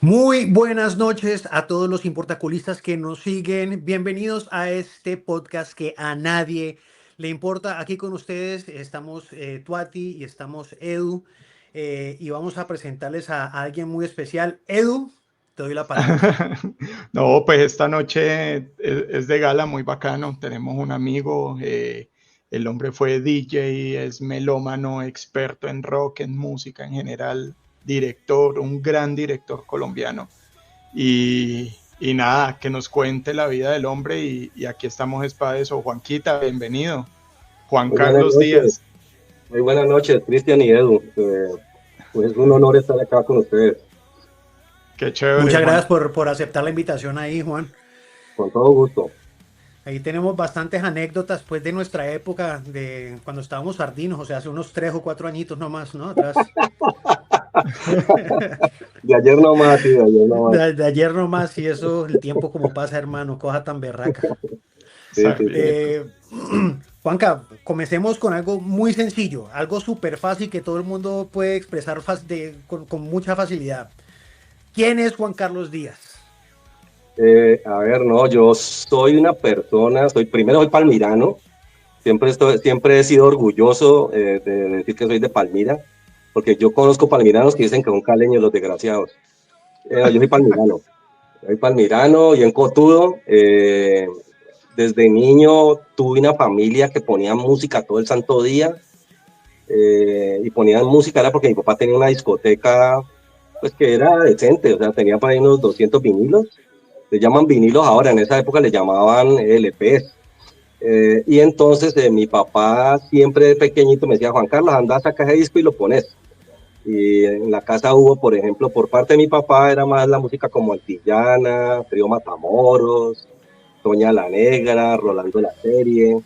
Muy buenas noches a todos los importaculistas que nos siguen. Bienvenidos a este podcast que a nadie le importa. Aquí con ustedes estamos Tuati y estamos Edu y vamos a presentarles a alguien muy especial. Edu, te doy la palabra. No, pues esta noche es de gala muy bacano. Tenemos un amigo, el hombre fue DJ, es melómano, experto en rock, en música en general, director, un gran director colombiano. Y nada, que nos cuente la vida del hombre y aquí estamos es para eso. Juanquita, bienvenido. Juan Muy buenas Carlos noches, Díaz, muy buenas noches, Cristian y Edu. Pues es un honor estar acá con ustedes, qué chévere, Muchas gracias Juan. por aceptar la invitación ahí, Juan. con todo gusto. Ahí tenemos bastantes anécdotas pues de nuestra época, de cuando estábamos sardinos, o sea, hace unos 3 o 4 añitos nomás, ¿no? Atrás. De ayer nomás, sí, de ayer nomás. De ayer nomás y eso, el tiempo como pasa, hermano, cosa tan berraca. Sí, sí, Bien. sí. Eh, Juanca, comencemos con algo muy sencillo, algo súper fácil que todo el mundo puede expresar con mucha facilidad. ¿Quién es Juan Carlos Díaz? A ver, no, yo soy una persona, primero soy palmirano, siempre he sido orgulloso de decir que soy de Palmira, porque yo conozco palmiranos que dicen que son caleños los desgraciados. Yo soy palmirano y en Cotudo. Desde niño tuve una familia que ponía música todo el santo día, y ponían música era porque mi papá tenía una discoteca pues que era decente, o sea, tenía para ahí unos 200 vinilos, le llaman vinilos ahora, en esa época le llamaban LPs. Y entonces mi papá siempre de pequeñito me decía: Juan Carlos, anda a sacar ese disco y lo pones. Y en la casa hubo, por ejemplo, por parte de mi papá era más la música como Antillana, Trío Matamoros, Doña la Negra, Rolando la Serie.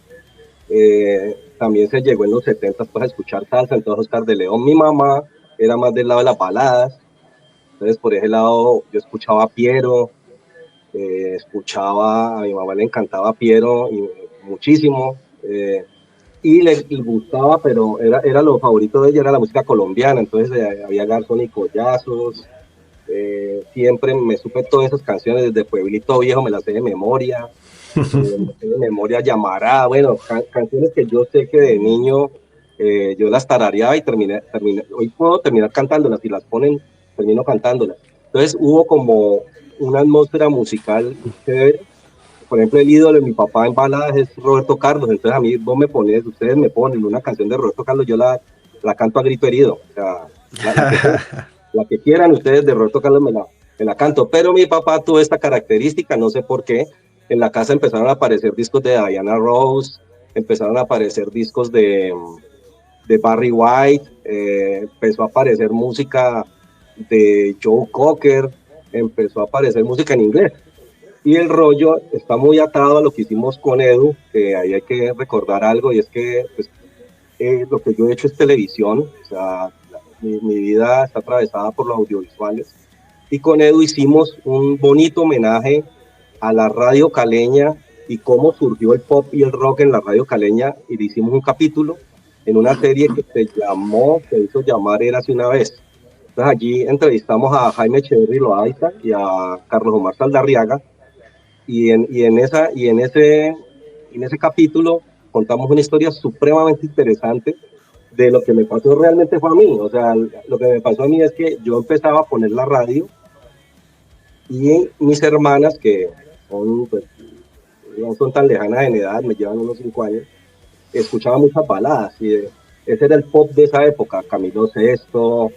También se llegó en los 70 pues a escuchar salsa, entonces Oscar de León. Mi mamá era más del lado de las baladas, entonces por ese lado yo escuchaba a Piero, a mi mamá le encantaba Piero y muchísimo, y le gustaba, pero era lo favorito de ella, era la música colombiana, entonces había Garzón y Collazos. Siempre me supe todas esas canciones desde Pueblito Viejo, me las sé de memoria. De memoria llamará, bueno, canciones que yo sé que de niño yo las tarareaba y hoy puedo terminar cantándolas, si las ponen, termino cantándolas. Entonces hubo como una atmósfera musical chévere. Por ejemplo, el ídolo de mi papá en baladas es Roberto Carlos, entonces a mí ustedes me ponen una canción de Roberto Carlos, yo la canto a grito herido, o sea, la que quieran ustedes de Roberto Carlos me la canto, pero mi papá tuvo esta característica, no sé por qué. En la casa empezaron a aparecer discos de Diana Ross, empezaron a aparecer discos de Barry White, empezó a aparecer música de Joe Cocker, empezó a aparecer música en inglés. Y el rollo está muy atado a lo que hicimos con Edu, que ahí hay que recordar algo, y es que pues, lo que yo he hecho es televisión, o sea, mi vida está atravesada por los audiovisuales. Y con Edu hicimos un bonito homenaje a la radio caleña y cómo surgió el pop y el rock en la radio caleña, y le hicimos un capítulo en una serie que se hizo llamar Érase una vez. Entonces allí entrevistamos a Jaime Echeverry Loaiza y a Carlos Omar Saldarriaga, en ese capítulo contamos una historia supremamente interesante de lo que me pasó realmente fue a mí. O sea, lo que me pasó a mí es que yo empezaba a poner la radio y mis hermanas, que son, pues, no son tan lejanas en edad, me llevan unos 5 años, escuchaban muchas baladas. Ese era el pop de esa época: Camilo Sesto,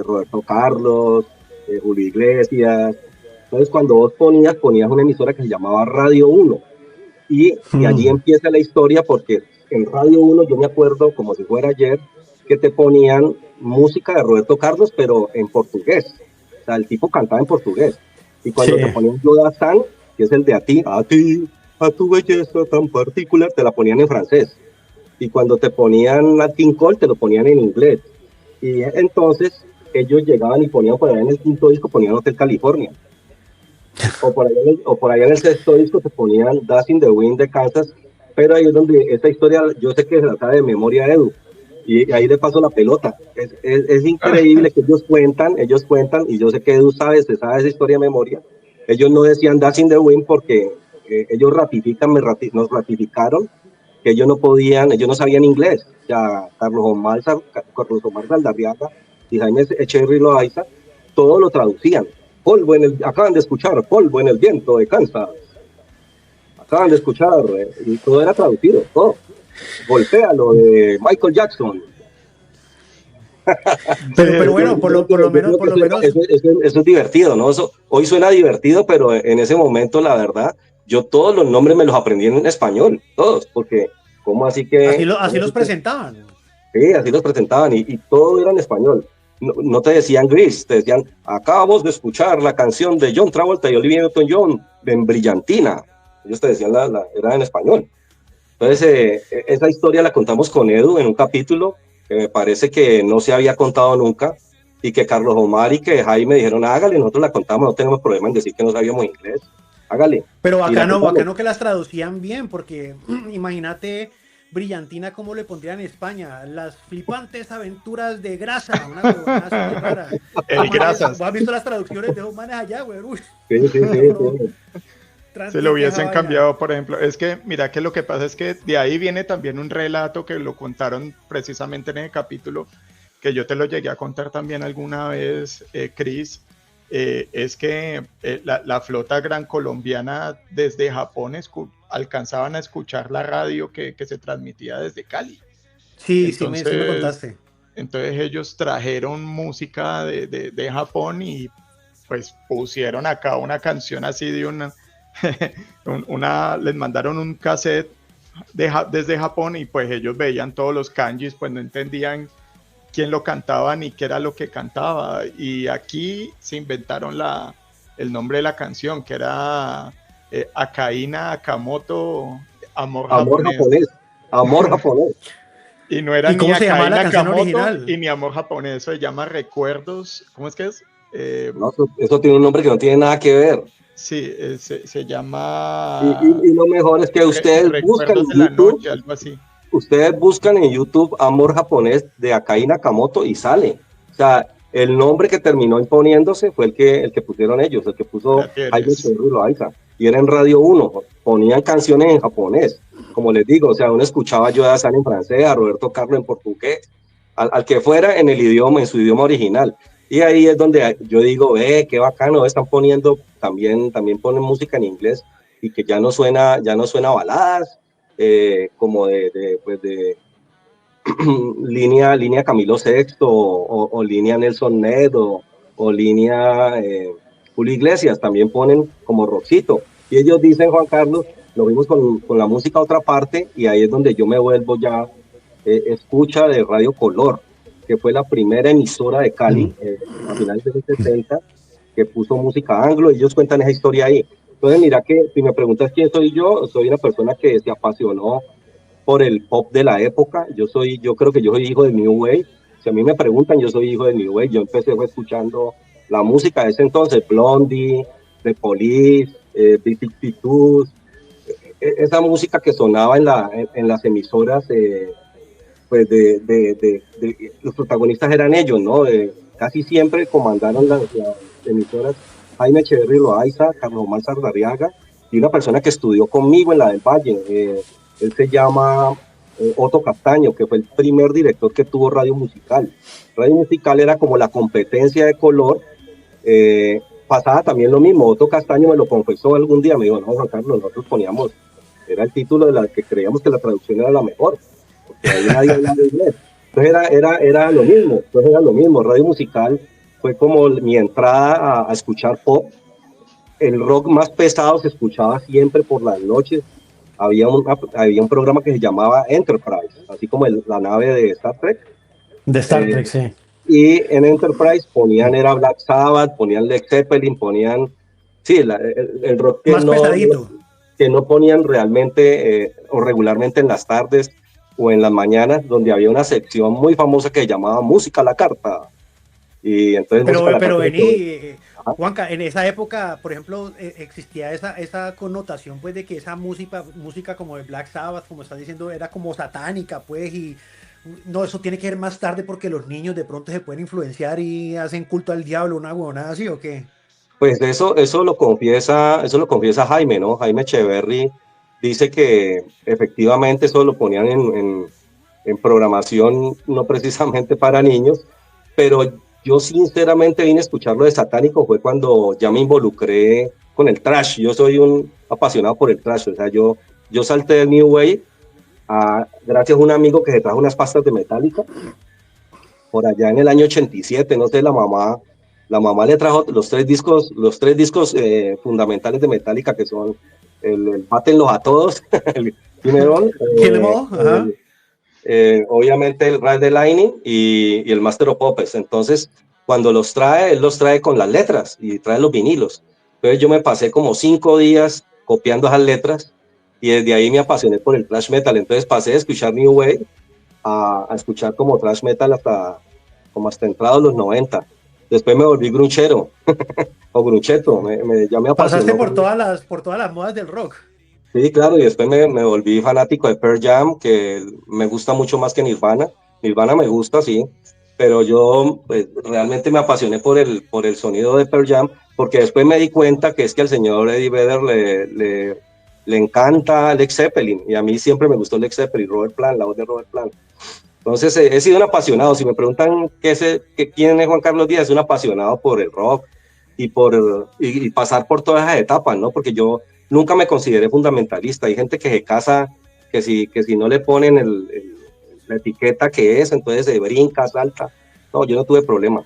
Roberto Carlos, Julio Iglesias. Entonces, cuando vos ponías una emisora que se llamaba Radio Uno, y allí empieza la historia, porque en Radio Uno yo me acuerdo como si fuera ayer que te ponían música de Roberto Carlos, pero en portugués. O sea, el tipo cantaba en portugués. Y cuando te Sí. ponían San, que es el de a tu belleza tan particular, te la ponían en francés. Y cuando te ponían Latin Call, te lo ponían en inglés. Y entonces ellos llegaban y ponían por allá en el quinto disco, ponían Hotel California. O por allá en el sexto disco te ponían Dust in the Wind de Kansas, pero ahí es donde esta historia, yo sé que se la sabe de memoria Edu. y ahí le paso la pelota. Es increíble que ellos cuentan, y yo sé que Edu se sabe esa historia de memoria. Ellos no decían That's in the Wind porque ellos nos ratificaron que ellos no podían, ellos no sabían inglés. Ya Carlos Omar Saldarriaga y Jaime Echeverry Loaiza, todo lo traducían. Acaban de escuchar Polvo en el viento de Kansas. Acaban de escuchar, y todo era traducido, todo. Golpéalo de Michael Jackson. Pero bueno, por lo menos, Eso es divertido, ¿no? Eso hoy suena divertido, pero en ese momento, la verdad, yo todos los nombres me los aprendí en español, todos, porque ¿cómo así que? así los presentaban. Sí, así los presentaban y todo era en español. No te decían Grease, te decían, acabamos de escuchar la canción de John Travolta y Olivia Newton-John en Brillantina. Ellos te decían, era en español. Entonces, esa historia la contamos con Edu en un capítulo que me parece que no se había contado nunca y que Carlos Omar y que Jaime dijeron, hágale, nosotros la contamos, no tenemos problema en decir que no sabíamos inglés, hágale. Pero bacano que las traducían bien, porque imagínate Brillantina, ¿cómo le pondrían en España? Las flipantes aventuras de Grasa, una rara. Grasas. ¿Has visto las traducciones de esos manes allá, güey? Sí. Se lo hubiesen cambiado, por ejemplo. Es que, mira que lo que pasa es que de ahí viene también un relato que lo contaron precisamente en el capítulo, que yo te lo llegué a contar también alguna vez, Chris. Es que la flota gran colombiana desde Japón alcanzaban a escuchar la radio que se transmitía desde Cali. Sí, entonces, sí me contaste. Entonces ellos trajeron música de Japón y pues pusieron acá una canción así de les mandaron un cassette desde Japón y pues ellos veían todos los kanjis, pues no entendían quién lo cantaba ni qué era lo que cantaba, y aquí se inventaron el nombre de la canción, que era Akaina Akamoto, Amor japonés. Amor japonés. Y no era ni Akaina Akamoto y ni Amor japonés, eso se llama Recuerdos, ¿cómo es que es? No, eso tiene un nombre que no tiene nada que ver. Sí, se llama... Y lo mejor es que ustedes buscan en YouTube, noche, algo así. Ustedes buscan en YouTube Amor japonés de Akai Nakamoto y sale. O sea, el nombre que terminó imponiéndose fue el que pusieron ellos, el que puso Jaime Echeverry Loaiza. Y era en Radio 1, ponían canciones en japonés. Como les digo, o sea, uno escuchaba a Joe Dassin en francés, a Roberto Carlos en portugués, al que fuera en su idioma original. Y ahí es donde yo digo, qué bacano, están poniendo, también ponen música en inglés y que ya no suena baladas, como de línea Camilo Sexto o línea Nelson Ned o línea Julio Iglesias, también ponen como rockcito. Y ellos dicen, Juan Carlos, lo vimos con la música a otra parte y ahí es donde yo me vuelvo ya escucha de Radio Color, que fue la primera emisora de Cali a finales de los 70 que puso música anglo. Ellos cuentan esa historia ahí. Entonces, mira que si me preguntas quién soy yo, soy una persona que se apasionó por el pop de la época. Yo creo que yo soy hijo de New Wave. Si a mí me preguntan, yo soy hijo de New Wave. Yo empecé escuchando la música de ese entonces, Blondie, The Police, Big Pictures, esa música que sonaba en las emisoras, pues los protagonistas eran ellos, ¿no? Casi siempre comandaron las emisoras Jaime Echeverry Loaiza, Carlos Omar Saldarriaga, y una persona que estudió conmigo en la del Valle. Él se llama Otto Castaño, que fue el primer director que tuvo Radio Musical. Radio Musical era como la competencia de Color. Pasaba también lo mismo. Otto Castaño me lo confesó algún día, me dijo, no, Juan Carlos, nosotros poníamos, era el título de la que creíamos que la traducción era la mejor, porque ahí nadie hablaba inglés. Entonces era lo mismo. Radio Musical fue como mi entrada a escuchar pop. El rock más pesado se escuchaba siempre por las noches. Había un programa que se llamaba Enterprise, así como la nave de Star Trek. De Star Trek, sí. Y en Enterprise era Black Sabbath, ponían Led Zeppelin, ponían, sí, el rock más pesadito, que no ponían realmente o regularmente en las tardes o en las mañanas, donde había una sección muy famosa que se llamaba Música a la Carta. Y entonces pero vení, Juanca, en esa época, por ejemplo, existía esa connotación, pues, de que esa música como de Black Sabbath, como estás diciendo, era como satánica, pues, y No, eso tiene que ser más tarde porque los niños de pronto se pueden influenciar y hacen culto al diablo, una huevonada así, ¿o qué? Pues eso lo confiesa Jaime, ¿no? Jaime Echeverry dice que efectivamente eso lo ponían en programación no precisamente para niños, pero yo sinceramente vine a escucharlo de satánico fue cuando ya me involucré con el trash. Yo soy un apasionado por el trash, o sea, yo salté del New Wave gracias a un amigo que se trajo unas pastas de Metallica por allá en el año 87, no sé, la mamá le trajo los tres discos fundamentales de Metallica, que son el Mátenlos a Todos, el Funeral, ¿Quién le modo? Ajá. obviamente el Ride the Lightning y el Master of Puppets. Entonces, cuando los trae, él los trae con las letras y trae los vinilos. Entonces yo me pasé como 5 días copiando esas letras y desde ahí me apasioné por el thrash metal. Entonces pasé de escuchar New Wave a escuchar como thrash metal hasta entrados los 90. Después me volví grunchero o gruncheto, ya me Pasaste apasionó. por todas las modas del rock. Sí, claro, y después me volví fanático de Pearl Jam, que me gusta mucho más que Nirvana. Nirvana me gusta, sí, pero yo pues, realmente me apasioné por el sonido de Pearl Jam, porque después me di cuenta que es que al señor Eddie Vedder le encanta Led Zeppelin, y a mí siempre me gustó Led Zeppelin, Robert Plant, la voz de Robert Plant. Entonces he sido un apasionado. Si me preguntan quién es Juan Carlos Díaz, es un apasionado por el rock y pasar por todas esas etapas, ¿no? Porque yo nunca me consideré fundamentalista. Hay gente que se casa, que si no le ponen la etiqueta que es, entonces se brinca, salta. No, yo no tuve problema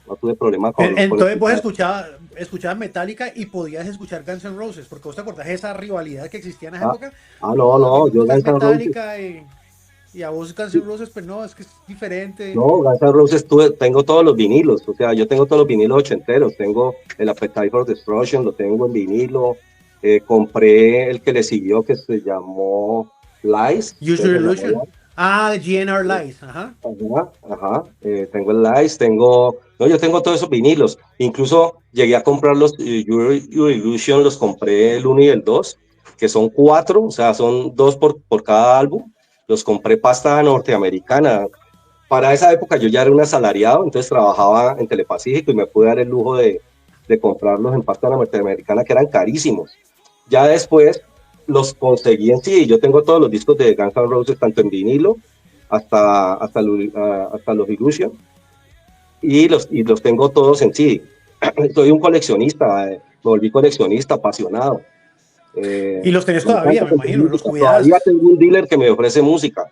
con Entonces vos escuchar. escuchabas Metallica y podías escuchar Guns N' Roses, porque vos te acordás de esa rivalidad que existía en esa Ah, época. no, No, a mí no, me yo gusta es Guns N' Roses. Metallica y a vos Guns N' Roses, pues no, es que es diferente. No, Guns N' Roses tengo todos los vinilos, o sea, yo tengo todos los vinilos ochenteros, tengo el Appetite for Destruction, lo tengo en vinilo, compré el que le siguió que se llamó Lies, Use creo Your que se llamó Illusion. Lies. Ah, GNR Lies, ajá. Ajá, ajá, tengo el Lies, no, yo tengo todos esos vinilos, incluso llegué a comprar los Your Illusion, los compré el uno y el 2, que son 4, o sea, son 2 por cada álbum, los compré pasta norteamericana. Para esa época yo ya era un asalariado, entonces trabajaba en Telepacífico y me pude dar el lujo de comprarlos en pasta norteamericana que eran carísimos. Ya después los conseguí en sí, yo tengo todos los discos de Guns N' Roses, tanto en vinilo hasta los Illusion, y los tengo todos en CD. Soy un coleccionista, me volví coleccionista, apasionado. Y los tenés Me todavía, encanta me comprar imagino, los música. Todavía cuidás. tengo un dealer que me ofrece música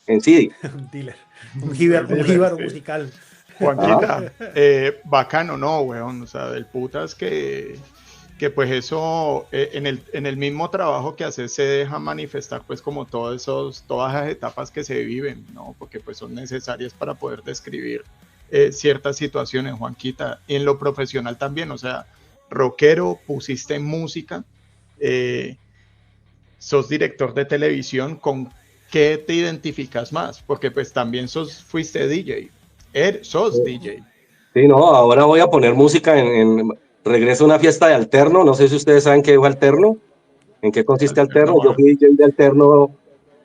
en CD. Un dealer, El un dealer, jíbaro sí. musical. Ajá. Juanquita, bacano, ¿no, weón? O sea, del putas que pues eso, en el mismo trabajo que haces se deja manifestar pues como todas esas etapas que se viven, ¿no? Porque pues son necesarias para poder describir ciertas situaciones, Juanquita. Y en lo profesional también, o sea, rockero, pusiste música, eh, sos director de televisión, ¿con qué te identificas más? Porque pues también fuiste DJ, sos DJ. Sí, no, ahora voy a poner música regreso a una fiesta de alterno, no sé si ustedes saben qué es alterno, en qué consiste alterno, yo Alterno, fui DJ de alterno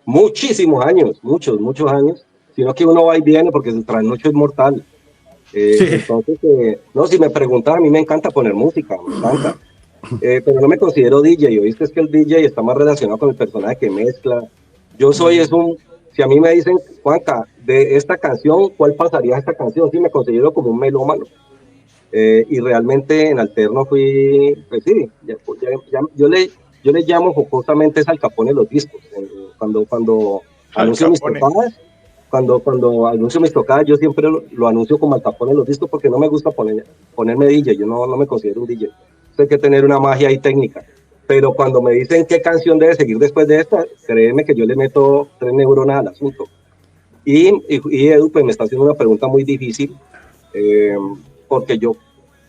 muchísimos años, muchos años, sino que uno va y viene porque el trasnocho es mortal. Sí. Entonces, no, si me preguntan, a mí me encanta poner música, me encanta, pero no me considero DJ, ¿oíste? Es que el DJ está más relacionado con el personaje que mezcla. Yo soy, si a mí me dicen, Juanca, de esta canción, ¿cuál pasaría a esta canción? Sí, me considero como un melómano. Y realmente en Alterno pues sí, yo le llamo jocosamente es Al Capone los discos. Cuando Al anuncio mis Capone. tocadas, cuando anuncio mis tocadas, yo siempre lo anuncio como Al Capone los discos porque no me gusta ponerme DJ, yo no me considero un DJ. Entonces hay que tener una magia y técnica. Pero cuando me dicen qué canción debe seguir después de esta, créeme que yo le meto 3 neuronas al asunto. Y Edu, pues me está haciendo una pregunta muy difícil, eh, porque yo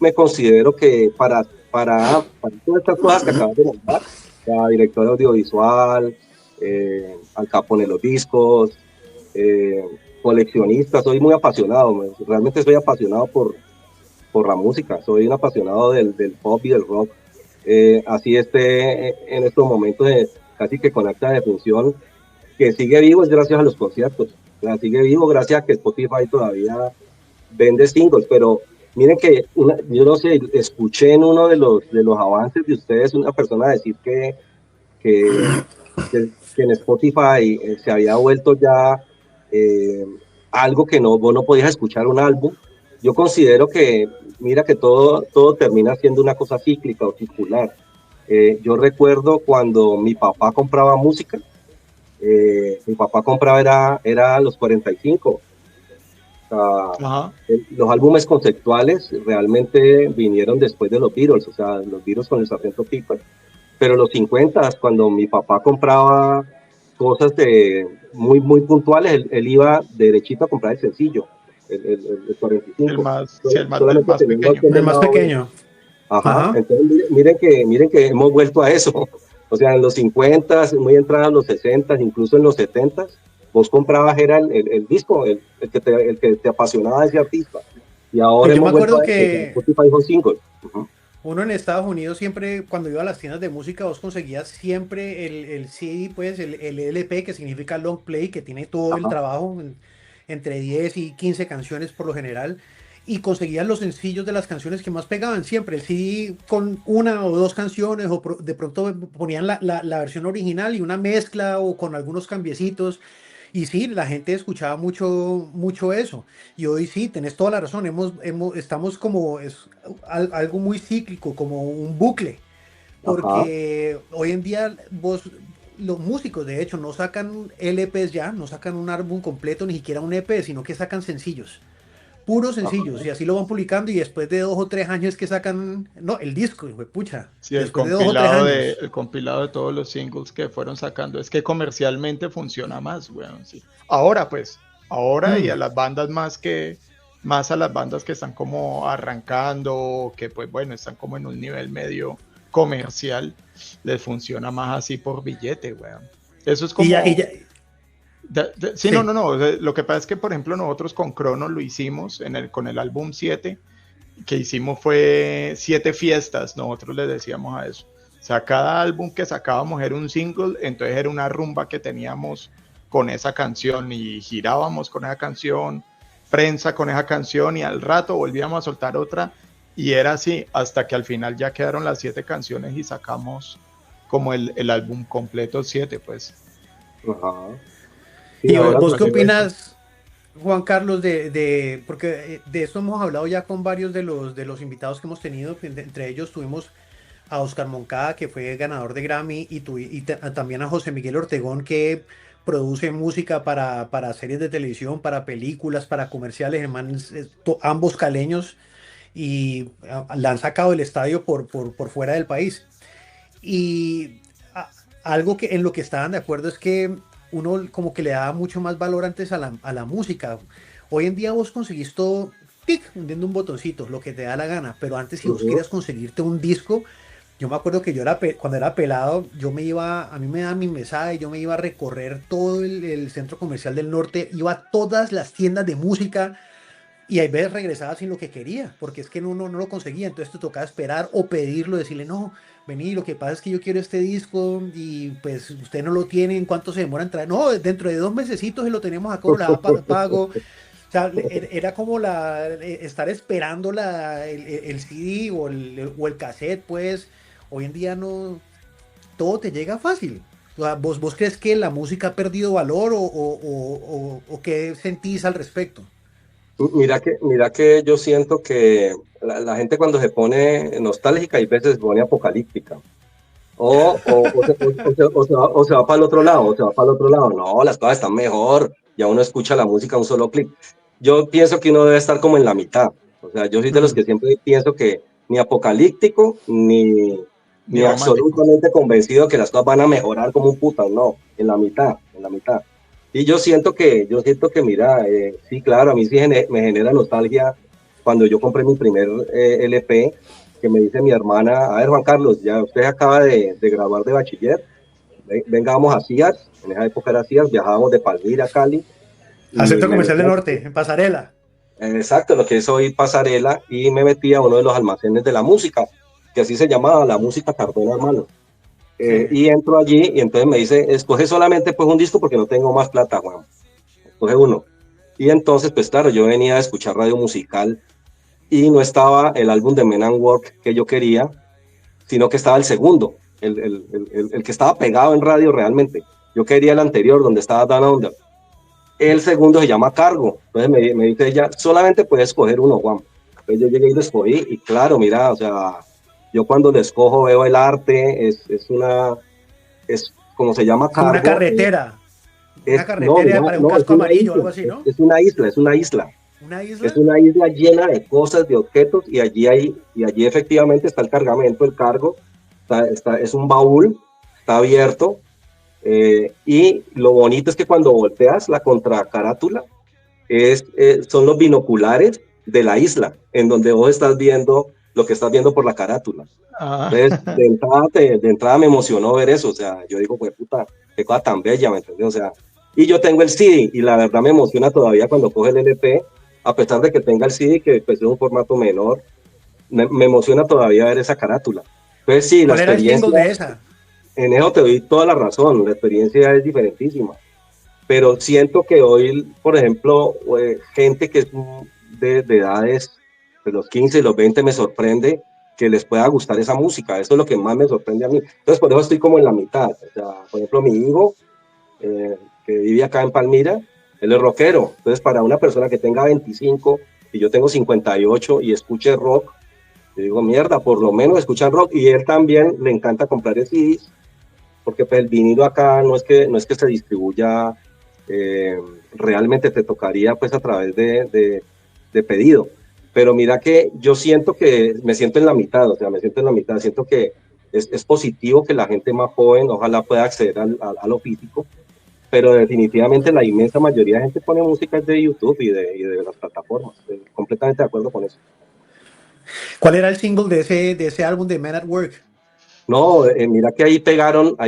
me considero que para todas estas cosas que acabas de nombrar, la directora audiovisual, Al Capone los discos, eh, coleccionista, soy muy apasionado, realmente soy apasionado por la música, soy un apasionado del pop y del rock, así esté en estos momentos casi que con acta de función, que sigue vivo es gracias a los conciertos. O sea, sigue vivo gracias a que Spotify todavía vende singles, pero miren que yo no sé, escuché en uno de los avances de ustedes una persona decir que, que en Spotify se había vuelto ya eh, algo que no, vos no podías escuchar un álbum. Yo considero que, mira que todo termina siendo una cosa cíclica o circular. Yo recuerdo cuando mi papá compraba música, mi papá compraba era los 45. O sea, Ajá. los álbumes conceptuales realmente vinieron después de los Beatles, o sea, los Beatles con el Sargento Pepper. Pero los 50, cuando mi papá compraba cosas muy puntuales, él iba derechito a comprar el sencillo, el 45. El Solamente más tenía una pequeño. opción El del más lado B. pequeño. Ajá, Ajá. entonces miren que hemos vuelto a eso. O sea, en los 50, muy entrados los 60, incluso en los 70, vos comprabas era el disco, el que te apasionaba ese artista. Y ahora Pues yo me hemos vuelto acuerdo a eso, o sea, que Spotify son singles. Ujú. uno en Estados Unidos siempre, cuando iba a las tiendas de música, vos conseguías siempre el CD, pues el LP, que significa long play, que tiene todo el Ajá, trabajo, entre 10 y 15 canciones por lo general, y conseguías los sencillos de las canciones que más pegaban siempre. El CD con una o dos canciones, o de pronto ponían la versión original y una mezcla o con algunos cambiecitos. Y sí, la gente escuchaba mucho eso. Y hoy sí, tenés toda la razón. Estamos como algo muy cíclico, como un bucle. ajá. Porque hoy en día los músicos de hecho no sacan LPs ya, no sacan un álbum completo, ni siquiera un EP, sino que sacan sencillos. Puros sencillos. Y así lo van publicando y después de 2 o 3 años que sacan, no, el disco, hijo de pucha. Sí, Después de 2 o 3 años. el compilado de todos los singles que fueron sacando. Es que comercialmente funciona más, weón, sí. Ahora, pues, ahora y a Mm. las bandas más a las bandas que están como arrancando, que pues bueno, están como en un nivel medio comercial, les funciona más así por billete, weón. Eso es Y como, ya, sí, no, sí. no, no. O sea, lo que pasa es que, por ejemplo, nosotros con Crono lo hicimos con el álbum 7 que hicimos fue 7 fiestas, nosotros le decíamos a eso. O sea, cada álbum que sacábamos era un single, entonces era una rumba que teníamos con esa canción y girábamos con esa canción, prensa con esa canción y al rato volvíamos a soltar otra y era así hasta que al final ya quedaron las 7 canciones y sacamos como el álbum completo 7, pues. Ajá. Sí, ¿Y Ahora vos pues qué es eso. opinas, Juan Carlos, porque de esto hemos hablado ya con varios de los invitados que hemos tenido? Entre ellos tuvimos a Oscar Moncada, que fue ganador de Grammy, también a José Miguel Ortegón, que produce música para series de televisión, para películas, para comerciales, hermanos, ambos caleños, y la han sacado del estadio por fuera del país. Y a- algo que en lo que estaban de acuerdo es que uno como que le daba mucho más valor antes a la música. Hoy en día vos conseguís todo, tic, hundiendo un botoncito, lo que te da la gana, pero antes si vos ujú. querías conseguirte un disco, yo me acuerdo que cuando era pelado, a mí me daban mi mesada y yo me iba a recorrer todo el centro comercial del norte, iba a todas las tiendas de música y hay veces regresaba sin lo que quería, porque es que no lo conseguía, entonces te tocaba esperar o pedirlo, decirle, no, vení, lo que pasa es que yo quiero este disco y pues usted no lo tiene, ¿en cuánto se demora en traer? No, dentro de 2 mesecitos se lo tenemos a cobro, le da pago. O sea, era como estar esperando el CD o el cassette, pues hoy en día no, todo te llega fácil. O sea, ¿vos crees que la música ha perdido valor o qué sentís al respecto? Mira que yo siento que la gente cuando se pone nostálgica y veces se pone apocalíptica. O se va para el otro lado, o se va para el otro lado. No, las cosas están mejor. Ya uno escucha la música a un solo clic. Yo pienso que uno debe estar como en la mitad. O sea, yo soy de los Mm. que siempre pienso que ni apocalíptico Ni ni romántico. absolutamente convencido que las cosas van a mejorar como un puta. No, en la mitad, en la mitad. Y yo siento que mira, sí, claro, a mí sí me genera nostalgia cuando yo compré mi primer LP, que me dice mi hermana, a ver Juan Carlos, ya usted acaba de graduar de bachiller, venga, vamos a CIAS, en esa época era CIAS, viajábamos de Palmira a Cali, Al y Centro me Comercial metí, del Norte, en Pasarela. exacto, lo que es hoy Pasarela, y me metí a uno de los almacenes de la música, que así se llamaba, la música Cardona, hermano. Sí. Y entro allí y entonces me dice, escoge solamente pues un disco porque no tengo más plata, Juan. coge uno. Y entonces, pues claro, yo venía a escuchar radio musical y no estaba el álbum de Men and Work que yo quería, sino que estaba el segundo, el que estaba pegado en radio realmente. Yo quería el anterior, donde estaba Dan Under. El segundo se llama Cargo. Entonces me dice ella, solamente puedes escoger uno, Juan. Entonces yo llegué y lo escogí, y claro, mira, o sea, yo cuando lo escojo veo el arte, es como se llama Como una Cargo. Carretera. Una No, carretera mira, para un no, es casco una amarillo o isla, algo así, ¿no? es una isla, es una isla. ¿Una isla? Es una isla llena de cosas, de objetos, y allí efectivamente está el cargamento, el cargo, es un baúl, está abierto, y lo bonito es que cuando volteas la contracarátula, son los binoculares de la isla, en donde vos estás viendo lo que estás viendo por la carátula. Entonces, de entrada me emocionó ver eso, o sea, yo digo, pues puta, qué cosa tan bella, ¿me entiendes? O sea, y yo tengo el CD, y la verdad me emociona todavía cuando coge el LP, a pesar de que tenga el CD, que pues, es un formato menor, me emociona todavía ver esa carátula. Entonces, sí, la ¿Cuál era el experiencia, single de esa? en eso te doy toda la razón, la experiencia es diferentísima, pero siento que hoy, por ejemplo, gente que es de edades de los 15 y los 20 me sorprende que les pueda gustar esa música, eso es lo que más me sorprende a mí. Entonces, por eso estoy como en la mitad. O sea, por ejemplo, mi hijo, que vive acá en Palmira, él es rockero. Entonces, para una persona que tenga 25 y yo tengo 58 y escuche rock, yo digo, mierda, por lo menos escuchan rock. Y él también le encanta comprar CDs, porque pues, el vinilo acá no es que se distribuya, realmente te tocaría pues a través de pedido. Pero mira que yo siento que me siento en la mitad, o sea, me siento en la mitad, siento que es positivo que la gente más joven ojalá pueda acceder a lo físico, pero definitivamente la inmensa mayoría de gente pone música de YouTube y de las plataformas. Estoy completamente de acuerdo con eso. ¿Cuál era el single de ese álbum de Men at Work? No, mira que ahí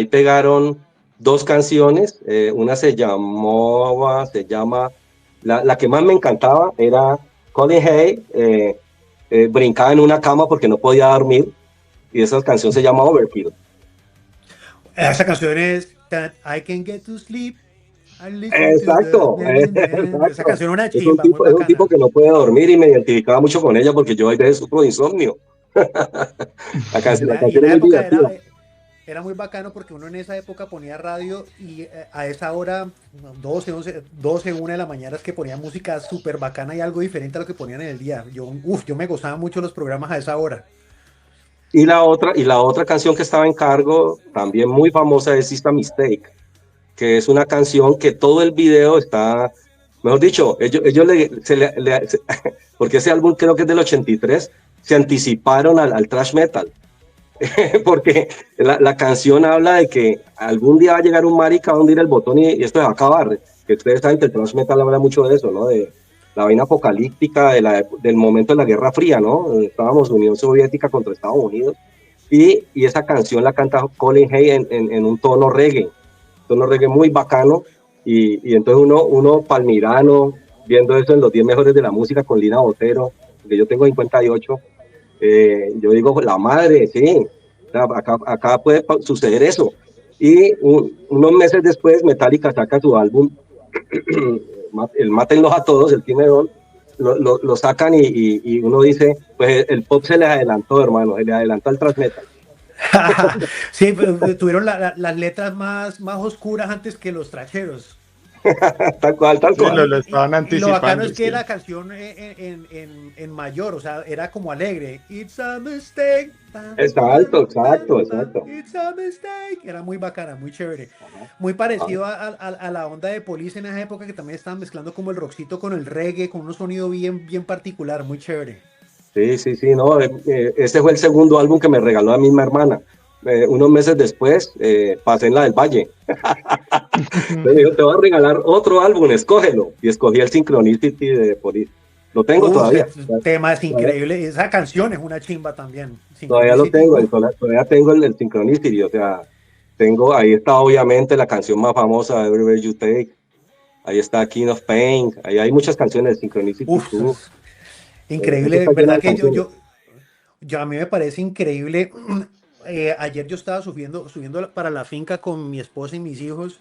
pegaron dos canciones, una se llama, la que más me encantaba era Colin Hay, brincaba en una cama porque no podía dormir, y esa canción se llama Overkill. Esa canción es That I Can Get to Sleep. I listen to Exacto, Esa exacto. canción es una Es un chimba, muy tipo, es un tipo bacana. que no puede dormir y me identificaba mucho con ella porque yo a veces sufro de insomnio. La canción Y en es esa muy época divertida. era muy bacano porque uno en esa época ponía radio y a esa hora, 12, 11, 12, 1 de la mañana, es que ponía música súper bacana y algo diferente a lo que ponían en el día. Yo me gozaba mucho los programas a esa hora. Y la otra canción que estaba en cargo, también muy famosa, es Sister Mistake, que es una canción que todo el video está, mejor dicho, ellos porque ese álbum creo que es del 83, se anticiparon al thrash metal, porque la canción habla de que algún día va a llegar un marica, va a hundir el botón y esto se va a acabar, que ustedes saben que el thrash metal habla mucho de eso, ¿no? De la vaina apocalíptica, del momento de la Guerra Fría, ¿no? Estábamos Unión Soviética contra Estados Unidos, y esa canción la canta Colin Hay en un tono reggae muy bacano, y entonces uno palmirano, viendo eso en los 10 mejores de la música con Lina Botero, que yo tengo 58, yo digo, la madre, sí, acá puede suceder eso. Y unos meses después, Metallica saca su álbum, el Mátenlos a Todos, el Time Doll, lo sacan y uno dice, pues el pop se les adelantó, hermano, se les adelantó al thrash metal. Sí, pero tuvieron las letras más oscuras antes que los tracheros. Tal cual, tal Sí, cual. lo estaban Y lo bacano anticipando, es que sí. la canción en mayor, o sea, era como alegre. It's a mistake. Pam, Exacto, pam, pam, exacto, pam, exacto. it's a mistake. Era muy bacana, muy chévere. Ajá, Muy ajá. parecido a la onda de Police en esa época que también estaban mezclando como el rockcito con el reggae, con un sonido bien particular, muy chévere. Sí, sí, sí, no, este fue el segundo álbum que me regaló a mi misma hermana. Unos meses después, pasé en la del Valle. Me dijo, te voy a regalar otro álbum, escógelo. Y escogí el Synchronicity de Police. Lo tengo Uf, todavía. tema es Todavía, increíble. Esa canción es una chimba también. todavía lo Synchronicity, tengo, uf. todavía tengo el Synchronicity. O sea, ahí está obviamente la canción más famosa, Everywhere You Take. Ahí está King of Pain. Ahí hay muchas canciones de Synchronicity Uf, too. Eso increíble, está lleno ¿verdad? de Que canciones. a mí me parece increíble. Ayer yo estaba subiendo para la finca con mi esposa y mis hijos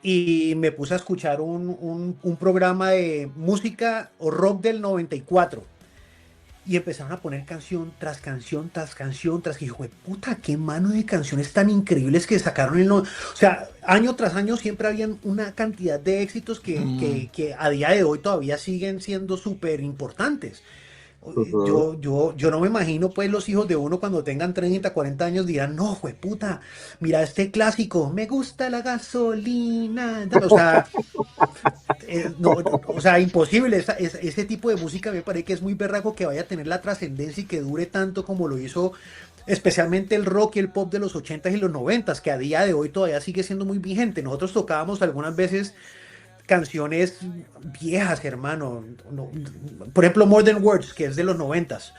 y me puse a escuchar un programa de música o rock del 94 y empezaron a poner canción tras canción, tras canción, tras que hijo de puta, qué mano de canciones tan increíbles que sacaron o sea, año tras año siempre habían una cantidad de éxitos que a día de hoy todavía siguen siendo súper importantes. Ujú. Yo no me imagino, pues, los hijos de uno cuando tengan 30 40 años dirán, no, puta, mira este clásico, me gusta la gasolina. O sea, o sea, imposible. Ese tipo de música me parece que es muy berraco que vaya a tener la trascendencia y que dure tanto como lo hizo especialmente el rock y el pop de los 80s y los 90s, que a día de hoy todavía sigue siendo muy vigente. Nosotros tocábamos algunas veces canciones viejas, hermano. Por ejemplo, More Than Words, que es de los 90s.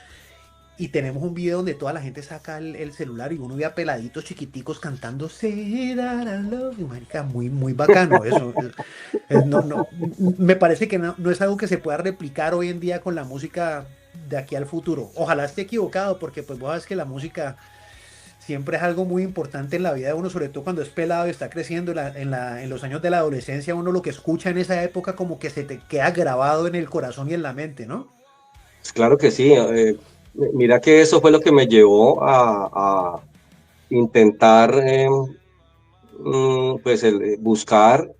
Y tenemos un video donde toda la gente saca el celular y uno ve a peladitos chiquiticos cantando Say That I Love You, marica, muy, muy bacano eso. Me parece que no es algo que se pueda replicar hoy en día con la música de aquí al futuro. Ojalá esté equivocado, porque pues vos sabes que la música siempre es algo muy importante en la vida de uno, sobre todo cuando es pelado y está creciendo en los años de la adolescencia, uno lo que escucha en esa época como que se te queda grabado en el corazón y en la mente, ¿no? Pues claro que sí. Mira que eso fue lo que me llevó a intentar pues buscar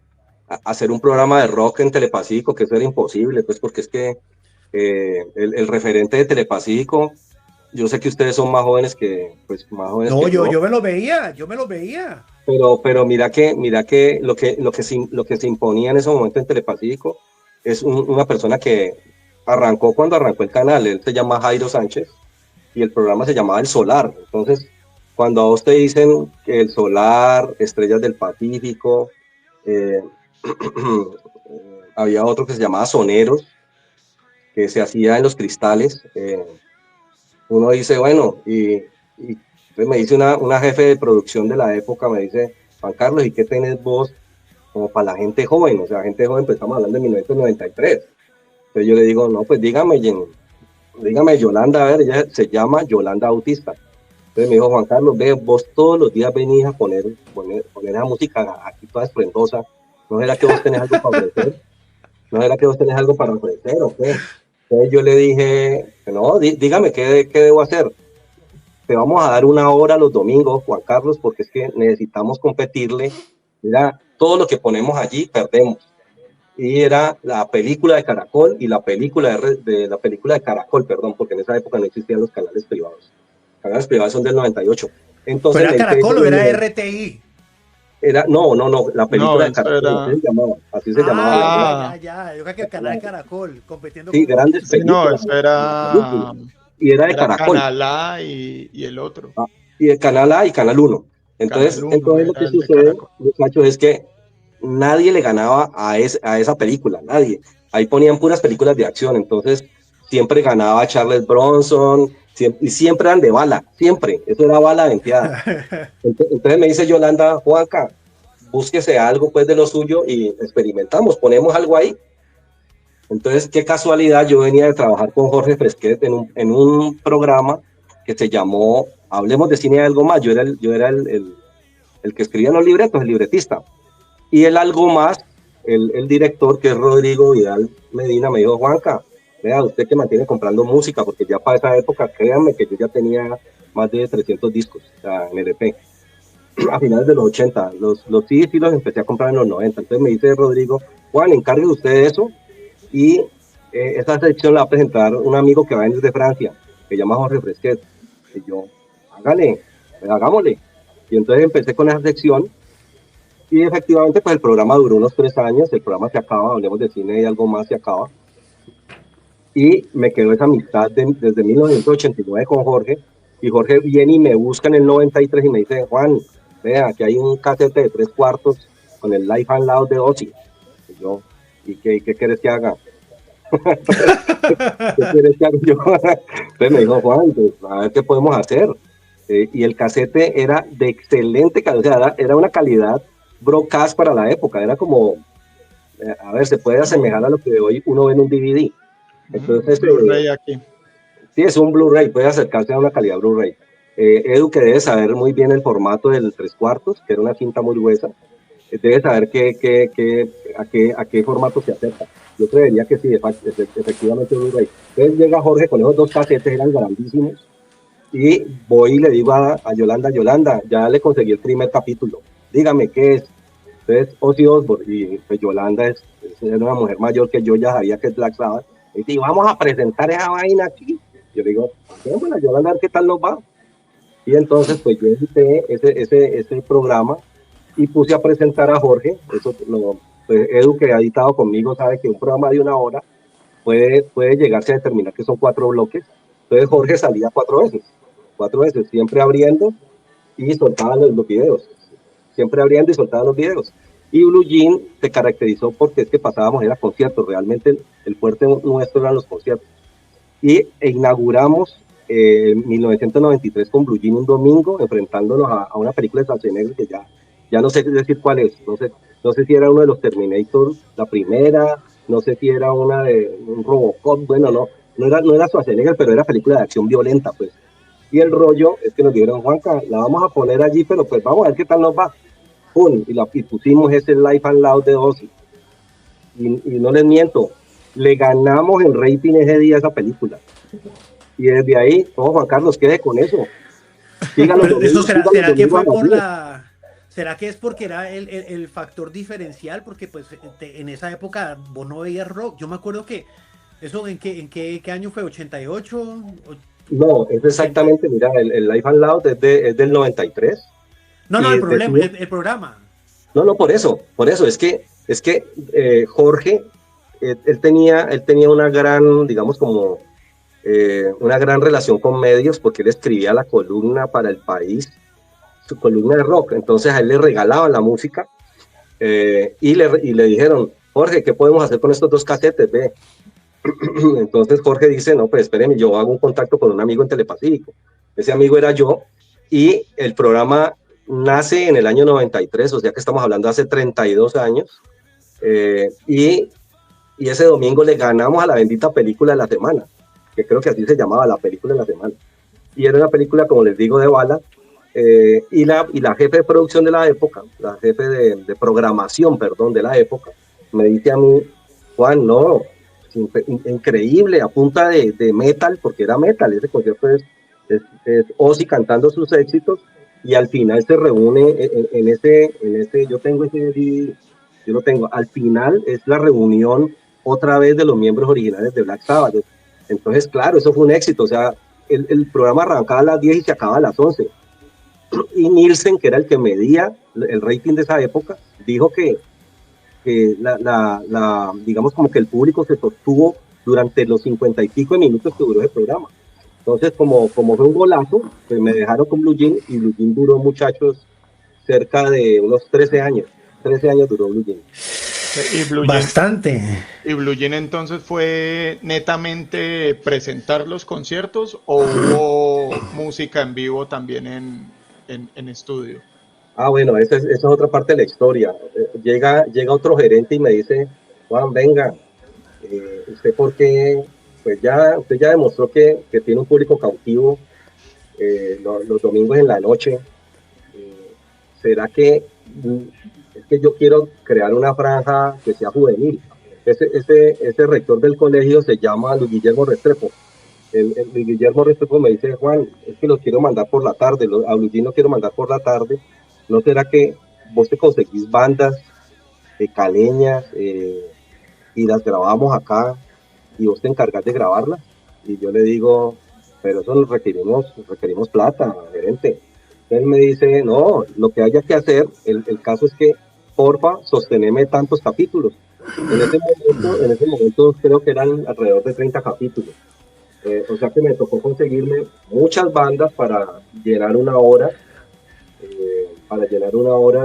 hacer un programa de rock en Telepacífico, que eso era imposible, pues porque es que el referente de Telepacífico, yo sé que ustedes son más jóvenes pues, más jóvenes No, que yo, yo me lo veía. pero mira que lo que se imponía en ese momento en Telepacífico es una persona que arrancó cuando arrancó el canal. Él se llama Jairo Sánchez y el programa se llamaba El Solar. Entonces, cuando a usted dicen que El Solar, Estrellas del Pacífico, eh, había otro que se llamaba Soneros, que se hacía en Los Cristales. Uno dice, bueno, y entonces me dice una jefe de producción de la época, me dice, Juan Carlos, ¿y qué tenés vos como para la gente joven? O sea, gente joven, pues estamos hablando de 1993. Entonces yo le digo, no, pues dígame, dígame Yolanda, a ver, ella se llama Yolanda Bautista. Entonces me dijo, Juan Carlos, ve, vos todos los días venís a poner esa música aquí toda esplendosa. ¿No será que vos tenés algo para ofrecer? ¿No será que vos tenés algo para ofrecer o qué? Entonces yo le dije, no, dígame, ¿qué debo hacer? Te vamos a dar una hora los domingos, Juan Carlos, porque es que necesitamos competirle. Mira, todo lo que ponemos allí perdemos. Y era la película de Caracol y la película de la película de Caracol, perdón, porque en esa época no existían los canales privados. Los canales privados son del 98. ¿Pero Entonces era le dije, Caracol yo o le era dije, RTI? no, la No, película de eso Caracol, era. así se llamaba Ah, Yo creo que el canal Caracol, compitiendo sí, con... grandes sí, no, películas, eso la película. era. Y era de Era Caracol. Canal A y el otro. Y el canal A y canal uno. Canal Entonces, uno entonces lo que era el de sucede, Caracol. muchachos, es que nadie le ganaba a esa película, nadie. Ahí ponían puras películas de acción, entonces siempre ganaba Charles Bronson, y siempre eran de bala, siempre, eso era bala venteada. Entonces me dice Yolanda, Juanca, búsquese algo pues de lo suyo y experimentamos, ponemos algo ahí. Entonces, qué casualidad, yo venía de trabajar con Jorge Fresquet en un programa que se llamó Hablemos de Cine y Algo Más. Yo era el que escribía los libretos, el libretista. Y el algo más, el director, que es Rodrigo Vidal Medina, me dijo, Juanca, vea, usted que mantiene comprando música, porque ya para esa época, créanme que yo ya tenía más de 300 discos, o sea, en LP, a finales de los 80. Los CDs sí los empecé a comprar en los 90. Entonces me dice Rodrigo, Juan, encargue usted de eso y esta sección la va a presentar un amigo que va a venir de Francia, que se llama Jorge Fresquet. Y yo, hágale, hagámosle. Y entonces empecé con esa sección y efectivamente pues el programa duró unos 3 años, el programa se acaba, hablemos de cine y algo más se acaba. Y me quedó esa amistad desde 1989 con Jorge. Y Jorge viene y me busca en el 93 y me dice, Juan, vea, aquí hay un casete de 3/4 con el Life and Loud de Ozzy. Y yo, ¿y qué quieres que haga? ¿Qué quieres que haga yo? Entonces me dijo, Juan, pues, a ver qué podemos hacer. Y el casete era de excelente calidad, o sea, era una calidad broadcast para la época, era como, a ver, se puede Como asemejar a lo que hoy uno ve en un DVD. un Entonces, Blu-ray aquí. sí, es un Blu-ray, puede acercarse a una calidad Blu-ray. Edu, que debe saber muy bien el formato del 3/4, que era una cinta muy gruesa. debe saber a qué formato se acerca. Yo creería que sí, efectivamente Blu-ray. Entonces llega Jorge con esos 2 casetes, eran grandísimos, y voy y le digo a Yolanda, Yolanda, ya le conseguí el primer capítulo, dígame qué es. Entonces Ozzy Osbourne, y pues Yolanda es una mujer mayor que yo, ya sabía que es Black Sabbath, y dice, vamos a presentar esa vaina aquí. Yo le digo, bueno, Yolanda, a ver qué tal nos va. Y entonces pues yo edité ese programa y puse a presentar a Jorge. Pues Edu, que ha editado conmigo, sabe que un programa de 1 hora puede llegarse a determinar que son 4 bloques. Entonces Jorge salía 4 veces, siempre abriendo y soltaba los videos, siempre abriendo y soltaba los videos. Y Blue Jean se caracterizó porque es que pasábamos, era conciertos, realmente el fuerte nuestro eran los conciertos. Y inauguramos en 1993 con Blue Jean un domingo, enfrentándonos a una película de Schwarzenegger que ya no sé decir cuál es, no sé si era uno de los Terminator, la primera, no sé si era una de un Robocop, bueno, no era Schwarzenegger, pero era película de acción violenta, pues. Y el rollo es que nos dijeron, Juanca, la vamos a poner allí, pero pues vamos a ver qué tal nos va. ¡Pum! Y pusimos ese Life and Loud de Ozzy. Y no les miento, le ganamos en rating ese día a esa película. Y desde ahí, no, Juan Carlos, quede con eso. Pero eso será que fue por la... ¿Será que es porque era el factor diferencial? Porque pues en esa época vos no veías rock. Yo me acuerdo que eso en qué año fue, ¿88? No, es exactamente, mira, el Life and Loud es del 93. No, el programa. No, por eso, es que Jorge, él tenía una gran, digamos, como una gran relación con medios, porque él escribía la columna para El País, su columna de rock. Entonces a él le regalaban la música y le dijeron, Jorge, ¿qué podemos hacer con estos 2 casetes? Ve. Entonces Jorge dice, no, pues espéreme, yo hago un contacto con un amigo en Telepacífico. Ese amigo era yo, y el programa nace en el año 93, o sea que estamos hablando hace 32 años, y ese domingo le ganamos a la bendita película de la semana, que creo que así se llamaba, la película de la semana. Y era una película, como les digo, de bala, y la jefe de producción de la época, la jefe de programación, perdón, de la época, me dice a mí, Juan, no, increíble, a punta de metal, porque era metal, ese concierto es Ozzy cantando sus éxitos, y al final se reúne en ese, yo tengo ese DVD, yo lo tengo, al final es la reunión otra vez de los miembros originales de Black Sabbath. Entonces, claro, eso fue un éxito, o sea, el programa arrancaba a las 10 y se acababa a las 11. Y Nielsen, que era el que medía el rating de esa época, dijo que digamos como que el público se sostuvo durante los 50 y pico de minutos que duró el programa. Entonces, como fue un golazo, pues me dejaron con Blue Jean, y Blue Jean duró, muchachos, cerca de unos 13 años. 13 años duró Blue Jean. Bastante. ¿Y Blue Jean entonces fue netamente presentar los conciertos o hubo música en vivo también en estudio? Bueno, esa es otra parte de la historia. Llega otro gerente y me dice, Juan, venga, usted porque pues usted ya demostró que tiene un público cautivo los domingos en la noche. ¿Será que es que yo quiero crear una franja que sea juvenil? Ese rector del colegio se llama Luis Guillermo Restrepo. Luis Guillermo Restrepo me dice, Juan, es que los quiero mandar por la tarde, a Luis lo quiero mandar por la tarde. ¿No será que vos te conseguís bandas caleñas y las grabamos acá y vos te encargás de grabarlas? Y yo le digo, pero eso requerimos plata, gerente. Él me dice, no, lo que haya que hacer, el caso es que, porfa, sosteneme tantos capítulos. En ese momento creo que eran alrededor de 30 capítulos. O sea que me tocó conseguirme muchas bandas para llenar una hora,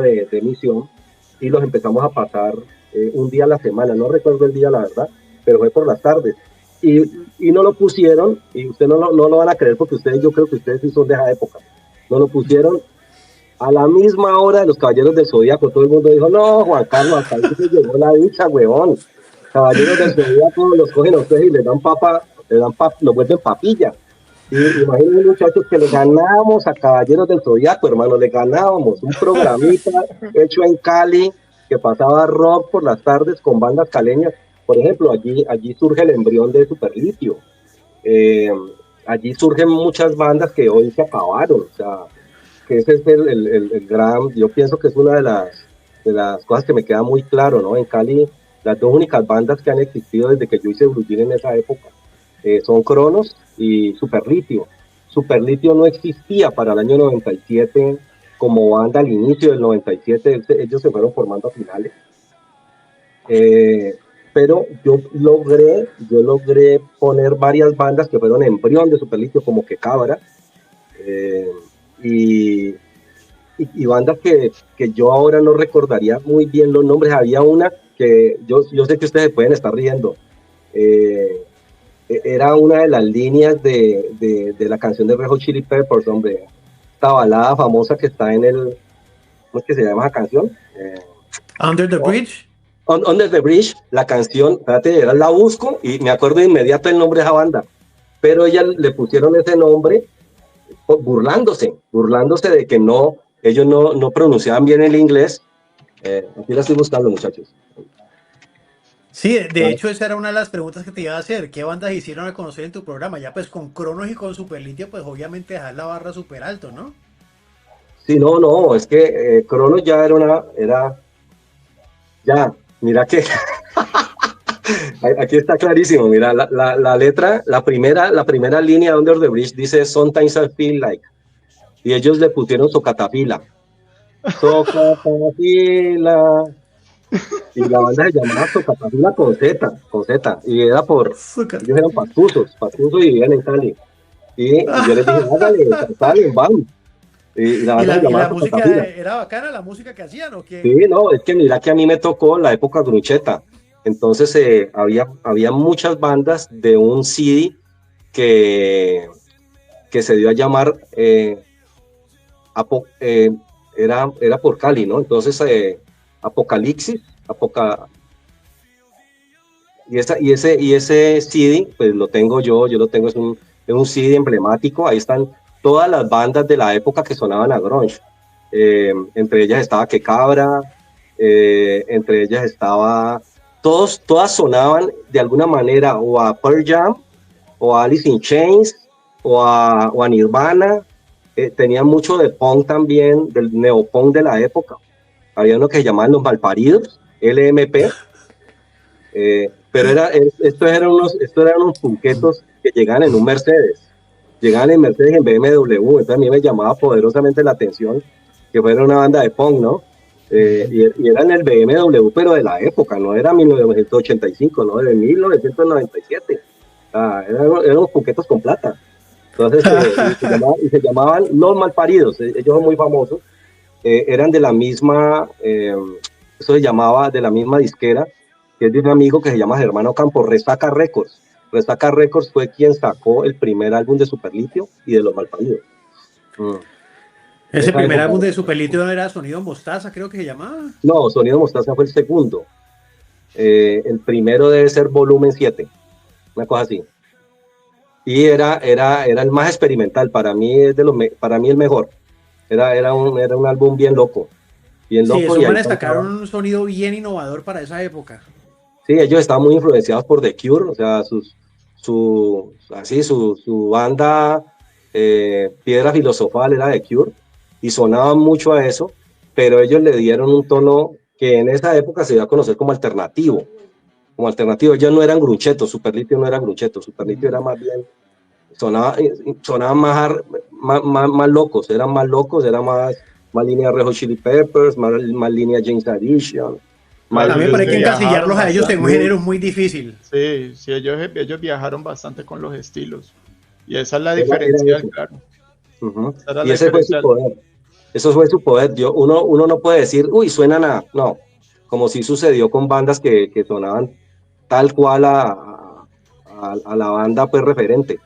de emisión, y los empezamos a pasar un día a la semana. No recuerdo el día, la verdad, pero fue por las tardes. Y no lo pusieron, y ustedes no lo van a creer, porque yo creo que ustedes sí son de esa época. No lo pusieron a la misma hora de los Caballeros del Zodíaco. Todo el mundo dijo, no, Juan Carlos, hasta ahí se llegó la dicha, huevón. Caballeros del Zodíaco los cogen a ustedes y les dan los vuelven papilla. Y imagínense, muchachos, que le ganábamos a Caballeros del Zodíaco, hermano, le ganábamos un programita hecho en Cali, que pasaba rock por las tardes con bandas caleñas. Por ejemplo, allí surge el embrión de Superlitio. Allí surgen muchas bandas que hoy se acabaron. O sea, que ese es el gran, yo pienso que es una de las cosas que me queda muy claro, ¿no? En Cali, las dos únicas bandas que han existido desde que yo hice Blue Jean en esa época son Cronos y Superlitio. Superlitio no existía para el año 97 como banda al inicio del 97, ellos se fueron formando a finales. Pero yo logré poner varias bandas que fueron embrión de Superlitio, como que Cabra, y bandas que yo ahora no recordaría muy bien los nombres. Había una que yo sé que ustedes pueden estar riendo, era una de las líneas de la canción de Red Hot Chili Peppers, hombre, esta balada famosa que está en el, ¿cómo es que se llama esa canción? Under the Bridge. Under the Bridge, la canción, espérate, la busco y me acuerdo de inmediato el nombre de esa banda, pero ella le pusieron ese nombre burlándose de que ellos no pronunciaban bien el inglés. Aquí la estoy buscando, muchachos. Sí, de hecho esa era una de las preguntas que te iba a hacer. ¿Qué bandas hicieron a conocer en tu programa? Ya pues con Cronos y con Superlitio, pues obviamente dejar la barra súper alto, ¿no? Sí, no, es que Cronos ya ya, mira que aquí está clarísimo, mira, la letra, la primera línea de Under the Bridge dice Sometimes I Feel Like, y ellos le pusieron Socatafila, Socatafila, y la banda se llamaba Socatafila con Z, y era ellos eran pastusos y vivían en Cali, y yo les dije, hágale, salen, van, y la banda se ¿Y llamaba la música Socatafila. era bacana, la música que hacían o qué? Sí, no, es que mira que a mí me tocó la época grucheta. Entonces había muchas bandas de un CD que se dio a llamar, Apo- eh, era por Cali, ¿no? Entonces Apocalipsis, y ese CD, pues lo tengo yo lo tengo, es un CD emblemático, ahí están todas las bandas de la época que sonaban a grunge. Entre ellas estaba Que Cabra, entre ellas todas sonaban de alguna manera o a Pearl Jam, o a Alice in Chains, o a Nirvana. Tenían mucho de punk también, del neopunk de la época. Había uno que se llamaban Los Malparidos, LMP, pero estos eran unos punquetos que llegaban en un Mercedes, llegaban en Mercedes, en BMW. Entonces a mí me llamaba poderosamente la atención que fuera una banda de punk, ¿no? Y era en el BMW, pero de la época, no era 1985, no, de 1997. Eran unos punquetos con plata. Entonces, y se llamaban Los Malparidos, ellos son muy famosos. Eran de la misma, eso se llamaba de la misma disquera, que es de un amigo que se llama Germano Campos, Resaca Records. Resaca Records fue quien sacó el primer álbum de Superlitio y de Los Malparidos. Ese Esa primer época, álbum de Superlitio era Sonido Mostaza, creo que se llamaba. no, Sonido Mostaza fue el segundo. El primero debe ser Volumen 7, una cosa así. Y era el más experimental, para mí para mí el mejor. Era un álbum bien Sí, loco, esos y ahí manes cantaba. sacaron un sonido bien innovador para esa época. Sí, ellos estaban muy influenciados por The Cure, o sea, su banda, Piedra Filosofal era The Cure, y sonaban mucho a eso, pero ellos le dieron un tono que en esa época se iba a conocer como alternativo. Ellos no eran grunchetos, Superlitio no era grunchetos, Superlitio era más bien, sonaban más locos, era más línea Red Hot Chili Peppers, más línea James Addiction, más Claro, A mí me ellos parece que línea encasillarlos viajaron a ellos en un bastante. género es muy difícil. Sí, sí, ellos viajaron bastante con los estilos. Y esa es la era diferencial, eso. claro. Uh-huh. Esa era Y la ese fue su diferencial. poder. Eso fue su poder. Uno no puede decir, uy, suenan a. No, como si sucedió con bandas que sonaban tal cual a la banda pues referente.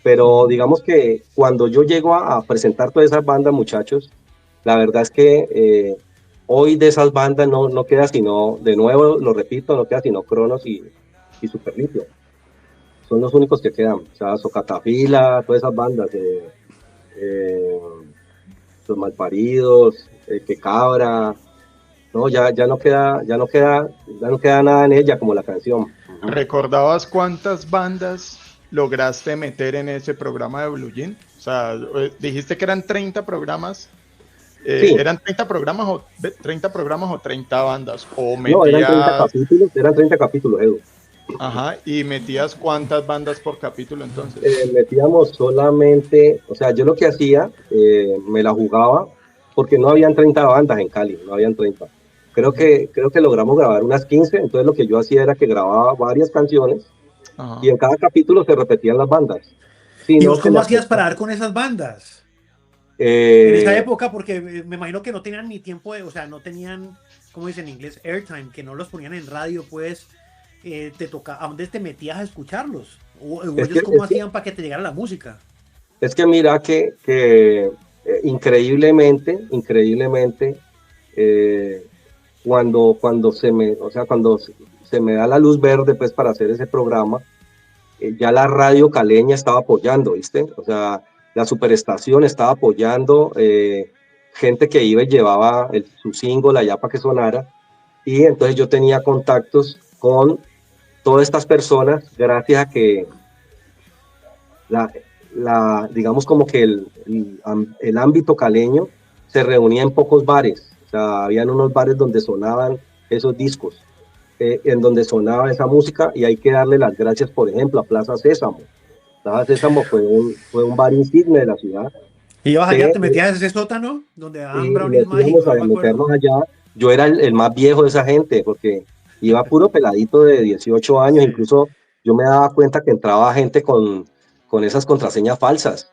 Pero digamos que cuando yo llego a presentar todas esas bandas, muchachos, la verdad es que hoy de esas bandas no queda sino, de nuevo lo repito, no queda sino Cronos y Superlitio. Son los únicos que quedan. O sea, Socatafila, todas esas bandas. Eh, Los Malparidos, Que Cabra, No, ya no queda nada en ella como la canción. ¿Recordabas cuántas bandas lograste meter en ese programa de Blue Jean? O sea, dijiste que eran 30 programas. Sí, ¿Eran 30 programas o 30 bandas? ¿O no, metías, eran 30 capítulos, Edu. ajá, y metías cuántas bandas por capítulo entonces? Metíamos solamente, o sea, yo lo que hacía, me la jugaba, porque no habían 30 bandas en Cali, no habían 30. Creo que logramos grabar unas 15, entonces lo que yo hacía era que grababa varias canciones y Ajá. en cada capítulo se repetían las bandas. ¿Y Sino vos que cómo le hacías para dar aportaba. con esas bandas? En esa Eh, época, porque me imagino que no tenían ni tiempo de, o sea, no tenían, ¿cómo dicen en inglés? Airtime, que no los ponían en radio, pues te toca, ¿a dónde te metías a escucharlos? O es que, ellos cómo es que, hacían para que te llegara la música? es que mira que increíblemente, eh, cuando se me da la luz verde pues para hacer ese programa, ya la radio caleña estaba apoyando, ¿viste? O sea, la superestación estaba apoyando, gente que iba y llevaba su single allá para que sonara, y entonces yo tenía contactos con todas estas personas gracias a que la, digamos como que el ámbito caleño se reunía en pocos bares, o sea, habían unos bares donde sonaban esos discos, en donde sonaba esa música, y hay que darle las gracias, por ejemplo, a Plaza Sésamo. Plaza Sésamo fue un bar insigne de la ciudad, Y ibas allá, que te metías en ese sótano donde daban y brownies nos íbamos mágicos, a yo me acuerdo. meternos allá. Yo era el más viejo de esa gente, porque iba puro peladito de 18 años, Sí. incluso yo me daba cuenta que entraba gente con esas contraseñas falsas,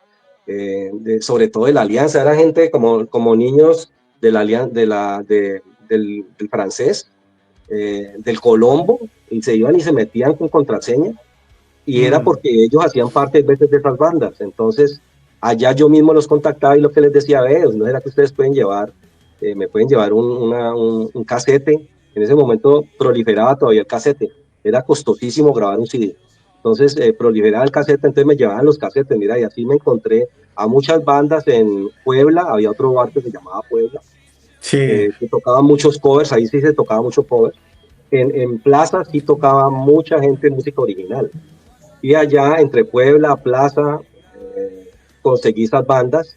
sobre todo de la Alianza, era gente como niños de la, alian- de la, de- del francés, del Colombo, y se iban y se metían con contraseña, y era Mm. porque ellos hacían parte a veces de esas bandas. Entonces, allá yo mismo los contactaba y lo que les decía, no era que ustedes pueden llevar, me pueden llevar un casete. En ese momento proliferaba todavía el casete, era costosísimo grabar un CD. Entonces, proliferaba el casete, entonces me llevaban los casetes, mira, y así me encontré a muchas bandas en Puebla, había otro bar que se llamaba Puebla, Sí. que tocaba muchos covers, ahí sí se tocaba mucho covers. En Plaza sí tocaba mucha gente música original, y allá entre Puebla, Plaza, conseguí esas bandas,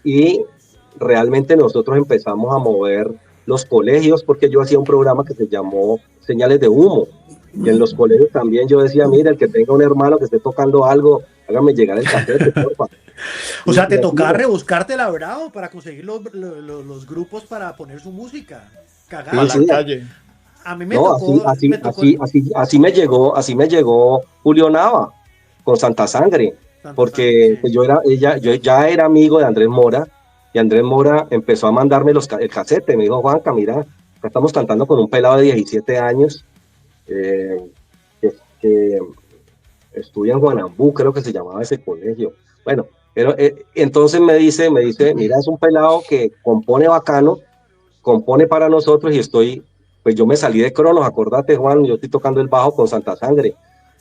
y realmente nosotros empezamos a mover los colegios, porque yo hacía un programa que se llamó Señales de Humo, y en los colegios también yo decía, mira, el que tenga un hermano que esté tocando algo, hágame llegar el casete, porfa. O Y, sea, te y así, tocaba rebuscarte la bravo para conseguir los grupos para poner su música. Para sí, Cagada, la sí, porque calle. a mí no, me tocó así me llegó Julio Nava con Santa Sangre, Santa Sangre, porque sí. pues, yo ya era amigo de Andrés Mora, y Andrés Mora empezó a mandarme el casete. Me dijo, Juanca, mira, acá estamos cantando con un pelado de 17 años, eh, que estudia en Guanambú, creo que se llamaba ese colegio. Bueno, pero entonces me dice, mira, es un pelado que compone bacano, compone para nosotros, y pues yo me salí de Cronos, acordate, Juan, yo estoy tocando el bajo con Santa Sangre,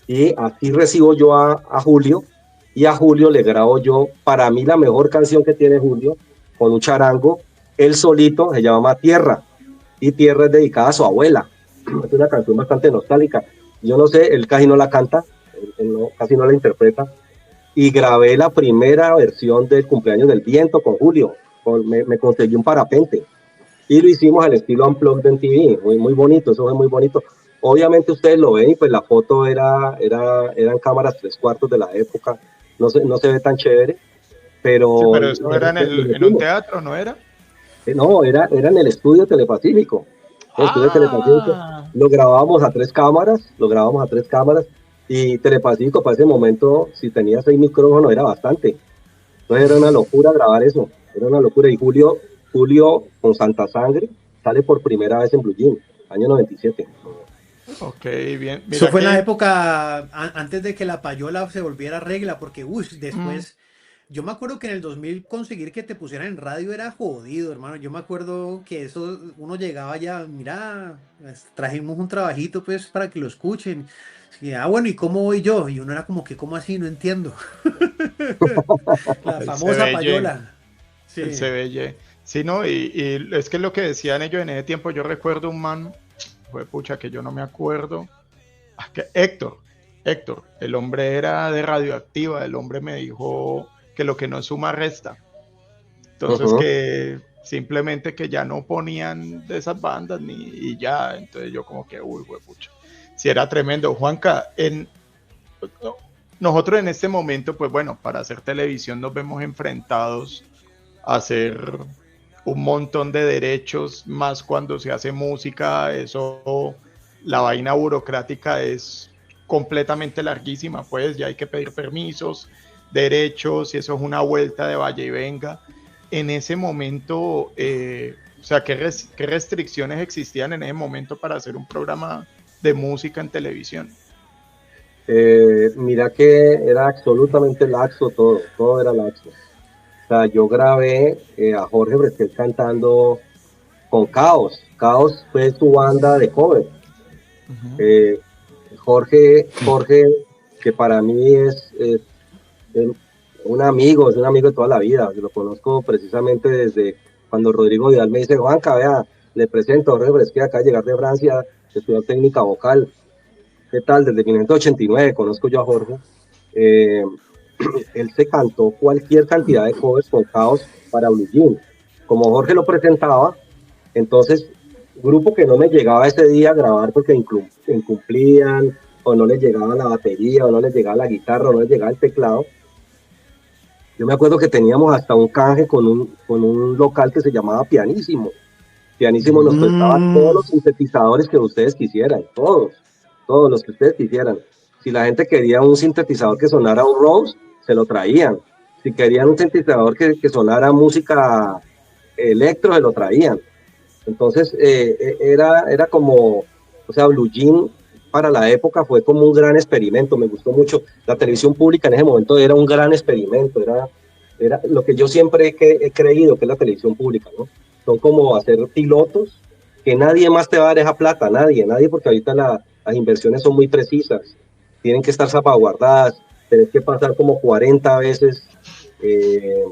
y así recibo yo a Julio, y a Julio le grabo yo, para mí la mejor canción que tiene Julio, con un charango, él solito, se llama Tierra, y Tierra es dedicada a su abuela. Es una canción bastante nostálgica. Yo no sé, él casi no la canta, casi no la interpreta, y grabé la primera versión del Cumpleaños del Viento con Julio. Me conseguí un parapente, y lo hicimos al estilo Unplugged en TV, muy, muy bonito, eso fue muy bonito. Obviamente ustedes lo ven, y pues la foto eran cámaras 3/4 de la época, no se ve tan chévere, Sí, pero pero eso era le en un metimos. teatro, ¿no era? No, era en el estudio Telepacífico. El estudio Telepacífico Ah, lo grabábamos a 3 cámaras, y Telepacífico para ese momento, si tenía 6 micrófonos, era bastante. Entonces era una locura grabar eso, era una locura. Y Julio con Santa Sangre sale por primera vez en Blue Jean, año 97. ok, bien. Eso Mira fue en la que, época antes de que la payola se volviera regla, porque mm, después, yo me acuerdo que en el 2000 conseguir que te pusieran en radio era jodido, hermano. Yo me acuerdo que eso, uno llegaba ya, mira, trajimos un trabajito pues para que lo escuchen. Y, bueno, ¿y cómo voy yo? Y uno era como que, ¿cómo así? No entiendo. La el famosa CBY, payola. el Sí. CBY. Sí, ¿no? Y es que lo que decían ellos en ese tiempo, yo recuerdo un man, fue pucha que yo no me acuerdo, que Héctor, el hombre era de Radioactiva, el hombre me dijo que lo que no suma resta. Entonces que simplemente que ya no ponían de esas bandas y ya, entonces yo como que, uy, pucha, si era tremendo. Juanca, nosotros en este momento, pues bueno, para hacer televisión nos vemos enfrentados a hacer un montón de derechos, más cuando se hace música, eso, la vaina burocrática es completamente larguísima, pues ya hay que pedir permisos, derechos, y eso es una vuelta de vaya y venga. En ese momento, o sea, ¿qué restricciones existían en ese momento para hacer un programa de música en televisión? Mira que era absolutamente laxo todo era laxo. O sea, yo grabé a Jorge Bresquet cantando con Caos. Caos fue su banda de cover. Eh, Jorge, que para mí es es un amigo de toda la vida. Lo conozco precisamente desde cuando Rodrigo Vidal me dice, Juanca, vea, le presento a Jorge Bresquet, acaba de llegar de Francia, estudió técnica vocal. ¿Qué tal? Desde 1989 conozco yo a Jorge. Eh, Él se cantó cualquier cantidad de covers con Caos para Blue Jean. Como Jorge lo presentaba, entonces, grupo que no me llegaba ese día a grabar porque incumplían, o no les llegaba la batería, o no les llegaba la guitarra, o no les llegaba el teclado. Yo me acuerdo que teníamos hasta un canje con un local que se llamaba Pianísimo. Pianísimo nos prestaba todos los sintetizadores que ustedes quisieran, todos los que ustedes quisieran. Si la gente quería un sintetizador que sonara un Rose, se lo traían. Si querían un sintetizador que sonara música electro, se lo traían. Entonces, era como, o sea, Blue Jean para la época fue como un gran experimento, me gustó mucho. La televisión pública en ese momento era un gran experimento, era lo que yo siempre he creído que es la televisión pública, ¿no? Son como hacer pilotos que nadie más te va a dar esa plata, nadie, porque ahorita las inversiones son muy precisas, tienen que estar salvaguardadas, tenés que pasar como 40 veces eh,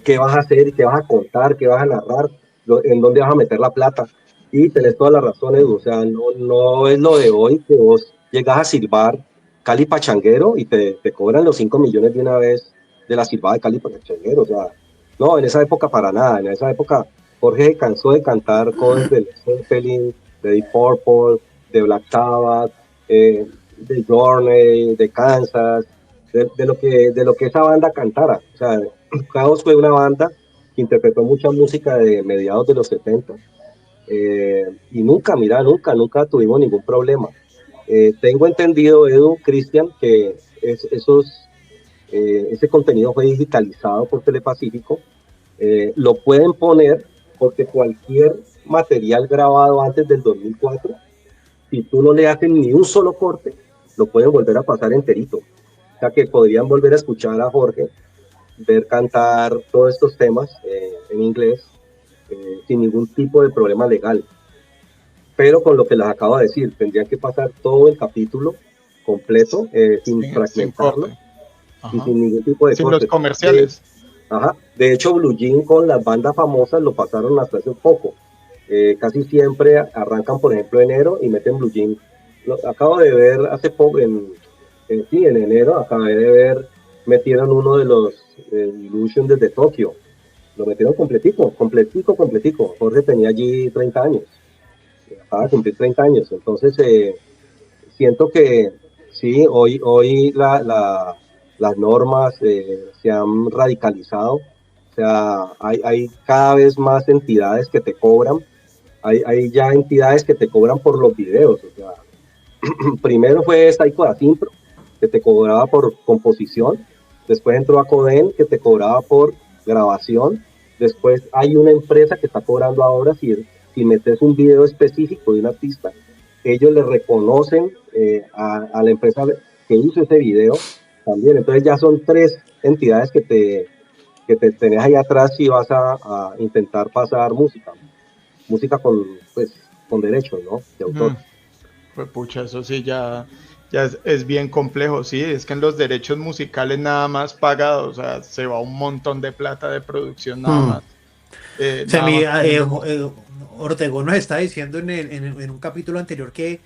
qué vas a hacer, qué vas a contar, qué vas a narrar, en dónde vas a meter la plata. Y tenés toda la razón, Edu. O sea, no es lo de hoy que vos llegas a silbar Cali Pachanguero y te cobran los 5 millones de una vez de la silbada de Cali Pachanguero. O sea, no, en esa época para nada. En esa época Jorge se cansó de cantar covers de Led Zeppelin, de Deep Purple, de Black Sabbath, de Journey, de Kansas, de lo que esa banda cantara. O sea, Caos fue una banda que interpretó mucha música de mediados de los 70 y nunca tuvimos ningún problema. Tengo entendido, Edu, Cristian, que ese contenido fue digitalizado por Telepacífico. Lo pueden poner porque cualquier material grabado antes del 2004, si tú no le haces ni un solo corte, lo pueden volver a pasar enterito. O sea que podrían volver a escuchar a Jorge, ver cantar todos estos temas en inglés sin ningún tipo de problema legal. Pero con lo que les acabo de decir, tendrían que pasar todo el capítulo completo sin fragmentarlo y sin ningún tipo de sin corte. los comerciales. De hecho, Blue Jean con las bandas famosas lo pasaron hasta hace un poco. Casi siempre arrancan, por ejemplo, enero y meten Blue Jean. Acabo de ver hace poco, en enero, acabé de ver, metieron uno de los Illusion desde Tokio. Lo metieron completico. Jorge tenía allí 30 años. Acaba de cumplir 30 años. Entonces, siento que sí, hoy las normas se han radicalizado. O sea, hay cada vez más entidades que te cobran. Hay ya entidades que te cobran por los videos. O sea, primero fue Psycho Asimpro, que te cobraba por composición. Después entró Acoden, que te cobraba por grabación. Después hay una empresa que está cobrando ahora si metes un video específico de un artista. Ellos le reconocen a la empresa que hizo ese video también. Entonces ya son 3 entidades que te tenés ahí atrás si vas a intentar pasar música con derechos, ¿no? De autor. Pues pucha, eso sí ya es bien complejo, sí, es que en los derechos musicales nada más pagados, o sea, se va un montón de plata de producción nada más. Se nada me, más poniendo. Ortegón nos está diciendo en un capítulo anterior que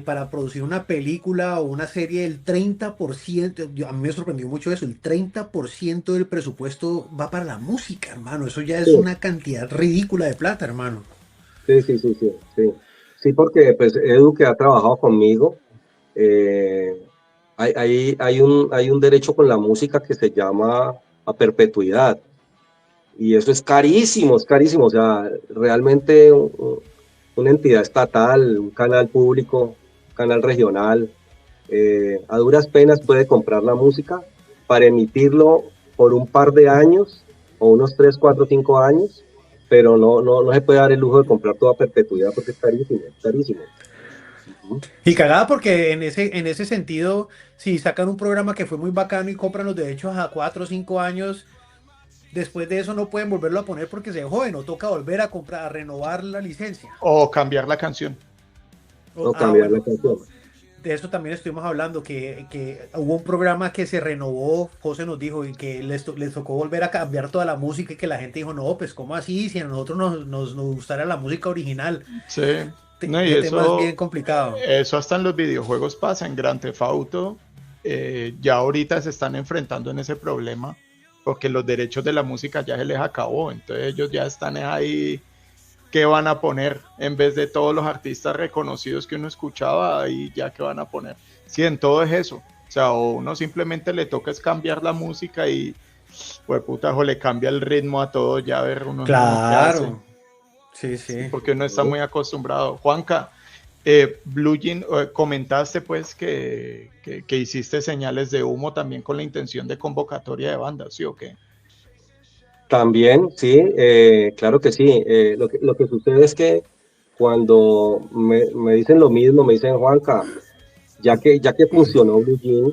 para producir una película o una serie, el 30%, a mí me sorprendió mucho eso, el 30% del presupuesto va para la música, hermano. Eso ya es Sí, una cantidad ridícula de plata, hermano. sí, sí, sí, sí, sí. Sí, porque pues Edu que ha trabajado conmigo, eh, hay un derecho con la música que se llama a perpetuidad. Y eso es carísimo. O sea, realmente una entidad estatal, un canal público, un canal regional, a duras penas puede comprar la música para emitirlo por un par de años, o unos 3 4 5 años, pero no se puede dar el lujo de comprar toda perpetuidad porque es carísimo, es carísimo. Ujú. Y cagada porque en ese sentido, si sacan un programa que fue muy bacano y compran los derechos a 4 o 5 años, después de eso no pueden volverlo a poner porque se joden o toca volver a comprar, a renovar la licencia. O cambiar la canción. O cambiar la Bueno, canción. de eso también estuvimos hablando, que hubo un programa que se renovó, José nos dijo, y que les tocó volver a cambiar toda la música y que la gente dijo, no, pues ¿cómo así? Si a nosotros nos gustara la música original. Sí, no, y Ese tema es bien complicado. eso hasta en los videojuegos pasa, en Grand Theft Auto, ya ahorita se están enfrentando en ese problema, porque los derechos de la música ya se les acabó, entonces ellos ya están ahí, ¿qué van a poner? En vez de todos los artistas reconocidos que uno escuchaba, ahí ya qué van a poner. Sí, en todo es eso, o sea, o uno simplemente le toca es cambiar la música y, pues puta, o le cambia el ritmo a todo, ya a ver uno qué hace. Claro, sí, Sí, sí. porque uno está muy acostumbrado. Juanca, Blue Jean, comentaste pues que hiciste señales de humo también con la intención de convocatoria de bandas, ¿sí o qué? También, sí, claro que sí. Lo que sucede es que cuando me dicen lo mismo, me dicen, Juanca, ya que funcionó Blue Jean,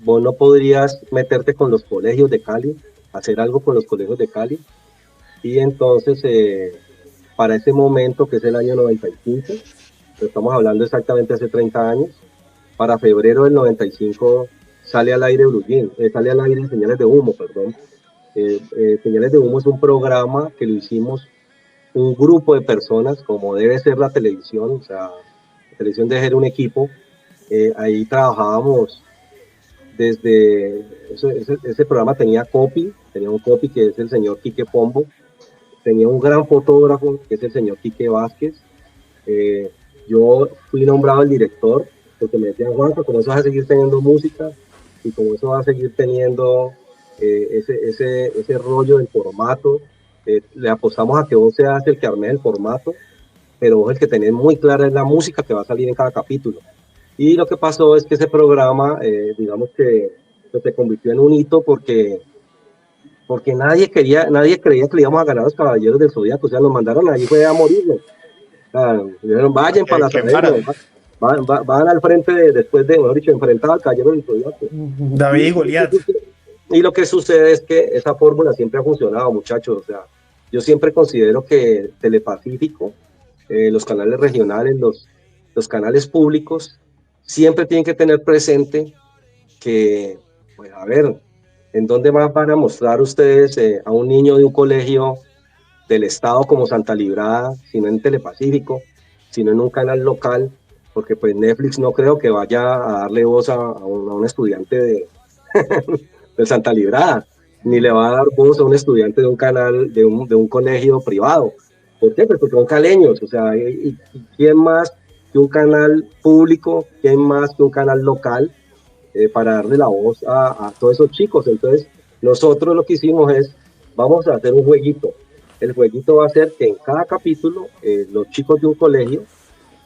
vos no podrías meterte con los colegios de Cali, hacer algo con los colegios de Cali. Y entonces, para ese momento, que es el año 95, estamos hablando exactamente hace 30 años, para febrero del 95 sale al aire Blue Jean, sale al aire Señales de Humo, perdón. Señales de Humo es un programa que lo hicimos un grupo de personas, como debe ser la televisión, o sea, la televisión debe ser un equipo. Ahí trabajábamos desde, ese programa tenía un copy que es el señor Quique Pombo, tenía un gran fotógrafo que es el señor Quique Vázquez. Eh, yo fui nombrado el director porque me decían, Juanca, como eso vas a seguir teniendo música y como eso va a seguir teniendo ese rollo del formato, le apostamos a que vos seas el que arme el formato, pero vos el que tenés muy clara es la música que va a salir en cada capítulo. Y lo que pasó es que ese programa, digamos que se convirtió en un hito porque nadie creía que le íbamos a ganar a los Caballeros del Zodíaco, o sea, nos mandaron ahí fue a morirnos. Dijeron, Para vayan para que la Salerno, quemaran. van al frente después de, mejor dicho, enfrentado al Caballero del Zodiaco. David Y, y y, lo que Goliat. sucede, y lo que sucede es que esa fórmula siempre ha funcionado, muchachos. O sea, yo siempre considero que Telepacífico, los canales regionales, los canales públicos, siempre tienen que tener presente que, pues a ver, ¿en dónde más van a mostrar ustedes a un niño de un colegio del estado como Santa Librada, sino en Telepacífico, sino en un canal local? Porque pues Netflix no creo que vaya a darle voz a un estudiante de Santa Librada, ni le va a dar voz a un estudiante de un canal, de un colegio privado. ¿Por qué? Pues porque son caleños, o sea, y ¿quién más que un canal público? ¿Quién más que un canal local para darle la voz a todos esos chicos? Entonces, nosotros lo que hicimos es, vamos a hacer un jueguito. El jueguito va a ser que en cada capítulo, los chicos de un colegio,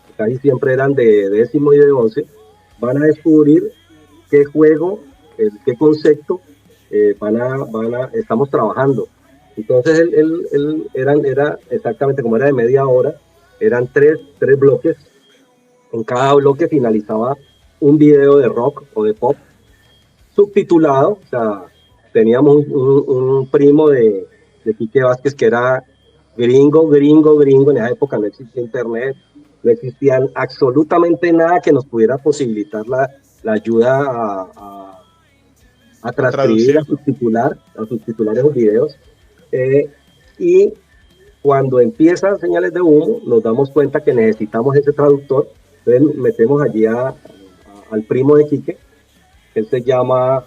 que casi siempre eran de décimo y de 11, van a descubrir qué juego, qué concepto estamos trabajando. Entonces, era exactamente como era de media hora, eran tres bloques. En cada bloque finalizaba un video de rock o de pop subtitulado. O sea, teníamos un primo de Quique Vázquez que era gringo. En esa época no existía internet, no existía absolutamente nada que nos pudiera posibilitar la ayuda a A transcribir, traducirlo. a subtitular esos videos. Eh, Y cuando empieza Señales de Humo, nos damos cuenta que necesitamos ese traductor. Entonces metemos allí al primo de Quique, que él se llama,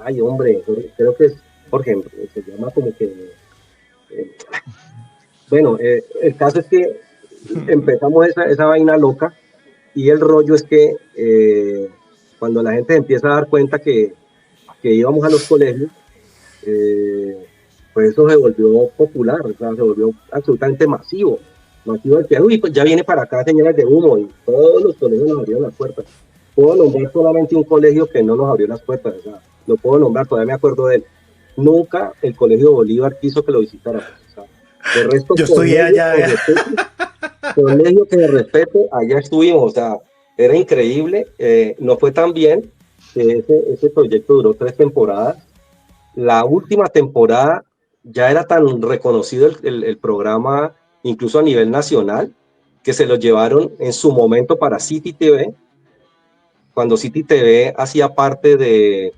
ay hombre, creo que es Jorge, se llama como que, eh, bueno, el caso es que empezamos esa vaina loca, y el rollo es que cuando la gente empieza a dar cuenta que íbamos a los colegios, eh, pues eso se volvió popular, o sea, se volvió absolutamente masivo. Masivo el que, uy, pues ya viene para acá Señales de Humo, y todos los colegios nos abrieron las puertas. Puedo nombrar solamente un colegio que no nos abrió las puertas, o sea, lo puedo nombrar, todavía me acuerdo de él. Nunca el Colegio Bolívar quiso que lo visitáramos. O sea, de resto, Yo estudié allá, vea. colegio que de respeto, allá estuvimos, o sea, era increíble, no fue tan bien, que ese proyecto duró 3 temporadas. La última temporada ya era tan reconocido el programa, incluso a nivel nacional, que se lo llevaron en su momento para City TV, cuando City TV hacía parte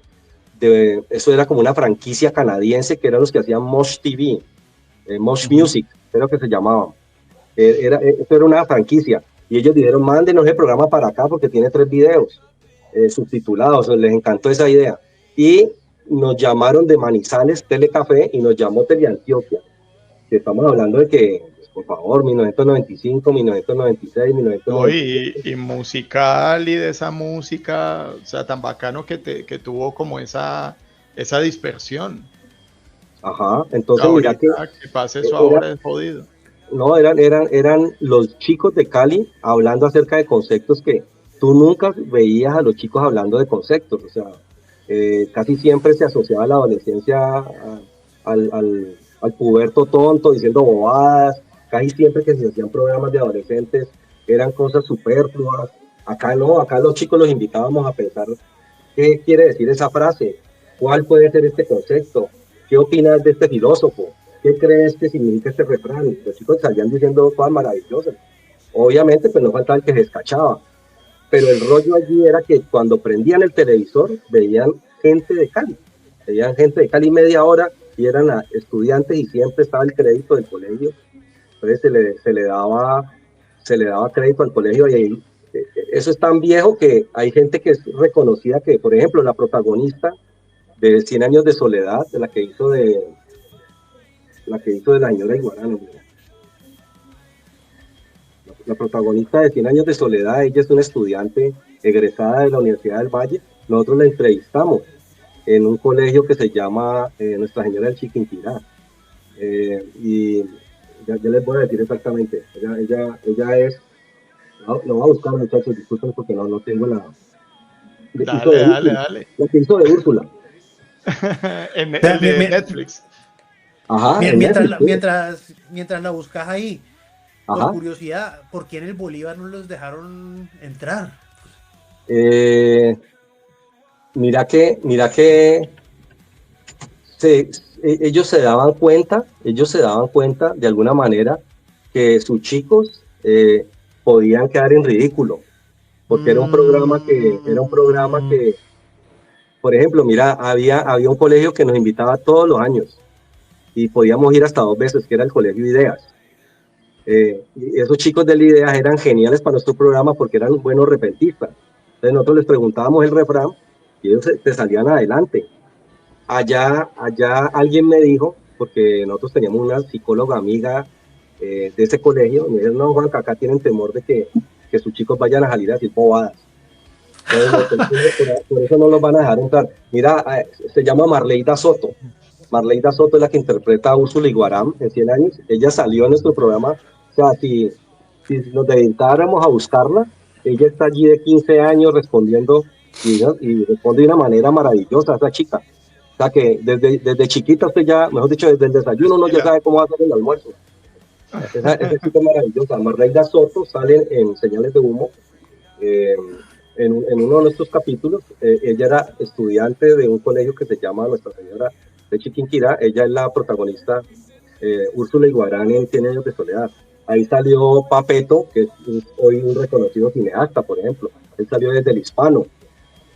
eso era como una franquicia canadiense, que eran los que hacían Mosh TV, Mosh Music, creo que se llamaban. Esto era una franquicia, y ellos dijeron, mándenos el programa para acá porque tiene 3 videos subtitulados, les encantó esa idea. Y nos llamaron de Manizales, Telecafé, y nos llamó Teleantioquia, que estamos hablando de que, pues, por favor, 1995, 1996, No, 1997. y musical y de esa música, o sea, tan bacano que tuvo como esa dispersión. Ajá, entonces mira que Ahorita que pase eso era, ahora es jodido. no, eran los chicos de Cali hablando acerca de conceptos que tú nunca veías a los chicos hablando de conceptos, o sea, casi siempre se asociaba la adolescencia al puberto tonto diciendo bobadas, casi siempre que se hacían programas de adolescentes eran cosas superfluas. Acá no, acá los chicos los invitábamos a pensar qué quiere decir esa frase, cuál puede ser este concepto, qué opinas de este filósofo, qué crees que significa este refrán. Los chicos salían diciendo cosas maravillosas. Obviamente, pues no faltaba el que se escachaba, pero el rollo allí era que cuando prendían el televisor veían gente de Cali, media hora, y eran estudiantes, y siempre estaba el crédito del colegio. Entonces se le daba crédito al colegio, y ahí, eso es tan viejo que hay gente que es reconocida, que por ejemplo la protagonista de 100 años de soledad, de la señora Iguarán. La protagonista de 100 años de soledad, ella es una estudiante egresada de la Universidad del Valle. Nosotros la entrevistamos en un colegio que se llama Nuestra Señora del Chiquinquirá. Y ya les voy a decir exactamente. Ella es, lo voy a buscar, muchachos, disculpen porque no tengo la... Dale. La que hizo de Úrsula. El de Netflix. Ajá, Mientras la buscas ahí, ajá. por curiosidad, ¿por qué en el Bolívar no los dejaron entrar? Mira que ellos se daban cuenta de alguna manera que sus chicos podían quedar en ridículo, porque era un programa que, por ejemplo, mira, había un colegio que nos invitaba todos los años y podíamos ir hasta 2 veces, que era el Colegio Ideas. Y esos chicos de Ideas eran geniales para nuestro programa porque eran buenos repentistas. Entonces nosotros les preguntábamos el refrán y ellos te salían adelante. Allá alguien me dijo, porque nosotros teníamos una psicóloga amiga de ese colegio, me dijeron, no, Juanca, acá tienen temor de que sus chicos vayan a salir a decir bobadas. Entonces, por eso no los van a dejar entrar. Mira, se llama Marleida Soto. Marleida Soto es la que interpreta a Úrsula Iguarán en 100 años. Ella salió en nuestro programa. O sea, si nos dedicáramos a buscarla, ella está allí de 15 años respondiendo, y responde de una manera maravillosa esa chica. O sea que desde chiquita usted ya, mejor dicho, desde el desayuno uno ya sabe cómo va a hacer el almuerzo. Esa chica es maravillosa. Marleida Soto sale en Señales de Humo. En uno de nuestros capítulos, ella era estudiante de un colegio que se llama Nuestra Señora de Chiquinquirá. Ella es la protagonista, Úrsula Iguarán, en 100 años de soledad. Ahí salió Papeto, que es hoy un reconocido cineasta, por ejemplo. Él salió desde el Hispano.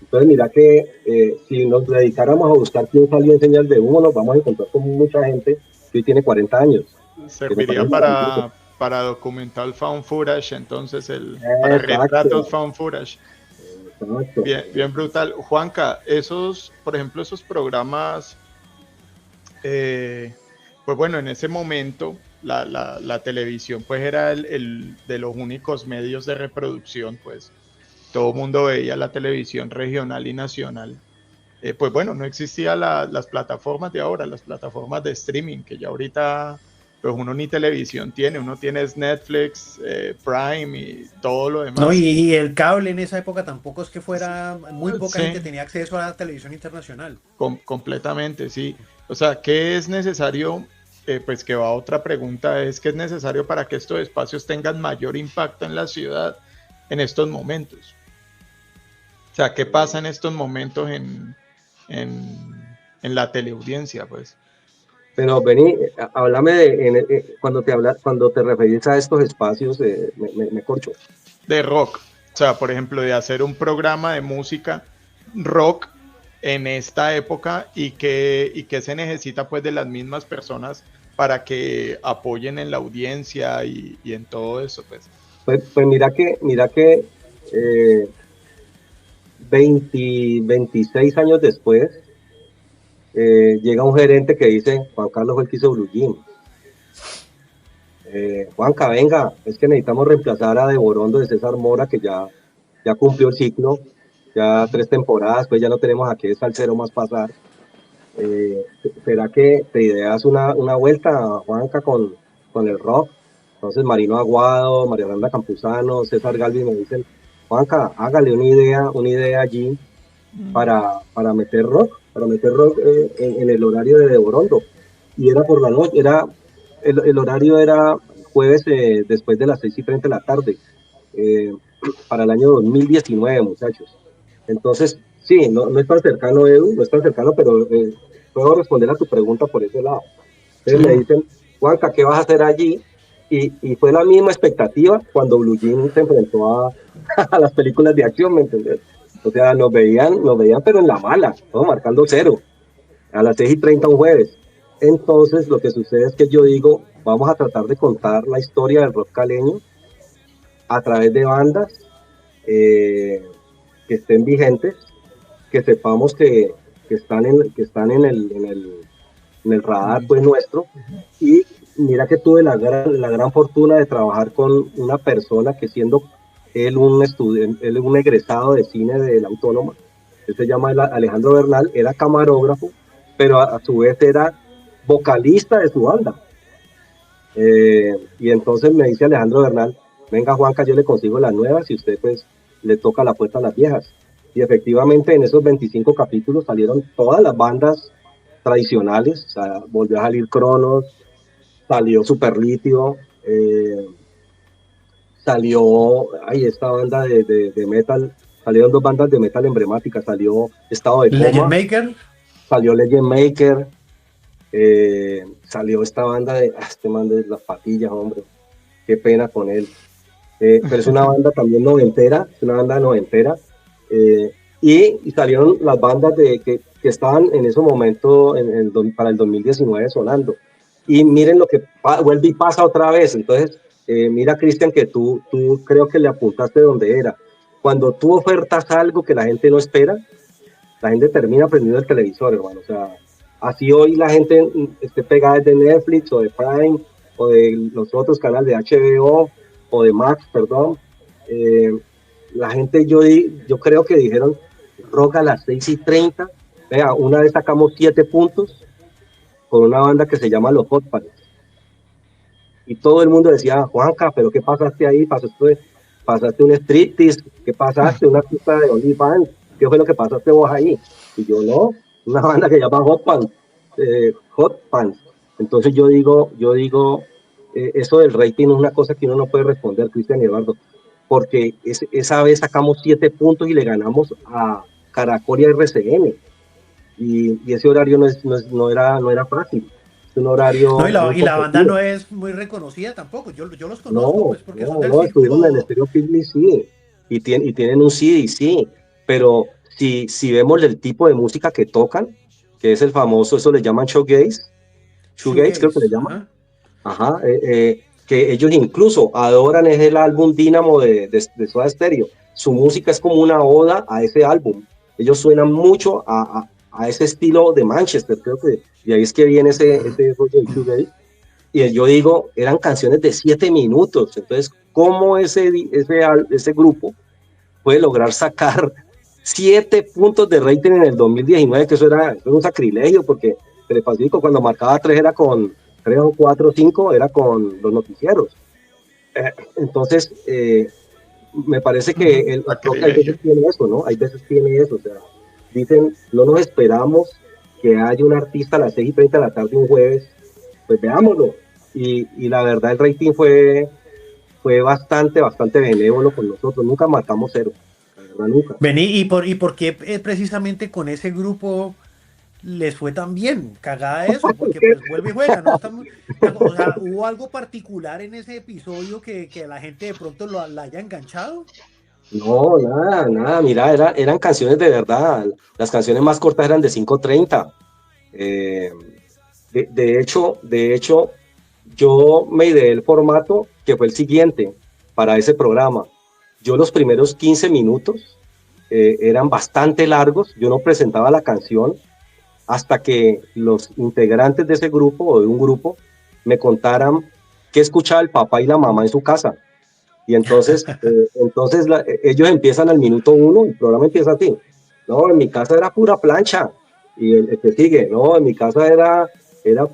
Entonces, mira que si nos dedicáramos a buscar quién salió en Señal de Humo, nos vamos a encontrar con mucha gente que hoy tiene 40 años. Serviría para documental found footage, entonces para Exacto. retratos found footage. Exacto. Bien brutal. Juanca, por ejemplo, esos programas, pues bueno, en ese momento la televisión pues era el de los únicos medios de reproducción, pues todo el mundo veía la televisión regional y nacional. Pues bueno, no existían las plataformas de ahora, las plataformas de streaming, que ya ahorita pues uno ni televisión tiene, uno tiene Netflix, Prime y todo lo demás. No, y el cable en esa época tampoco es que fuera, muy poca Sí, gente tenía acceso a la televisión internacional. completamente, sí. O sea, ¿qué es necesario? Pues que va otra pregunta, es ¿qué es necesario para que estos espacios tengan mayor impacto en la ciudad en estos momentos? O sea, ¿qué pasa en estos momentos en la teleaudiencia, pues? Pero vení, háblame cuando te referís a estos espacios, me corcho. De rock, o sea, por ejemplo, de hacer un programa de música rock en esta época y que se necesita pues de las mismas personas para que apoyen en la audiencia y en todo eso, pues. Pues mira que 26 años después, llega un gerente que dice, Juan Carlos fue el que hizo Blue Jean. Juanca, venga, es que necesitamos reemplazar a De Borondo de César Mora, que ya cumplió el ciclo, ya 3 temporadas, pues ya no tenemos a qué salsero más pasar. ¿Será que te ideas una vuelta, Juanca, con el rock? Entonces Marino Aguado, María Fernanda Campuzano, César Galvi me dicen, Juanca, hágale una idea allí para meter rock, en el horario de Borondo. Y era por la noche, el horario era jueves después de las 6:30 de la tarde, eh, para el año 2019, muchachos. Entonces, sí, no es tan cercano, Edu, no es tan cercano, pero puedo responder a tu pregunta por ese lado. Entonces Sí. me dicen, Juanca, ¿qué vas a hacer allí? Y fue la misma expectativa cuando Blue Jean se enfrentó a las películas de acción, ¿me entendés? O sea, nos veían, pero en la mala, ¿no? Marcando cero, a las 6:30 un jueves. Entonces, lo que sucede es que yo digo, vamos a tratar de contar la historia del rock caleño a través de bandas que estén vigentes, que sepamos que están en el radar pues nuestro. Y mira que tuve la gran fortuna de trabajar con una persona que siendo él un egresado de cine de la Autónoma, él se llama Alejandro Bernal, era camarógrafo, pero a su vez era vocalista de su banda. Y entonces me dice Alejandro Bernal, venga Juanca, yo le consigo las nuevas y usted pues le toca la puerta a las viejas. Y efectivamente en esos 25 capítulos salieron todas las bandas tradicionales, o sea, volvió a salir Cronos, salió Superlitio, salió, esta banda de metal, salieron 2 bandas de metal emblemáticas, salió Estado de Coma, Legend Maker, salió Legend Maker, salió esta banda este man de las patillas, hombre, qué pena con él. Pero es una banda también noventera, y salieron las bandas que estaban en ese momento para el 2019 sonando. Y miren lo que vuelve y pasa otra vez. Entonces, mira, Cristian, que tú creo que le apuntaste donde era. Cuando tú ofertas algo que la gente no espera, la gente termina prendiendo el televisor, hermano. O sea, así hoy la gente esté pegada de Netflix o de Prime o de los otros canales de HBO o de Max, perdón. La gente, yo creo que dijeron, rock a las 6:30. Vea, una vez sacamos 7 puntos con una banda que se llama Los Hot Pants. Y todo el mundo decía, Juanca, ¿pero qué pasaste ahí? ¿Pasaste un striptease? ¿Qué pasaste? ¿Una pista de OnlyFans? ¿Qué fue lo que pasaste vos ahí? Y yo, no, una banda que se llama Hot Pants. Hot Pants. Entonces yo digo, eso del rating es una cosa que uno no puede responder, Cristian y Eduardo, porque esa vez sacamos 7 puntos y le ganamos a Caracol y a RCN. Y ese horario no era fácil. Es un horario no, muy y la banda competitivo. no es muy reconocida tampoco. Yo los conozco, pues, porque son del Estuvieron en el círculo. Estéreo Picnic, sí, y tienen un CD, sí, pero si vemos el tipo de música que tocan, que es el famoso, eso le llaman showgaze, Shoegaze creo que se llama. Ajá. Ajá, que ellos incluso adoran es el álbum Dynamo de Soda Stereo. Su música es como una oda a ese álbum. Ellos suenan mucho a ese estilo de Manchester, creo que de ahí es que viene ese rollo de Shoegaze. Y yo digo, eran canciones de 7 minutos. Entonces, ¿cómo ese grupo puede lograr sacar 7 puntos de rating en el 2019? Que eso era un sacrilegio, porque Telepacífico cuando marcaba 3 era con 3 o 4 o 5, era con los noticieros. Entonces, me parece que el rock hay veces tiene eso, ¿no? Hay veces tiene eso, o sea, dicen, no nos esperamos que haya un artista a las 6:30 de la tarde un jueves, pues veámoslo. Y la verdad el rating fue bastante benévolo con nosotros, nunca matamos cero, la verdad nunca. Vení, y por qué precisamente con ese grupo les fue tan bien? Cagada eso, porque pues vuelve y juega, ¿no? O sea, ¿hubo algo particular en ese episodio que la gente de pronto la haya enganchado? No, nada, mira, eran canciones de verdad, las canciones más cortas eran de 5:30. Eh, de hecho, yo me ideé el formato que fue el siguiente para ese programa. Yo los primeros 15 minutos eran bastante largos, yo no presentaba la canción hasta que los integrantes de ese grupo o de un grupo me contaran qué escuchaba el papá y la mamá en su casa. Y entonces ellos empiezan al minuto 1, el programa empieza así. No, en mi casa era pura plancha. Y el que sigue, no, en mi casa era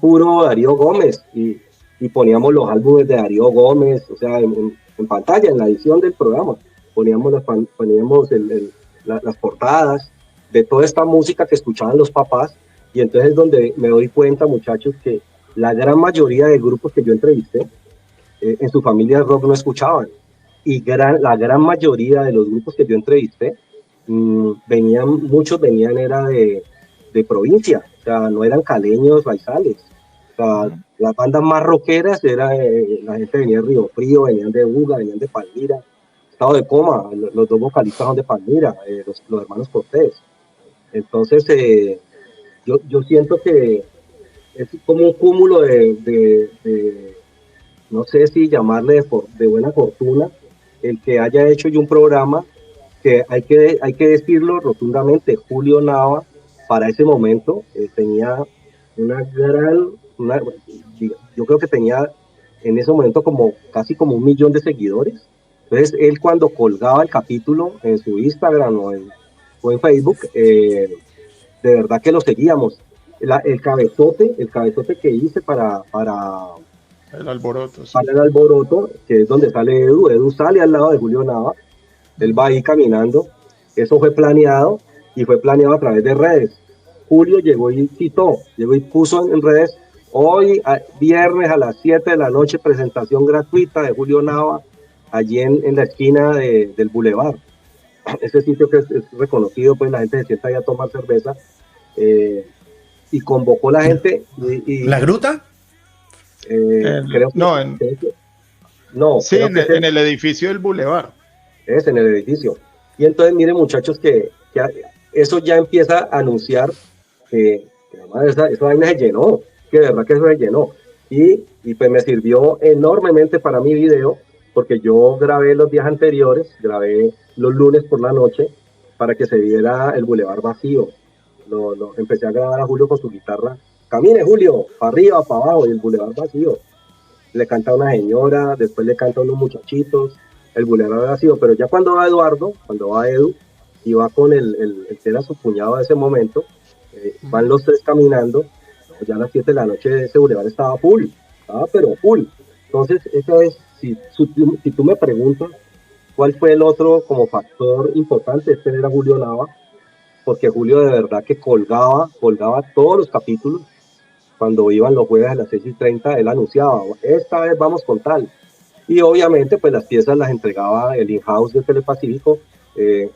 puro Darío Gómez. Y poníamos los álbumes de Darío Gómez, o sea, en pantalla, en la edición del programa. Poníamos las portadas de toda esta música que escuchaban los papás. Y entonces es donde me doy cuenta, muchachos, que la gran mayoría de grupos que yo entrevisté, en su familia de rock no escuchaban. Y la gran mayoría de los grupos que yo entrevisté, muchos venían era de provincia, o sea, no eran caleños raizales. O sea, las bandas más rockeras, la gente venía de Río Frío, venían de Buga, venían de Palmira, Estado de Coma, los dos vocalistas son de Palmira, los hermanos Cortés. Entonces, yo siento que es como un cúmulo no sé si llamarle de buena fortuna, el que haya hecho yo un programa que hay que decirlo rotundamente, Julio Nava para ese momento tenía yo creo que tenía en ese momento casi como 1 millón de seguidores. Entonces él cuando colgaba el capítulo en su Instagram o en Facebook, de verdad que lo seguíamos. El cabezote que hice El alboroto, sí. para el alboroto, que es donde sale Edu sale al lado de Julio Nava, él va ahí caminando, eso fue planeado y fue planeado a través de redes. Julio llegó y puso en redes, hoy viernes a las 7 de la noche, presentación gratuita de Julio Nava, allí en la esquina del Boulevard. Ese sitio que es reconocido, pues la gente se sienta ahí a tomar cerveza, y convocó la gente. ¿La Gruta? Creo que no, sí, en el edificio del Boulevard. Es en el edificio. Y entonces, miren, muchachos, que eso ya empieza a anunciar que además esa vaina se llenó, que de verdad que eso se llenó. Y pues me sirvió enormemente para mi video, porque yo grabé los días anteriores, grabé los lunes por la noche, para que se viera el Boulevard vacío. Empecé a grabar a Julio con su guitarra. Camine, Julio, para arriba, para abajo, y el Boulevard vacío. Le canta una señora, después le canta unos muchachitos, el Boulevard vacío, pero ya cuando va Edu, y va con el que era su cuñado de ese momento, van los tres caminando, ya a las 7 de la noche ese Boulevard estaba pero full. Entonces, si tú me preguntas cuál fue el otro como factor importante, era Julio Nava, porque Julio de verdad que colgaba todos los capítulos. Cuando iban los jueves a las 6:30, él anunciaba, esta vez vamos con tal. Y obviamente, pues las piezas las entregaba el in-house de Telepacífico. Él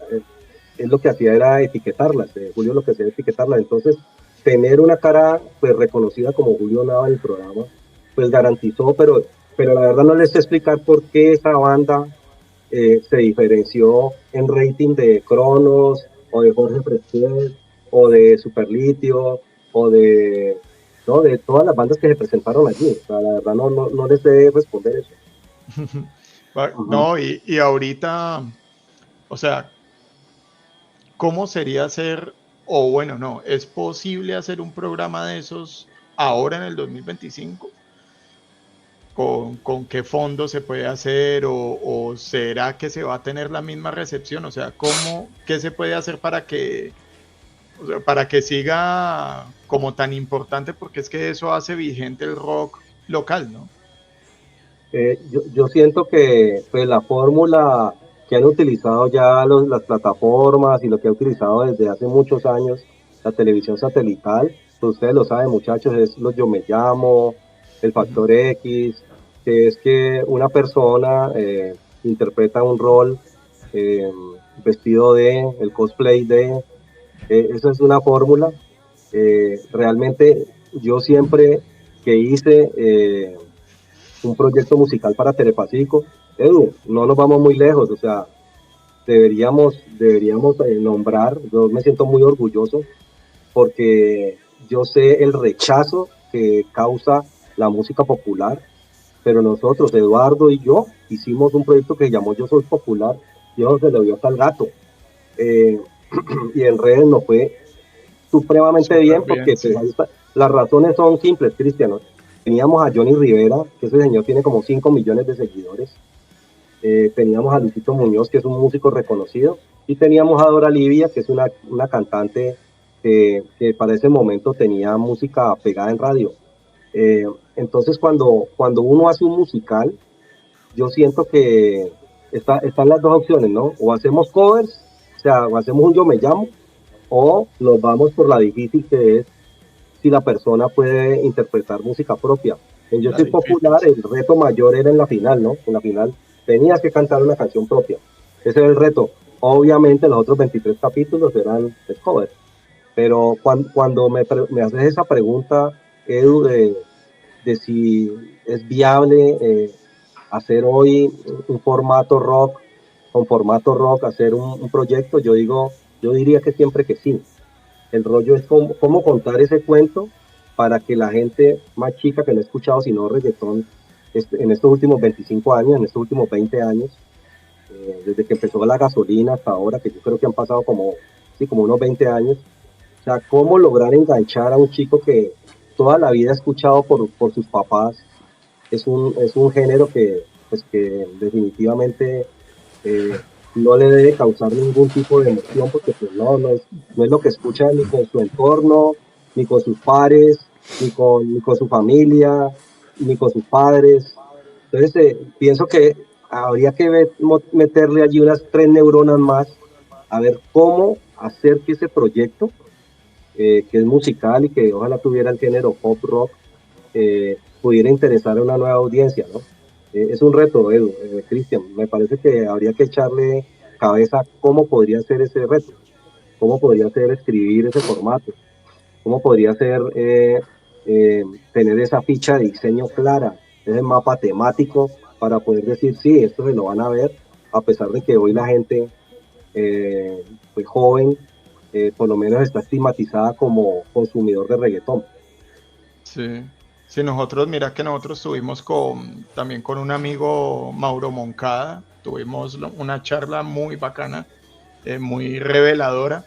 lo que hacía era etiquetarlas, Julio lo que hacía era etiquetarlas. Entonces, tener una cara pues reconocida como Julio Nava en el programa, pues garantizó, pero la verdad no les sé explicar por qué esa banda se diferenció en rating de Cronos, o de Jorge Prestel, o de Superlitio, o de ¿no? De todas las bandas que se presentaron allí. O sea, la verdad no les sé responder eso. No, y ahorita, o sea, ¿cómo sería hacer, o bueno, no, es posible hacer un programa de esos ahora en el 2025? ¿Con qué fondo se puede hacer o será que se va a tener la misma recepción? O sea, ¿qué se puede hacer o sea, para que siga como tan importante? Porque es que eso hace vigente el rock local, ¿no? Yo siento que pues, la fórmula que han utilizado ya las plataformas y lo que ha utilizado desde hace muchos años la televisión satelital, pues ustedes lo saben muchachos, es los Yo Me Llamo, el Ujú. Factor X, que es que una persona interpreta un rol eh, vestido de, el cosplay de, esa es una fórmula. Realmente yo siempre que hice un proyecto musical para Telepacífico, Edu, no nos vamos muy lejos, o sea, deberíamos nombrar, yo me siento muy orgulloso porque yo sé el rechazo que causa la música popular, pero nosotros, Eduardo y yo, hicimos un proyecto que se llamó Yo Soy Popular, y eso se lo dio hasta el gato. Eh, y en redes nos fue supremamente Súper bien bien, porque pues, sí. las razones son simples, Cristiano. Teníamos a Johnny Rivera, que ese señor tiene como 5 millones de seguidores. Teníamos a Luisito Muñoz, que es un músico reconocido. Y teníamos a Dora Livia, que es una cantante que para ese momento tenía música pegada en radio. Eh, entonces, cuando uno hace un musical, yo siento que están las dos opciones, ¿no? O hacemos covers, o sea, o hacemos un Yo Me Llamo, o nos vamos por la difícil que es si la persona puede interpretar música propia. En Yo La Soy difícil, Popular, sí. el reto mayor era en la final, ¿no? En la final tenías que cantar una canción propia. Ese era el reto. Obviamente los otros 23 capítulos eran cover. Pero cuando me haces esa pregunta, Edu, de si es viable hacer hoy un formato rock, con formato rock, hacer un proyecto, yo diría que siempre que sí. El rollo es cómo contar ese cuento para que la gente más chica que no ha escuchado sino reggaetón en estos últimos 25 años, en estos últimos 20 años, desde que empezó la gasolina hasta ahora, que yo creo que han pasado como unos 20 años, o sea, cómo lograr enganchar a un chico que toda la vida ha escuchado por sus papás, es un género pues, que definitivamente eh, no le debe causar ningún tipo de emoción porque pues no es lo que escucha ni con su entorno, ni con sus pares, ni con su familia, ni con sus padres. Entonces pienso que habría que meterle allí unas 3 neuronas más a ver cómo hacer que ese proyecto, que es musical y que ojalá tuviera el género pop rock, pudiera interesar a una nueva audiencia, ¿no? Es un reto, Edu, Cristian. Me parece que habría que echarle cabeza cómo podría ser ese reto, cómo podría ser escribir ese formato, cómo podría ser eh, tener esa ficha de diseño clara, ese mapa temático para poder decir, sí, esto se lo van a ver, a pesar de que hoy la gente pues joven, por lo menos está estigmatizada como consumidor de reggaetón. Sí. Sí, mira que nosotros tuvimos también con un amigo Mauro Moncada, tuvimos una charla muy bacana, muy reveladora,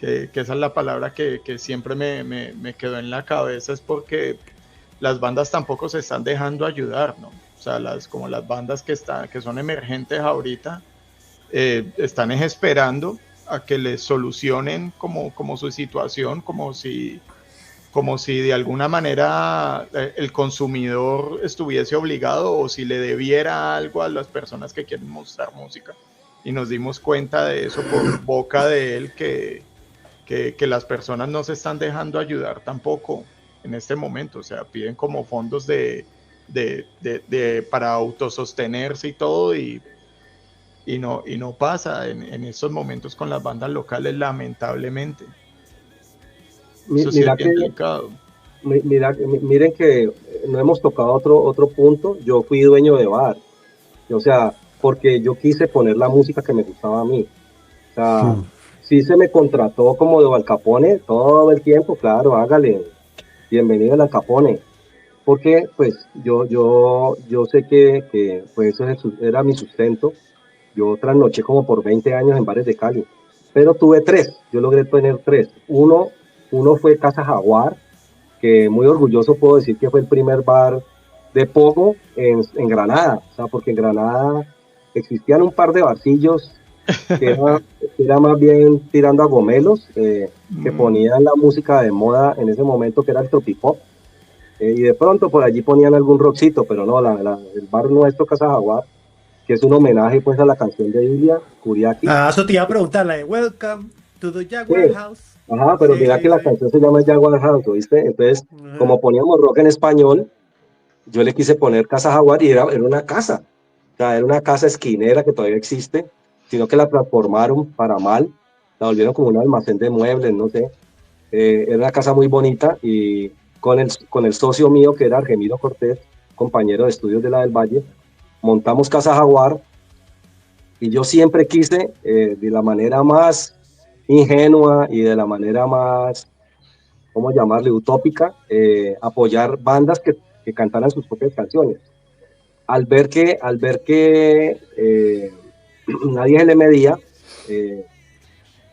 que esa es la palabra que siempre me quedó en la cabeza, es porque las bandas tampoco se están dejando ayudar, ¿no? O sea, como las bandas que son emergentes ahorita, están esperando a que les solucionen como su situación, como si de alguna manera el consumidor estuviese obligado o si le debiera algo a las personas que quieren mostrar música. Y nos dimos cuenta de eso por boca de él, que las personas no se están dejando ayudar tampoco en este momento. O sea, piden como fondos para autosostenerse y todo, y no pasa en estos momentos con las bandas locales, lamentablemente. Eso sí es Mira que bien delicado. Miren que no hemos tocado otro punto. Yo fui dueño de bar, o sea, porque yo quise poner la música que me gustaba a mí. O sea, sí se me contrató como de Al Capone todo el tiempo, claro, hágale. bienvenido al Al Capone, porque pues yo sé que pues eso era mi sustento. Yo trasnoché como por 20 años en bares de Cali, pero tuve tres, yo logré tener tres. Uno fue Casa Jaguar, que muy orgulloso puedo decir que fue el primer bar de pogo en Granada, o sea, porque en Granada existían un par de barcillos que era, que era más bien tirando a gomelos, que ponían la música de moda en ese momento, que era el tropipop, y de pronto por allí ponían algún rockcito, pero no, el bar nuestro, Casa Jaguar, que es un homenaje pues a la canción de Ilia, Kuriaki. Ah, eso te iba a preguntar, la de Welcome to the Sí, Jaguar House. ajá, pero Sí, mira sí, que la sí. canción se llama Jaguar House, ¿viste? Entonces, Ajá. como poníamos rock en español, yo le quise poner Casa Jaguar y era una casa. O sea, era una casa esquinera que todavía existe, sino que la transformaron para mal, la volvieron como un almacén de muebles, no sé. Era una casa muy bonita y con el socio mío, que era Argemiro Cortés, compañero de estudios de la del Valle, montamos Casa Jaguar y yo siempre quise, de la manera más ingenua y de la manera más, ¿cómo llamarle?, utópica, apoyar bandas que cantaran sus propias canciones. Al ver que nadie se le medía, eh,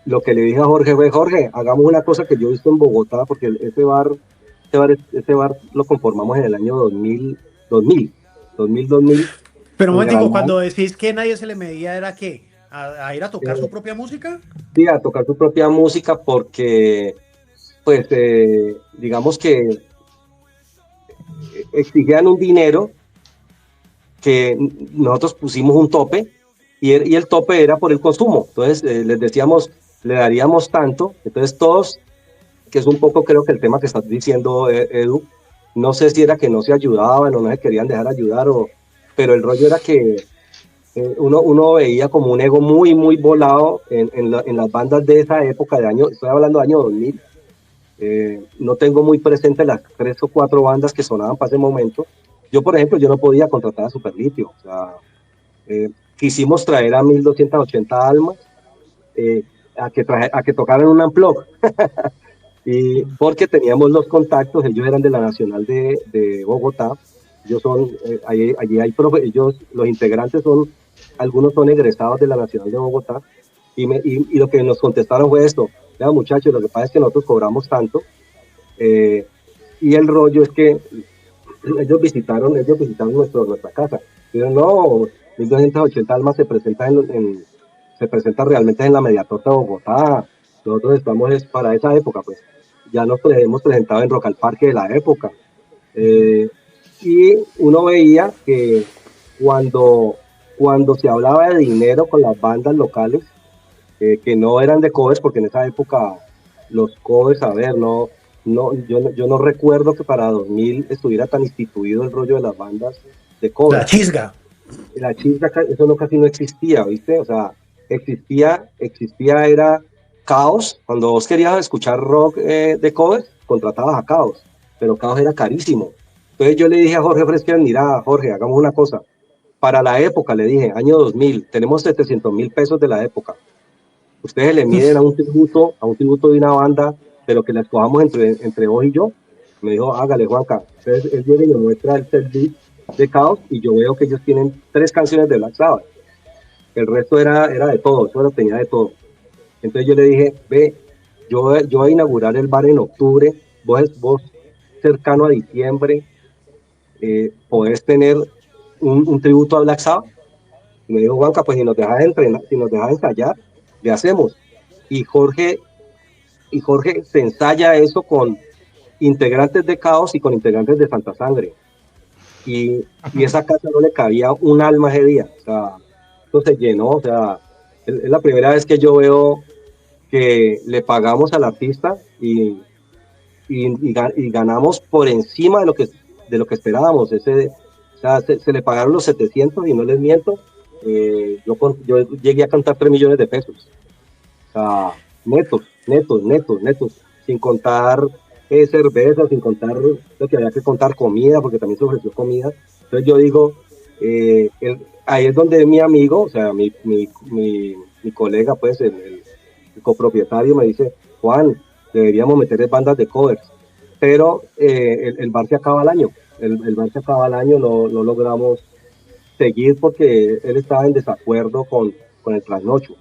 lo que le dije a Jorge fue: Jorge, hagamos una cosa que yo he visto en Bogotá, porque ese bar lo conformamos en el año 2000, Pero un en momentico, Granada, cuando decís que nadie se le medía, ¿era qué? ¿A ir a tocar su eh, propia música? sí, a tocar su propia música, porque, pues, digamos que exigían un dinero que nosotros pusimos un tope, y el tope era por el consumo. Entonces, les decíamos, le daríamos tanto. Entonces todos, que es un poco creo que el tema que estás diciendo, Edu, no sé si era que no se ayudaban o no se querían dejar ayudar, pero el rollo era que uno veía como un ego muy, muy volado en las bandas de esa época de año, estoy hablando de año 2000. No tengo muy presente las 3 o 4 bandas que sonaban para ese momento. Yo, por ejemplo, yo no podía contratar a Superlitio. O sea, quisimos traer a 1280 Almas, a que tocaran un unplug, y porque teníamos los contactos. Ellos eran de la Nacional de Bogotá. Allí hay ellos, los integrantes algunos son egresados de la Nacional de Bogotá, y lo que nos contestaron fue esto: vea, muchachos, lo que pasa es que nosotros cobramos tanto, eh, y el rollo es que ellos visitaron nuestra casa. Dijeron: no, 1280 Almas se presenta realmente en la Mediatorta de Bogotá. Nosotros estamos para esa época, pues. Ya nos hemos presentado en Rock al Parque de la época. Eh, y uno veía que cuando se hablaba de dinero con las bandas locales, que no eran de covers, porque en esa época los covers, a ver, yo no recuerdo que para 2000 estuviera tan instituido el rollo de las bandas de La covers. chisga. La chisga, eso casi no existía, ¿viste? O sea, era Caos. Cuando vos querías escuchar rock, de covers, contratabas a Caos, pero Caos era carísimo. Entonces yo le dije a Jorge Fresquez: mira, Jorge, hagamos una cosa. Para la época, le dije, año 2000, tenemos 700.000 pesos de la época. Ustedes le miden a un tributo de una banda, de lo que la escojamos entre vos y yo. Me dijo: hágale, Juanca. Entonces él viene y me muestra el set list de Caos, y yo veo que ellos tienen 3 canciones de Black Sabbath. El resto era de todo, eso tenía de todo. Entonces yo le dije: ve, yo voy a inaugurar el bar en octubre, vos cercano a diciembre, podés tener un tributo a Black Sabbath. Y me dijo: Juanca, pues si nos dejas entrenar, si nos dejas ensayar, le hacemos. Y Jorge se ensaya eso con integrantes de Caos y con integrantes de Santa Sangre. Y esa casa no le cabía un alma ese día. O sea, esto se llenó. O sea, es la primera vez que yo veo que le pagamos al artista y ganamos por encima de lo que esperábamos. O sea, se le pagaron los 700, y no les miento, yo llegué a cantar 3 millones de pesos. O sea, netos, netos, netos, netos, sin contar cerveza, sin contar lo que había que contar, comida, porque también se ofreció comida. Entonces yo digo, ahí es donde mi amigo, o sea, mi colega, pues, el copropietario, me dice: Juan, deberíamos meter bandas de covers. pero el bar se acaba al año. El bar se acaba al año, no logramos seguir porque él estaba en desacuerdo con el trasnocho.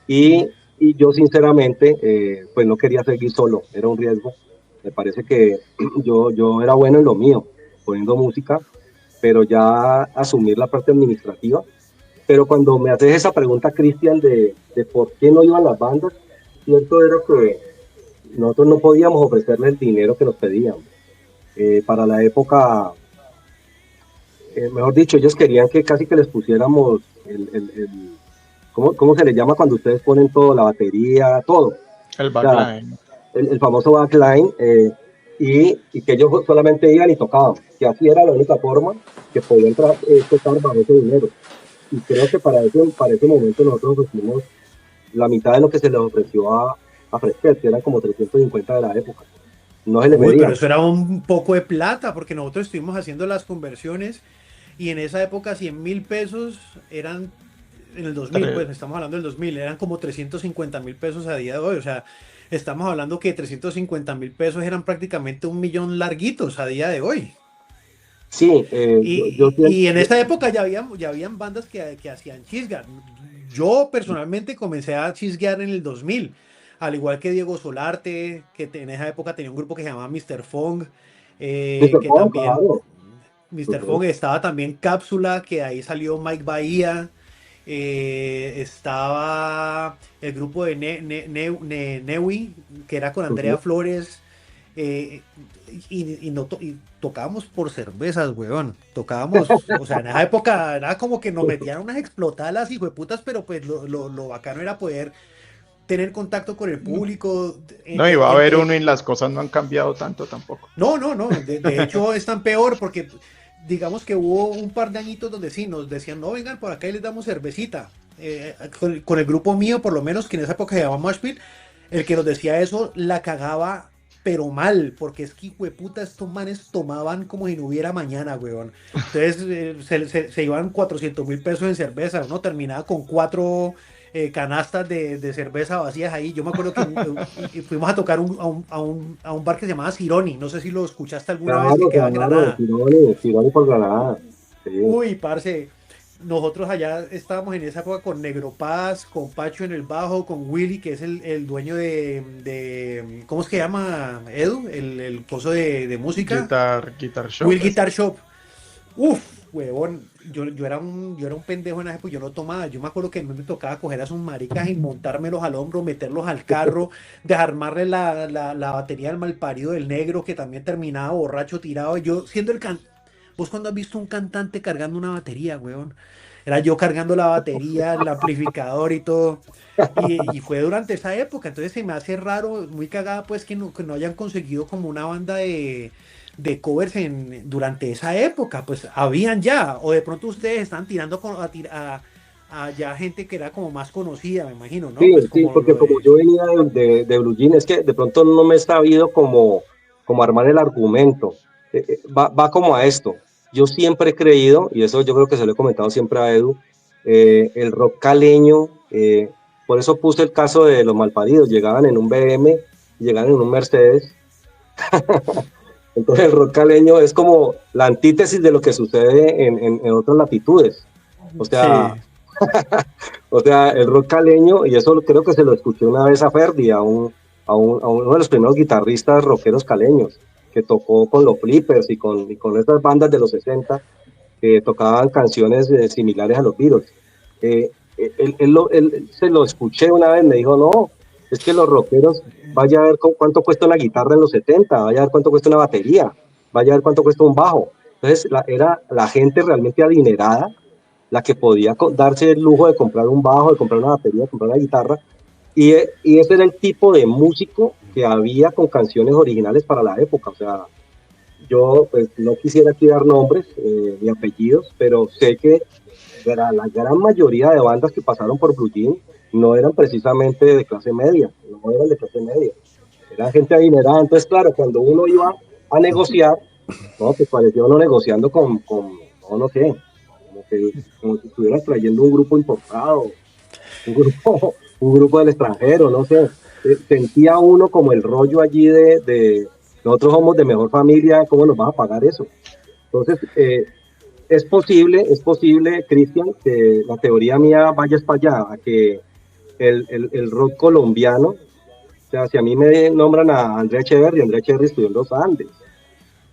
Y yo sinceramente, pues no quería seguir solo, era un riesgo. Me parece que yo era bueno en lo mío, poniendo música, pero ya asumir la parte administrativa. Pero cuando me haces esa pregunta, Cristian, de por qué no iban las bandas, cierto era que nosotros no podíamos ofrecerle el dinero que nos pedían. Para la época, mejor dicho, ellos querían que casi que les pusiéramos ¿cómo se le llama cuando ustedes ponen todo, la batería, todo? El O sea, backline. el famoso backline, y que ellos solamente iban y tocaban, que así era la única forma que podían tocar bajo ese dinero. Y creo que para ese momento nosotros ofrecimos la mitad de lo que se les ofreció a Fresquet, que eran como 350 de la época. No se le Uy, medía. pero eso era un poco de plata, porque nosotros estuvimos haciendo las conversiones y en esa época 100.000 pesos eran, en el 2000, pues estamos hablando del 2000, eran como 350.000 pesos a día de hoy. O sea, estamos hablando que 350.000 pesos eran prácticamente 1.000.000 larguitos a día de hoy. Sí, Y en esa época ya habían bandas que hacían chisga. Yo personalmente comencé a chisguear en el 2000, al igual que Diego Solarte, que en esa época tenía un grupo que se llamaba Mr. Fong, Mr. que Funk, también, claro. Mr. Uh-huh. Fong, estaba también Cápsula, que ahí salió Mike Bahía, estaba el grupo de Newi, que era con Andrea Uh-huh. Flores, eh, y tocábamos por cervezas, weón. Tocábamos, o sea, en esa época era como que nos metían unas explotadas, hijo de putas, pero pues lo bacano era poder tener contacto con el público. No, y va a haber uno y las cosas no han cambiado tanto tampoco. No. De hecho, es tan peor porque digamos que hubo un par de añitos donde sí nos decían, no, vengan por acá y les damos cervecita. Con el grupo mío, por lo menos, que en esa época se llamaba Moshpit, el que nos decía eso la cagaba, pero mal, porque es que, puta, estos manes tomaban como si no hubiera mañana, weón. Entonces se iban 400.000 pesos en cerveza, ¿no? Terminaba con 4 canastas de cerveza vacías ahí. Yo me acuerdo que fuimos a tocar a un bar que se llamaba Cironi. No sé si lo escuchaste alguna vez, que queda en Claro, Granada. Tironi por Granada. Sí. Uy, parce, nosotros allá estábamos en esa época con Negro Paz, con Pacho en el bajo, con Willy, que es el dueño ¿cómo es que llama, Edu? El coso de música. Guitar Shop. Will Guitar Shop. Uf, huevón, yo era un pendejo en esa época, yo no tomaba. Yo me acuerdo que a mí me tocaba coger a sus maricas y montármelos al hombro, meterlos al carro, desarmarle la batería del malparido del negro, que también terminaba borracho, tirado. Yo siendo ¿Vos cuando has visto un cantante cargando una batería, weón? Era yo cargando la batería, el amplificador y todo. Y fue durante esa época, entonces se me hace raro, muy cagada, pues que no hayan conseguido como una banda de covers durante esa época. Pues habían ya, o de pronto ustedes están tirando a ya gente que era como más conocida, me imagino, ¿no? Sí, Pues sí, como porque lo como de... yo venía de Blue Jean, es que de pronto no me he sabido como armar el argumento. Va como a esto. Yo siempre he creído, y eso yo creo que se lo he comentado siempre a Edu, el rock caleño, por eso puse el caso de los malparidos, llegaban en un BM, llegaban en un Mercedes. Entonces el rock caleño es como la antítesis de lo que sucede en otras latitudes. O sea, Sí, el rock caleño, y eso creo que se lo escuché una vez a Ferdi, a uno de los primeros guitarristas rockeros caleños, que tocó con los Flippers y con estas bandas de los 60 que tocaban canciones similares a los Beatles. Él se lo escuché una vez, me dijo, no, es que los rockeros, vaya a ver cuánto cuesta una guitarra en los 70, vaya a ver cuánto cuesta una batería, vaya a ver cuánto cuesta un bajo. Entonces era la gente realmente adinerada la que podía darse el lujo de comprar un bajo, de comprar una batería, de comprar una guitarra, y ese era el tipo de músico que había con canciones originales para la época. O sea, yo pues no quisiera aquí dar nombres ni apellidos, pero sé que la gran mayoría de bandas que pasaron por Blue Jean no eran precisamente de clase media, no eran de clase media, eran gente adinerada. Entonces, claro, cuando uno iba a negociar, no, pues parecía uno negociando no sé, como si estuvieras trayendo un grupo importado, un grupo del extranjero, no sé. Sentía uno como el rollo allí nosotros somos de mejor familia, ¿cómo nos vas a pagar eso? Entonces, es posible, Cristian, que la teoría mía vaya para allá, a que el rock colombiano, o sea, si a mí me nombran a Andrea Echeverry estudió en los Andes,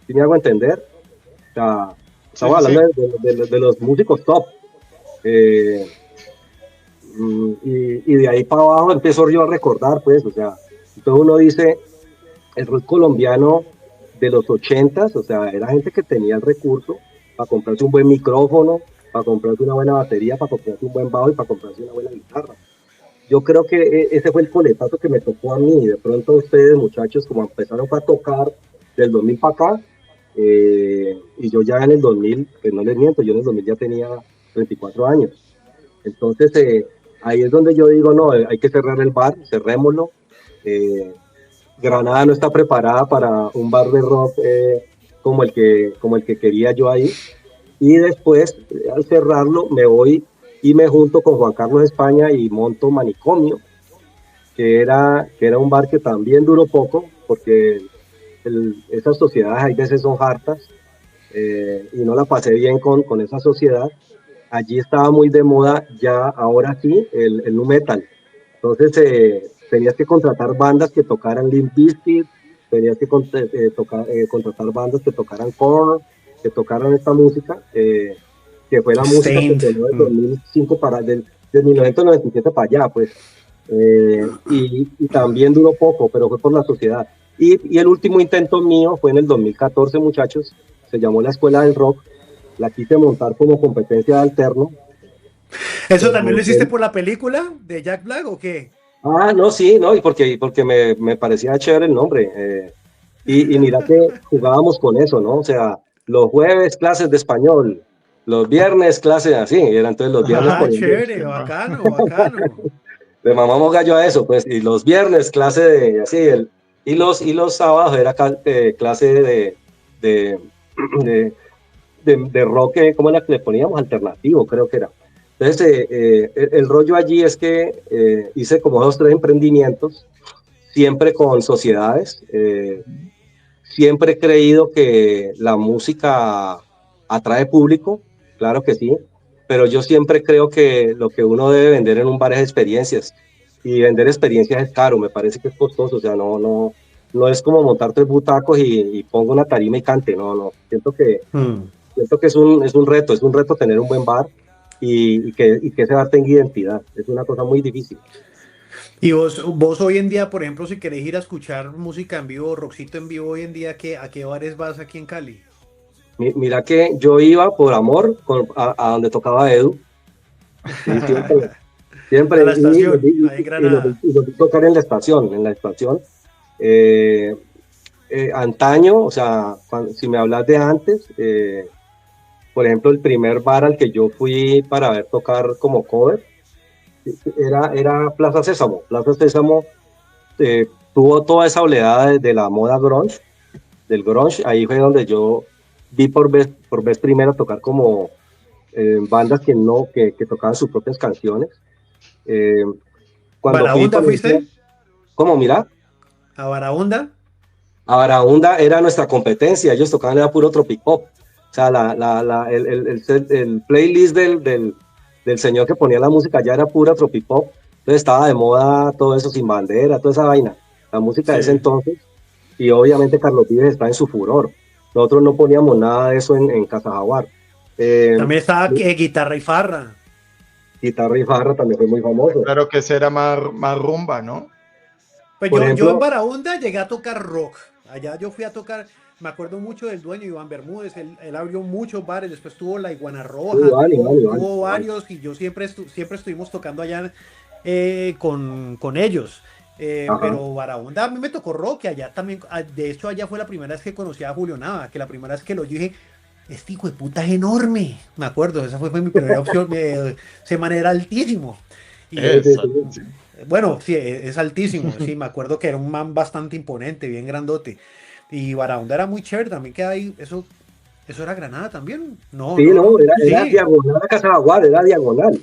¿sí me hago entender? O sea, estamos hablando de los músicos top. Y de ahí para abajo empiezo yo a recordar, pues, o sea, entonces uno dice, el rock colombiano de los 80s, o sea, era gente que tenía el recurso para comprarse un buen micrófono, para comprarse una buena batería, para comprarse un buen bajo y para comprarse una buena guitarra. Yo creo que ese fue el coletazo que me tocó a mí. De pronto ustedes, muchachos, como empezaron a tocar del 2000 para acá, y yo ya en el 2000, que no les miento, yo en el 2000 ya tenía 34 años. Entonces, ahí es donde yo digo, no, hay que cerrar el bar, cerrémoslo. Granada no está preparada para un bar de rock como el que quería yo ahí. Y después, al cerrarlo, me voy y me junto con Juan Carlos España y monto Manicomio, que era un bar que también duró poco, porque esas sociedades hay veces son hartas, y no la pasé bien con esa sociedad. Allí estaba muy de moda ya, ahora sí, el nu metal. Entonces tenías que contratar bandas que tocaran Limp Bizkit, tenías que contratar bandas que tocaran Korn, que tocaran esta música, que fue la música que Stained. sonó del 2005 del 1997 para allá, pues. Y también duró poco, pero fue por la sociedad. Y el último intento mío fue en el 2014, muchachos, se llamó la Escuela del Rock, la quise montar como competencia de alterno. ¿Eso también lo hiciste por la película de Jack Black o qué? No, sí, no, y porque me parecía chévere el nombre. Y mira que jugábamos con eso, ¿no? O sea, los jueves clases de español, los viernes clases así, y eran entonces los viernes Ah, poniendo. chévere, bacano, bacano. Le mamamos gallo a eso, pues, y los viernes clase de así, y los sábados era clase de, de, de rock, ¿cómo era que le poníamos? Alternativo, creo que era. Entonces, el rollo allí es que hice como 2 o 3 emprendimientos, siempre con sociedades. Siempre he creído que la música atrae público, claro que sí, pero yo siempre creo que lo que uno debe vender en un bar es experiencias, y vender experiencias es caro, me parece que es costoso, o sea, no es como montar 3 butacos y pongo una tarima y cante, no, siento que es un reto tener un buen bar y que ese bar tenga identidad, es una cosa muy difícil. Y vos hoy en día, por ejemplo, si querés ir a escuchar música en vivo, rockcito en vivo hoy en día, ¿a qué bares vas aquí en Cali? Mira que yo iba por amor a donde tocaba Edu, y siempre A la estación, ahí en Granada. y lo vi tocar en la estación. Eh, Antaño, o sea, si me hablas de antes, por ejemplo, el primer bar al que yo fui para ver tocar como cover, era Plaza Sésamo. Plaza Sésamo tuvo toda esa oleada de la moda grunge, del grunge. Ahí fue donde yo vi por vez primera tocar como bandas que tocaban sus propias canciones. Cuando fui, ¿Barahunda por ejemplo, fuiste? ¿cómo? Mira, ¿A Barahunda? a Barahunda era nuestra competencia, ellos tocaban era puro tropipop. O sea, el playlist del señor que ponía la música ya era pura tropipop. Entonces estaba de moda todo eso, Sin Bandera, toda esa vaina. La música de ese Sí. entonces, y obviamente Carlos Vives está en su furor. Nosotros no poníamos nada de eso en Casa Jaguar. También estaba Guitarra y Farra. Guitarra y Farra también fue muy famoso. Claro que ese era más rumba, ¿no? Pues Por yo en ejemplo, Barahunda llegué a tocar rock. Allá yo fui a tocar, me acuerdo mucho del dueño Iván Bermúdez, él abrió muchos bares, después tuvo la Iguana Roja, tuvo varios y yo siempre estuvimos tocando allá con ellos. Pero Barahunda a mí me tocó rock y allá también, de hecho allá fue la primera vez que conocí a Julio Nava, que la primera vez que lo dije, este hijo de puta es enorme, me acuerdo, esa fue mi primera opción, ese man era altísimo. Y Exacto, sí. bueno, sí, es altísimo, sí, me acuerdo que era un man bastante imponente, bien grandote. Y Barahunda era muy chévere también, que ahí, eso era Granada también. No, sí, no, era sí, diagonal a Casa Jaguar, era diagonal.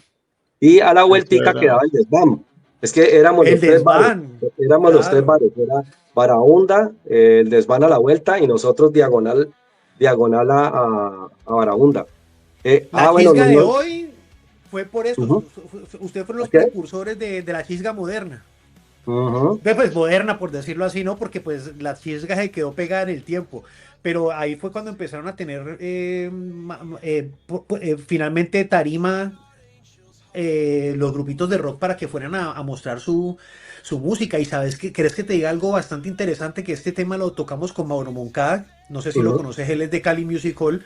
Y a la Eso vueltica era. quedaba el desván. Es que éramos el los 3 bares, desván, éramos los tres claro. bares, era Barahunda, el desván a la vuelta y nosotros diagonal a Barahunda. La Bueno, chisga de hoy fue por eso. uh-huh. Ustedes fueron los ¿Qué? precursores de la chisga moderna. Uh-huh. Pues moderna, por decirlo así, ¿no? Porque pues la chisga se quedó pegada en el tiempo. Pero ahí fue cuando empezaron a tener finalmente tarima los grupitos de rock para que fueran a mostrar su música. Y sabes que, ¿crees que te diga algo bastante interesante? Que este tema lo tocamos con Mauro Moncada. No sé si lo Uh-huh. conoces, él es de Cali Music Hall.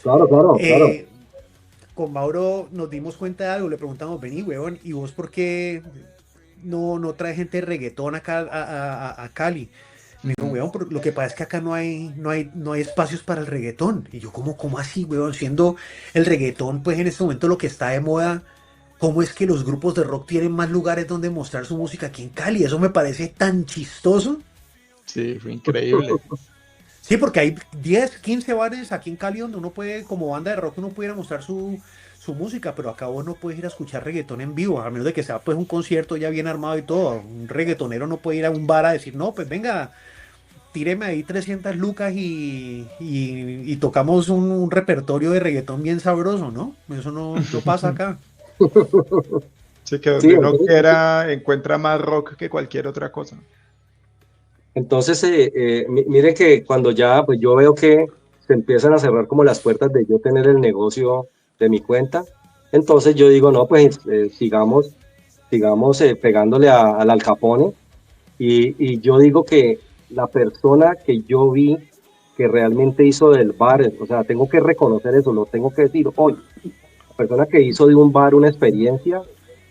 Claro. Eh, con Mauro nos dimos cuenta de algo, le preguntamos, vení, weón, ¿y vos por qué no trae gente de reggaetón acá a Cali? Me dijo, weón, lo que pasa es que acá no hay espacios para el reggaetón. Y yo, ¿cómo así, weón? Siendo el reggaetón, pues en este momento lo que está de moda, ¿cómo es que los grupos de rock tienen más lugares donde mostrar su música aquí en Cali? Eso me parece tan chistoso. Sí, fue increíble. Sí, porque hay 10, 15 bares aquí en Cali donde uno puede, como banda de rock, uno puede ir a mostrar su música, pero acá vos no puedes ir a escuchar reggaetón en vivo, a menos de que sea pues un concierto ya bien armado y todo. Un reggaetonero no puede ir a un bar a decir, no, pues venga, tíreme ahí 300 lucas y tocamos un repertorio de reggaetón bien sabroso, ¿no? Eso no pasa acá. Sí, que Sí, donde uno quiera encuentra más rock que cualquier otra cosa. entonces miren que cuando ya, pues yo veo que se empiezan a cerrar como las puertas de yo tener el negocio de mi cuenta, entonces yo digo, no, pues sigamos pegándole al Al Capone. Y yo digo que la persona que yo vi que realmente hizo del bar, o sea, tengo que reconocer eso, lo tengo que decir hoy. La persona que hizo de un bar una experiencia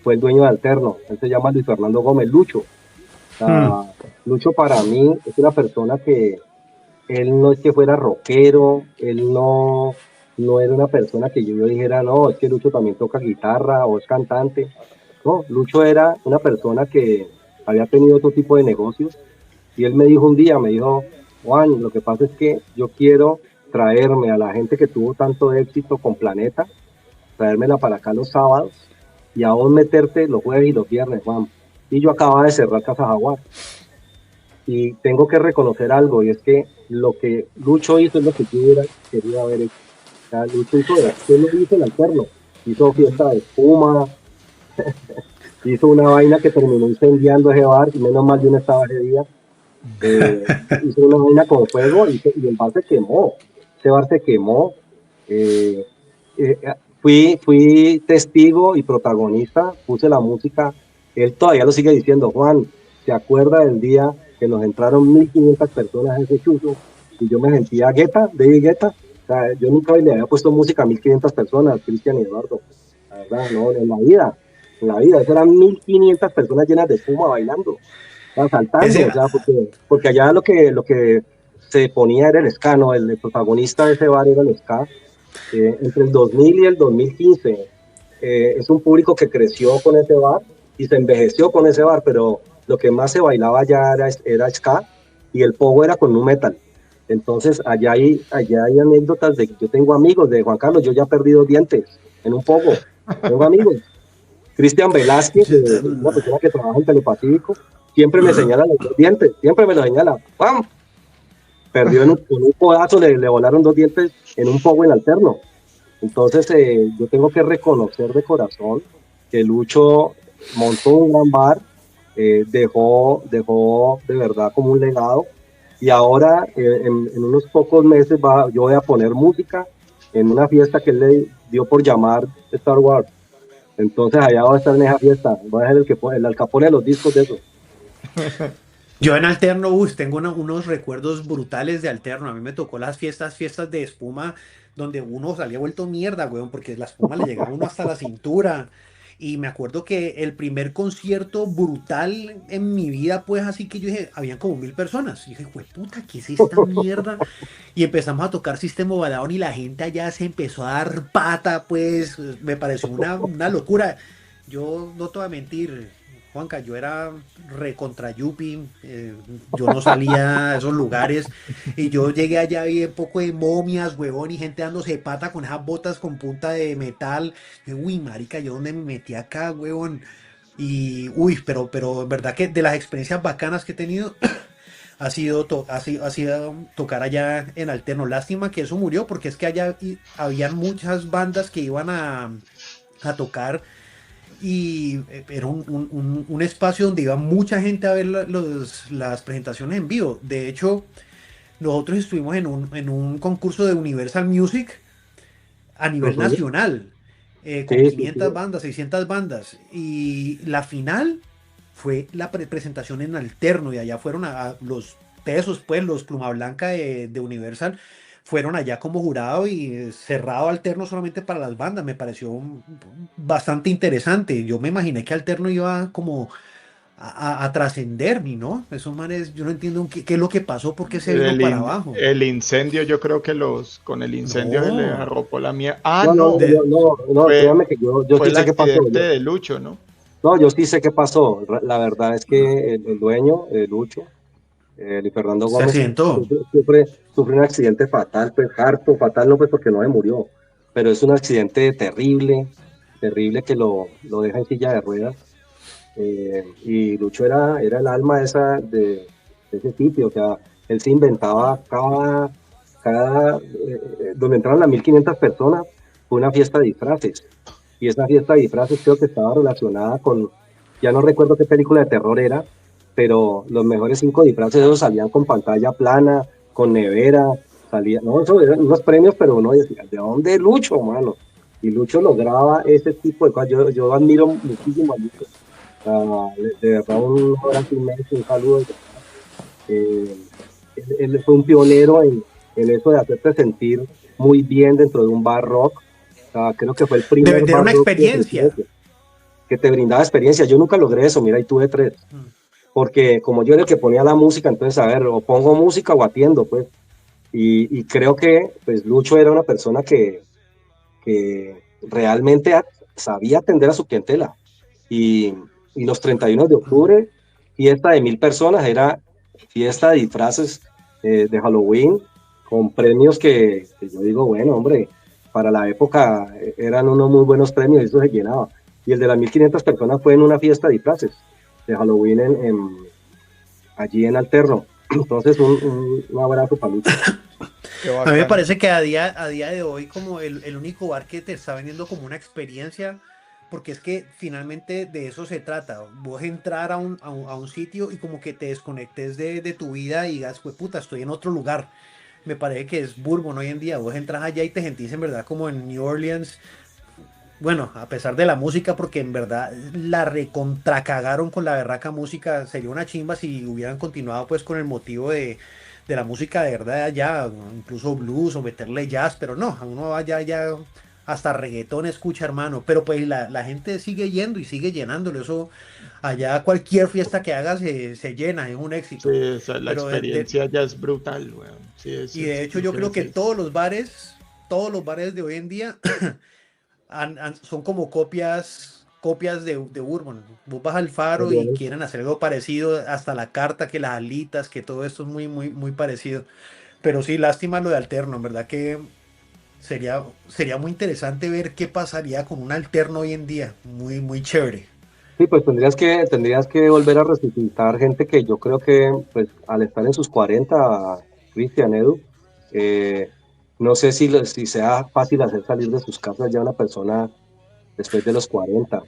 fue el dueño de Alterno. Él se llama Luis Fernando Gómez, Lucho. O Hmm. sea, Lucho para mí es una persona que él no es que fuera rockero, él no era una persona que yo dijera, no, es que Lucho también toca guitarra o es cantante. No, Lucho era una persona que había tenido otro tipo de negocios y él me dijo un día, me dijo, Juan, lo que pasa es que yo quiero traerme a la gente que tuvo tanto éxito con Planeta, traérmela para acá los sábados y a vos meterte los jueves y los viernes, Juan. Y yo acababa de cerrar Casa Jaguar. Y tengo que reconocer algo, y es que lo que Lucho hizo es lo que yo hubiera querido haber hecho. O sea, Lucho hizo, ¿qué no hizo el alterno? Hizo fiesta de espuma, hizo una vaina que terminó incendiando ese bar, y menos mal yo no estaba ese día. Hizo una vaina con fuego y el bar se quemó. Ese bar se quemó. Eh, eh, fui testigo y protagonista, puse la música. Él todavía lo sigue diciendo, Juan, ¿se acuerda del día que nos entraron 1500 personas en ese chuzo? Y yo me sentía Guetta, David Guetta. O sea, yo nunca le había puesto música a 1500 personas, Cristian y Eduardo. La verdad, no, en la vida, eso eran 1500 personas llenas de espuma bailando, saltando, Ese, o sea, porque allá lo que se ponía era el ska, ¿no? El protagonista de ese bar era el ska. Entre el 2000 y el 2015 es un público que creció con ese bar y se envejeció con ese bar, pero lo que más se bailaba allá era ska y el pogo era con nu metal. Entonces allá hay anécdotas de que yo tengo amigos de Juan Carlos, yo ya perdí 2 dientes en un pogo, tengo amigos. Cristian Velázquez, una persona que trabaja en Telepacífico, siempre me señala los 2 dientes, siempre me lo señala. ¡Pam! Perdió en un codazo, le volaron 2 dientes en un pogo en alterno. Entonces, yo tengo que reconocer de corazón que Lucho montó un gran bar, dejó de verdad como un legado. Y ahora, en unos pocos meses, yo voy a poner música en una fiesta que él le dio por llamar Star Wars. Entonces, allá voy a estar en esa fiesta. Voy a ser el Al Capone de los discos de eso. Yo en Alterno, tengo unos recuerdos brutales de Alterno. A mí me tocó las fiestas de espuma donde uno salía vuelto mierda, weón, porque la espuma le llegaba a uno hasta la cintura. Y me acuerdo que el primer concierto brutal en mi vida, pues así que yo dije, habían como 1000 personas. Y dije, puta, ¿qué es esta mierda? Y empezamos a tocar System of a Down y la gente allá se empezó a dar pata, pues me pareció una locura. Yo no te voy a mentir, Juanca, yo era recontra yupi, yo no salía a esos lugares y yo llegué allá y un poco de momias, huevón, y gente dándose pata con esas botas con punta de metal. Y, uy, marica, ¿yo dónde me metí acá, huevón? Y, uy, pero en verdad que de las experiencias bacanas que he tenido ha sido tocar allá en Alterno. Lástima que eso murió, porque es que habían muchas bandas que iban a tocar y era un espacio donde iba mucha gente a ver las presentaciones en vivo. De hecho, nosotros estuvimos en un concurso de Universal Music a nivel Ujú. nacional, con Sí, sí, sí. 500 bandas, 600 bandas, y la final fue la presentación en Alterno, y allá fueron a los pesos, pues los Pluma Blanca de Universal, fueron allá como jurado y cerrado Alterno solamente para las bandas. Me pareció bastante interesante. Yo me imaginé que Alterno iba como a trascender, ¿no? Esos manes, yo no entiendo qué es lo que pasó, por qué se vino El, para abajo. el incendio, yo creo que con el incendio se le No, arropó la mía. Ah, No, no, no, no, de, no, no, fue, créame que yo fue sí el sé qué pasó. accidente de Lucho, ¿no? No, yo sí sé qué pasó. La verdad es que el dueño, Lucho, Luis Fernando se Gómez, accidentó. sufre un accidente fatal, pues harto, fatal no pues porque no se murió, pero es un accidente terrible, terrible que lo deja en silla de ruedas. Y Lucho era el alma de ese sitio, o sea, él se inventaba donde entraron las 1500 personas, fue una fiesta de disfraces. Y esa fiesta de disfraces creo que estaba relacionada con, ya no recuerdo qué película de terror era, pero los mejores 5 disfraces esos salían con pantalla plana, con nevera, salía, no, eso eran unos premios, pero uno decía, ¿de dónde Lucho, mano? Y Lucho lograba ese tipo de cosas. Yo admiro muchísimo a Lucho. De verdad, un abrazo inmenso, un saludo. Eh, él fue un pionero en eso de hacerte sentir muy bien dentro de un bar rock. Creo que fue el De primer vender bar una rock experiencia. que te brindaba experiencia. Yo nunca logré eso, mira, y tuve 3. Mm. Porque como yo era el que ponía la música, entonces, a ver, o pongo música o atiendo, pues. Y creo que, pues, Lucho era una persona que realmente sabía atender a su clientela. Y, y los 31 de octubre, fiesta de 1000 personas, era fiesta de disfraces de Halloween, con premios que yo digo, bueno, hombre, para la época eran unos muy buenos premios y eso se llenaba. Y el de las 1500 personas fue en una fiesta de disfraces de Halloween allí en Alterno. Entonces, un abrazo para Lucho. Qué A mí me bacano. parece que a día de hoy como el único bar que te está vendiendo como una experiencia, porque es que finalmente de eso se trata. Vos entrar a un sitio y como que te desconectes de tu vida y digas, pues puta, estoy en otro lugar. Me parece que es Bourbon hoy en día. Vos entras allá y te sentís en verdad como en New Orleans. Bueno, a pesar de la música, porque en verdad la recontracagaron con la berraca música, sería una chimba si hubieran continuado pues con el motivo de la música de verdad allá, incluso blues o meterle jazz, pero no, a uno allá ya hasta reggaetón escucha, hermano, pero pues la gente sigue yendo y sigue llenándolo, eso allá cualquier fiesta que haga se llena, es un Sí, éxito, la pero experiencia ya es brutal, weón. Sí, y de hecho yo eso creo es que eso. todos los bares de hoy en día son como copias de Bourbon. Vos vas al Faro y quieren hacer algo parecido, hasta la carta, que las alitas, que todo esto es muy parecido. Pero sí, lástima lo de Alterno, en verdad que sería muy interesante ver qué pasaría con un Alterno hoy en día. Muy chévere. Sí, pues tendrías que volver a resucitar gente que yo creo que, pues, al estar en sus 40, Cristian, Edu, eh, no sé si sea fácil hacer salir de sus casas ya una persona después de los 40.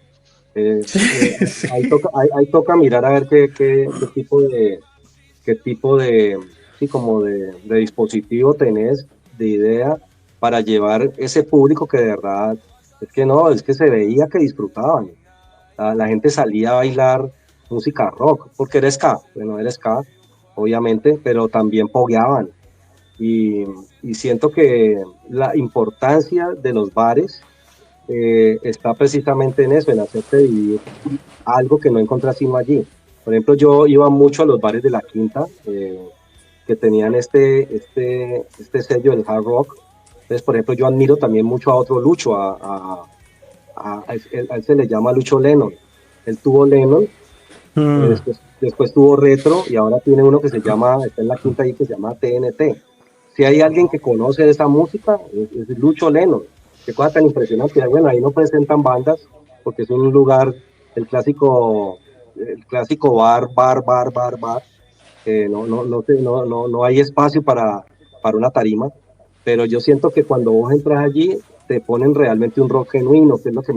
Sí, Ahí sí. toca, ahí toca mirar a ver qué tipo de, sí, como de dispositivo tenés, de idea, para llevar ese público que de verdad, es que no, es que se veía que disfrutaban. La gente salía a bailar música rock, porque era ska, bueno, era ska, obviamente, pero también pogueaban. Y, y siento que la importancia de los bares está precisamente en eso, en hacerte vivir algo que no encontrás sino allí. Por ejemplo, yo iba mucho a los bares de la Quinta, que tenían este sello del hard rock. Entonces, por ejemplo, yo admiro también mucho a otro Lucho, a él se le llama Lucho Lennon. Él tuvo Lennon, Mm. después tuvo Retro y ahora tiene uno que se llama, está en la quinta ahí que se llama TNT. Si hay alguien que conoce de esa música, es Lucho Lennon. Qué cosa tan impresionante. Bueno, ahí no presentan bandas porque es un lugar, el clásico bar, no hay espacio para una tarima, pero yo siento que cuando vos entras allí, te ponen realmente un rock genuino, que es lo que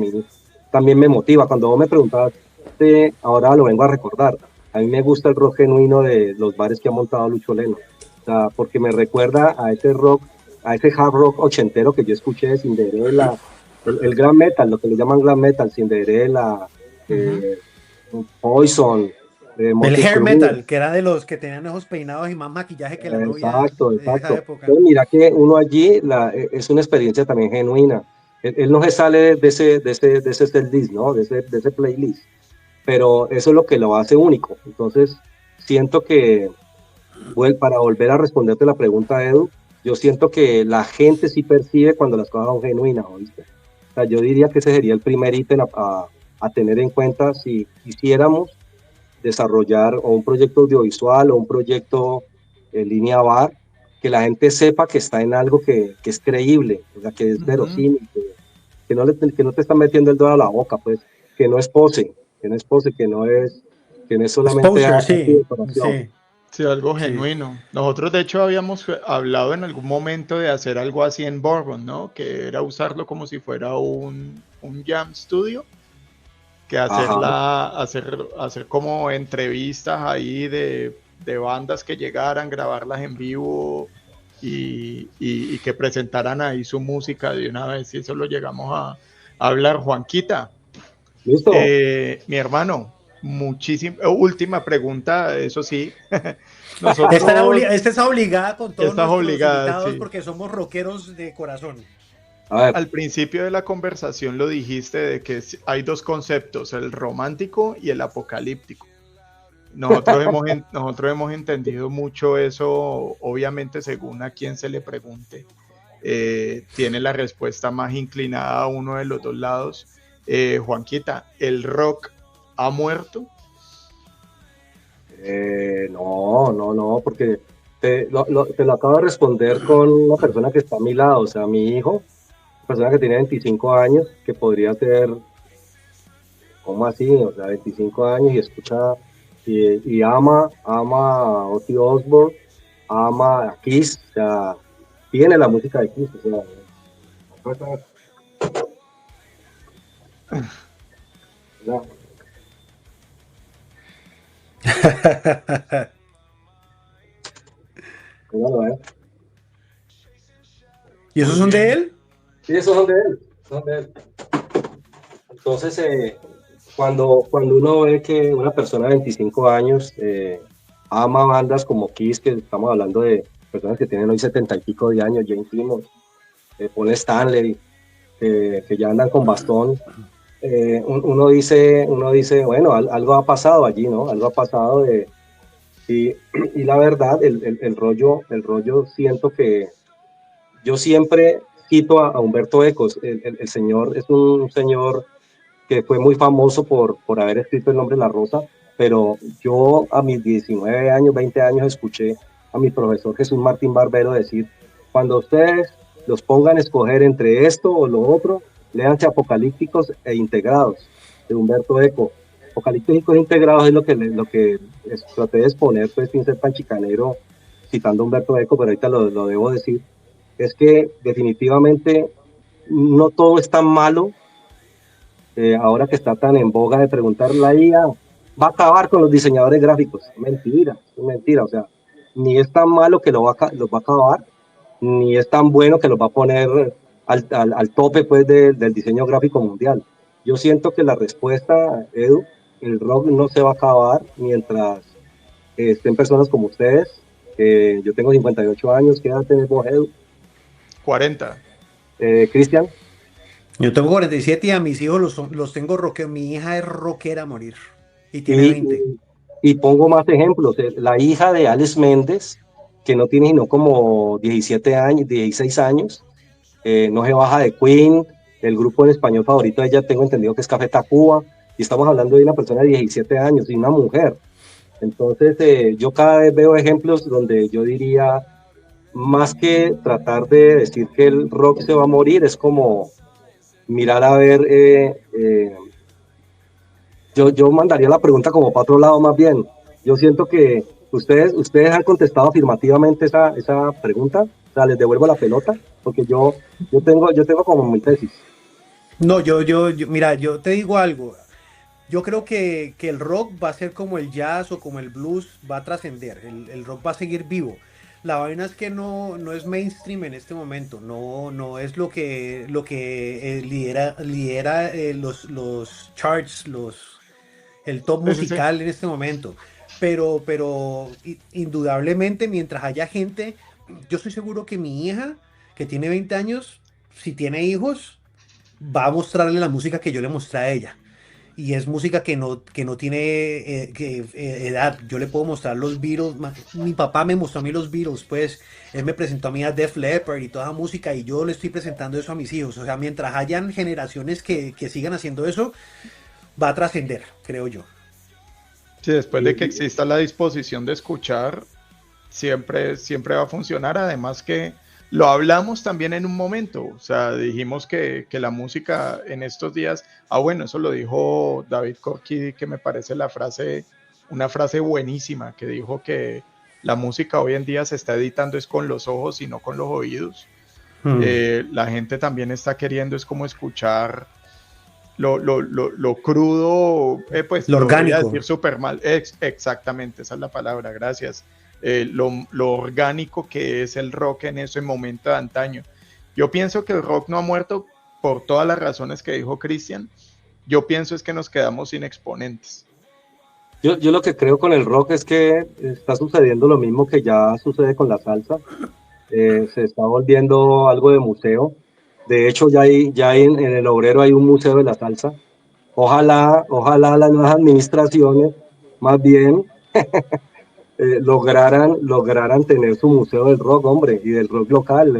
también me motiva. Cuando vos me preguntaste, ahora lo vengo a recordar, a mí me gusta el rock genuino de los bares que ha montado Lucho Leno, o sea, porque me recuerda a ese rock, a ese hard rock ochentero que yo escuché de Cinderella, el glam metal, lo que le llaman glam metal, Cinderella, eh, Poison, El Motley hair Crue. metal, que era de los que tenían esos peinados y más maquillaje que la novia Exacto, de esa exacto. época. Entonces, mira que uno allí es una experiencia también genuina. Él no se sale de ese setlist, ¿no? De ese playlist, pero eso es lo que lo hace único. Entonces, siento que, para volver a responderte la pregunta, Edu, yo siento que la gente sí percibe cuando las cosas son genuinas, ¿oíste? O sea, yo diría que ese sería el primer ítem a tener en cuenta si quisiéramos desarrollar o un proyecto audiovisual o un proyecto en línea bar, que la gente sepa que está en algo que es creíble, o sea, que es Ujú. verosímil, que no te están metiendo el dedo a la boca, pues, que no es pose, que no es pose, que no es solamente Exposure, arte y sí, decoración. sí, Sí, algo sí. genuino. Nosotros, de hecho, habíamos hablado en algún momento de hacer algo así en Bourbon, ¿no? Que era usarlo como si fuera un jam studio, que Ajá. hacer como entrevistas ahí de bandas que llegaran, grabarlas en vivo y que presentaran ahí su música de una vez. Y eso lo llegamos a hablar. Juanquita, ¿Listo? mi hermano, muchísimo. Última pregunta, eso sí. Esta Nosotros, está obligada con todos estás nuestros obligada, invitados sí. porque somos rockeros de corazón. A ver, Al principio de la conversación lo dijiste de que hay dos conceptos, el romántico y el apocalíptico. Nosotros hemos entendido mucho eso, obviamente según a quien se le pregunte. Tiene la respuesta más inclinada a uno de los dos lados. Juanquita, ¿el rock ha muerto? no, porque te lo acabo de responder con una persona que está a mi lado, o sea, mi hijo, una persona que tiene 25 años, que podría ser, ¿cómo así? O sea, 25 años y escucha y ama a Ozzy Osbourne, ama a Kiss, o sea, tiene la música de Kiss, o sea, no, no, no, ¿Y esos Muy son de bien. él? sí, esos son de él, son de él. Entonces, cuando uno ve que una persona de 25 años ama bandas como Kiss, que estamos hablando de personas que tienen hoy 70 y pico de años, James Hetfield, Paul Stanley, que ya andan con bastón, uno dice, bueno, algo ha pasado allí, ¿no? Algo ha pasado y, y la verdad, el rollo siento que yo siempre cito a Humberto Ecos, el señor es un señor que fue muy famoso por haber escrito El nombre de la rosa, pero yo a mis 19 años, 20 años, escuché a mi profesor Jesús Martín Barbero decir, cuando ustedes los pongan a escoger entre esto o lo otro, léanse Apocalípticos e Integrados, de Humberto Eco. Apocalípticos e Integrados es lo que traté de exponer, pues, sin ser tan chicanero, citando a Humberto Eco, pero ahorita lo debo decir, es que definitivamente no todo es tan malo. Ahora que está tan en boga de preguntar, la IA va a acabar con los diseñadores gráficos. Mentira, es mentira. O sea, ni es tan malo que los va a acabar, ni es tan bueno que los va a poner al tope, pues, del diseño gráfico mundial. Yo siento que la respuesta, Edu, el rock no se va a acabar mientras estén personas como ustedes. Yo tengo 58 años, ¿qué edad tenés vos, Edu? 40. Cristian. Yo tengo 47 y a mis hijos los tengo rockeros. Mi hija es rockera a morir y tiene Y, 20. y pongo más ejemplos. La hija de Alex Méndez, que no tiene sino como 17 años, 16 años, no se baja de Queen, el grupo en español favorito de ella tengo entendido que es Café Tacuba, y estamos hablando de una persona de 17 años y una mujer. Entonces, yo cada vez veo ejemplos donde yo diría, más que tratar de decir que el rock se va a morir, es como mirar a ver, yo mandaría la pregunta como para otro lado más bien. Yo siento que ¿Ustedes han contestado afirmativamente esa pregunta? O sea, les devuelvo la pelota, porque yo tengo como mi tesis. No, mira, yo te digo algo. Yo creo que el rock va a ser como el jazz o como el blues, va a trascender. El rock va a seguir vivo. La vaina es que no es mainstream en este momento. No es lo que lidera los charts, el top Sí, sí, sí. musical en este momento. Pero indudablemente, mientras haya gente, yo estoy seguro que mi hija, que tiene 20 años, si tiene hijos, va a mostrarle la música que yo le mostré a ella. Y es música que no tiene edad. Yo le puedo mostrar los Beatles. Mi papá me mostró a mí los Beatles, pues él me presentó a mí a Def Leppard y toda música y yo le estoy presentando eso a mis hijos. O sea, mientras hayan generaciones que sigan haciendo eso, va a trascender, creo yo. Sí, después de que Y, exista la disposición de escuchar, siempre va a funcionar. Además que lo hablamos también en un momento, o sea, dijimos que la música en estos días, bueno, eso lo dijo David Corky, que me parece una frase buenísima, que dijo que la música hoy en día se está editando es con los ojos y no con los oídos. Hmm. La gente también está queriendo es como escuchar lo crudo, pues Lo lo voy a orgánico. decir súper mal, exactamente, esa es la palabra, gracias. Lo orgánico que es el rock en ese momento de antaño. Yo pienso que el rock no ha muerto por todas las razones que dijo Cristian. Yo pienso es que nos quedamos sin exponentes. yo lo que creo con el rock es que está sucediendo lo mismo que ya sucede con la salsa. Se está volviendo algo de museo. De hecho, ya hay en el Obrero hay un museo de la salsa. Ojalá las nuevas administraciones más bien lograran tener su museo del rock, hombre, y del rock local,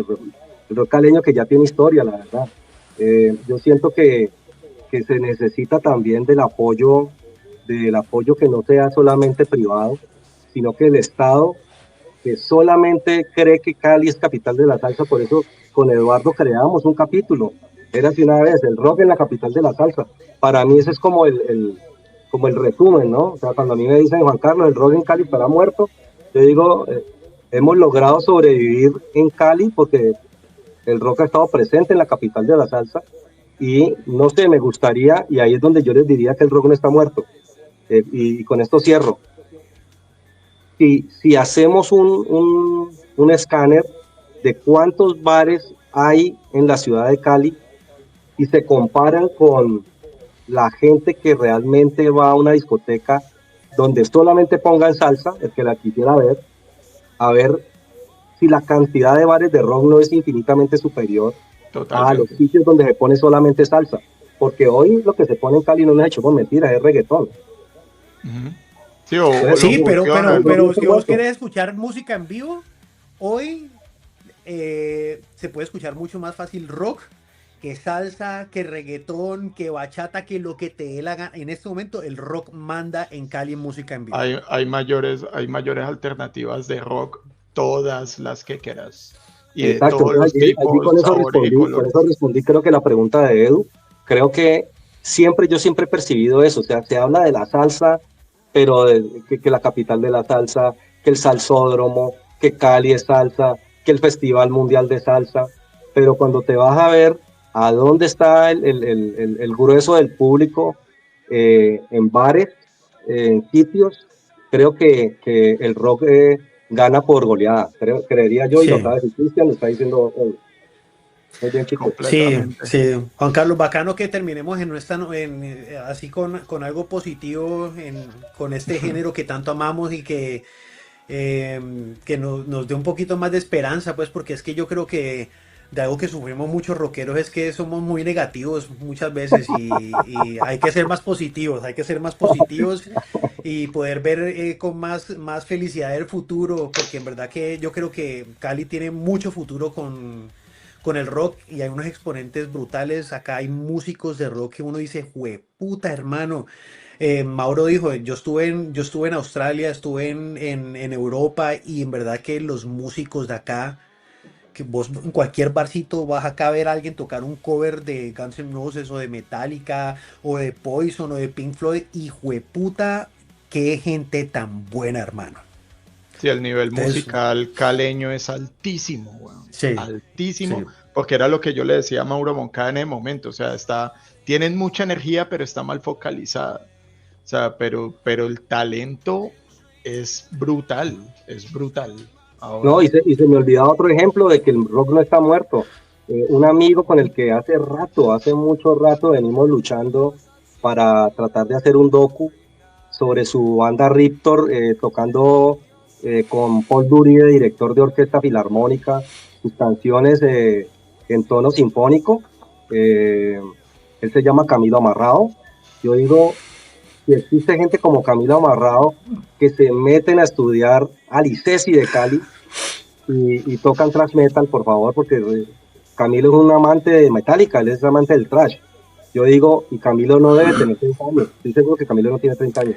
el rock caleño que ya tiene historia, la verdad. Yo siento que se necesita también del apoyo que no sea solamente privado, sino que el Estado, que solamente cree que Cali es capital de la salsa, por eso con Eduardo creamos un capítulo. Era así una vez, el rock en la capital de la salsa. Para mí ese es como el resumen, ¿no? O sea, cuando a mí me dicen, Juan Carlos, el rock en Cali estará muerto, yo digo, hemos logrado sobrevivir en Cali porque el rock ha estado presente en la capital de la salsa y no sé, me gustaría, y ahí es donde yo les diría que el rock no está muerto. Y con esto cierro. Si hacemos un escáner de cuántos bares hay en la ciudad de Cali y se comparan con la gente que realmente va a una discoteca donde solamente pongan salsa, el que la quisiera ver, a ver si la cantidad de bares de rock no es infinitamente superior a los Totalmente. sitios donde se pone solamente salsa. Porque hoy lo que se pone en Cali no nos echamos mentiras, es reggaetón. Uh-huh. Sí, o lo Entonces, Sí, pero, pero, el fusionan. rock no pero está si vos muerto. querés escuchar música en vivo, hoy se puede escuchar mucho más fácil rock que salsa, que reggaetón, que bachata, que lo que te dé la gana. En este momento el rock manda en Cali en música en vivo. Hay mayores alternativas de rock, todas las que quieras. Y de Exacto, todos entonces los allí tipos, sabores y con eso colores. respondí creo que la pregunta de Edu. Creo que yo siempre he percibido eso, o sea, se habla de la salsa, pero que la capital de la salsa, que el salsódromo, que Cali es salsa, que el Festival Mundial de Salsa, pero cuando te vas a ver a dónde está el grueso del público en bares, en sitios, creo que el rock gana por goleada, creería yo, y lo Sí, acaba de decir Cristian, lo está diciendo muy bien, chicos. sí, Completamente. sí. Juan Carlos, bacano que terminemos en nuestra, así con algo positivo, con este género que tanto amamos y que nos dé un poquito más de esperanza, pues porque es que yo creo que de algo que sufrimos muchos rockeros es que somos muy negativos muchas veces y hay que ser más positivos, hay que ser más positivos y poder ver con más felicidad el futuro, porque en verdad que yo creo que Cali tiene mucho futuro con el rock y hay unos exponentes brutales. Acá hay músicos de rock que uno dice, puta hermano. Mauro dijo, yo estuve en Australia, estuve en Europa y en verdad que los músicos de acá, que vos en cualquier barcito vas acá a ver a alguien tocar un cover de Guns N' Roses o de Metallica o de Poison o de Pink Floyd, y jueputa, qué gente tan buena, hermano. Sí, el nivel Entonces, musical caleño es altísimo, weón. sí, Altísimo, sí. porque era lo que yo le decía a Mauro Moncada en el momento, o sea, tienen mucha energía, pero está mal focalizada. O sea, pero el talento es brutal, es brutal. No, Ahora, y se me olvidaba otro ejemplo de que el rock no está muerto. Un amigo con el que hace rato, hace mucho rato, venimos luchando para tratar de hacer un docu sobre su banda Riptor, tocando con Paul Durie, director de orquesta filarmónica, sus canciones en tono sinfónico. Eh, Él se llama Camilo Amarrado. Yo digo, si existe gente como Camilo Amarrado que se meten a estudiar al ICESI de Cali y tocan thrash metal, por favor, porque Camilo es un amante de Metallica, él es amante del thrash. Yo digo, y Camilo no debe tener 30 años, estoy seguro que Camilo no tiene 30 años.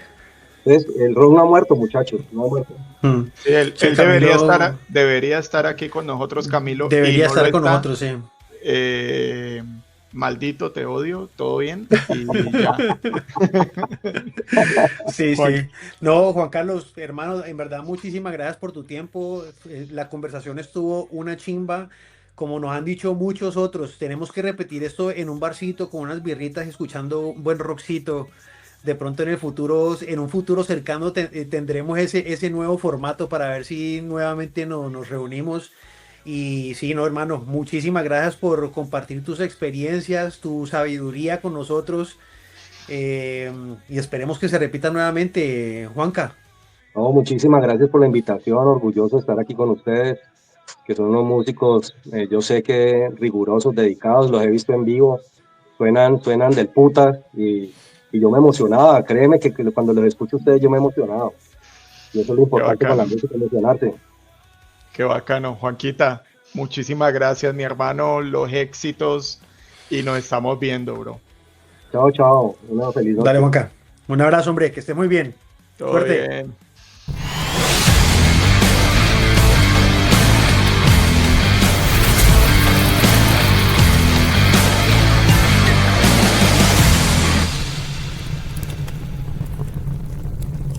Entonces, el rock no ha muerto, muchachos, no ha muerto. Mm. sí, Sí, él Camilo debería estar aquí con nosotros, Camilo, y debería no lo estar con está. nosotros, sí. Eh, Maldito, te odio, todo bien, y ya. Sí, Juan, sí. No, Juan Carlos, hermano, en verdad, muchísimas gracias por tu tiempo. La conversación estuvo una chimba. Como nos han dicho muchos otros, tenemos que repetir esto en un barcito con unas birritas, escuchando un buen rockcito. De pronto en el futuro, en un futuro cercano, tendremos ese nuevo formato para ver si nuevamente nos reunimos. Y sí, no, hermano, muchísimas gracias por compartir tus experiencias, tu sabiduría con nosotros. Eh, y esperemos que se repita nuevamente, Juanca. No, muchísimas gracias por la invitación, orgulloso de estar aquí con ustedes, que son unos músicos, yo sé que rigurosos, dedicados, los he visto en vivo, suenan del putas y yo me emocionaba, créeme que cuando los escucho a ustedes yo me he emocionado. Y eso es lo qué importante con la bacano, música, emocionarse. qué bacano. Juanquita, muchísimas gracias, mi hermano, los éxitos, y nos estamos viendo, bro. Chao, chao, una feliz Dale, noche. Juanca. Un abrazo, hombre, que esté muy bien. Todo Suerte. bien.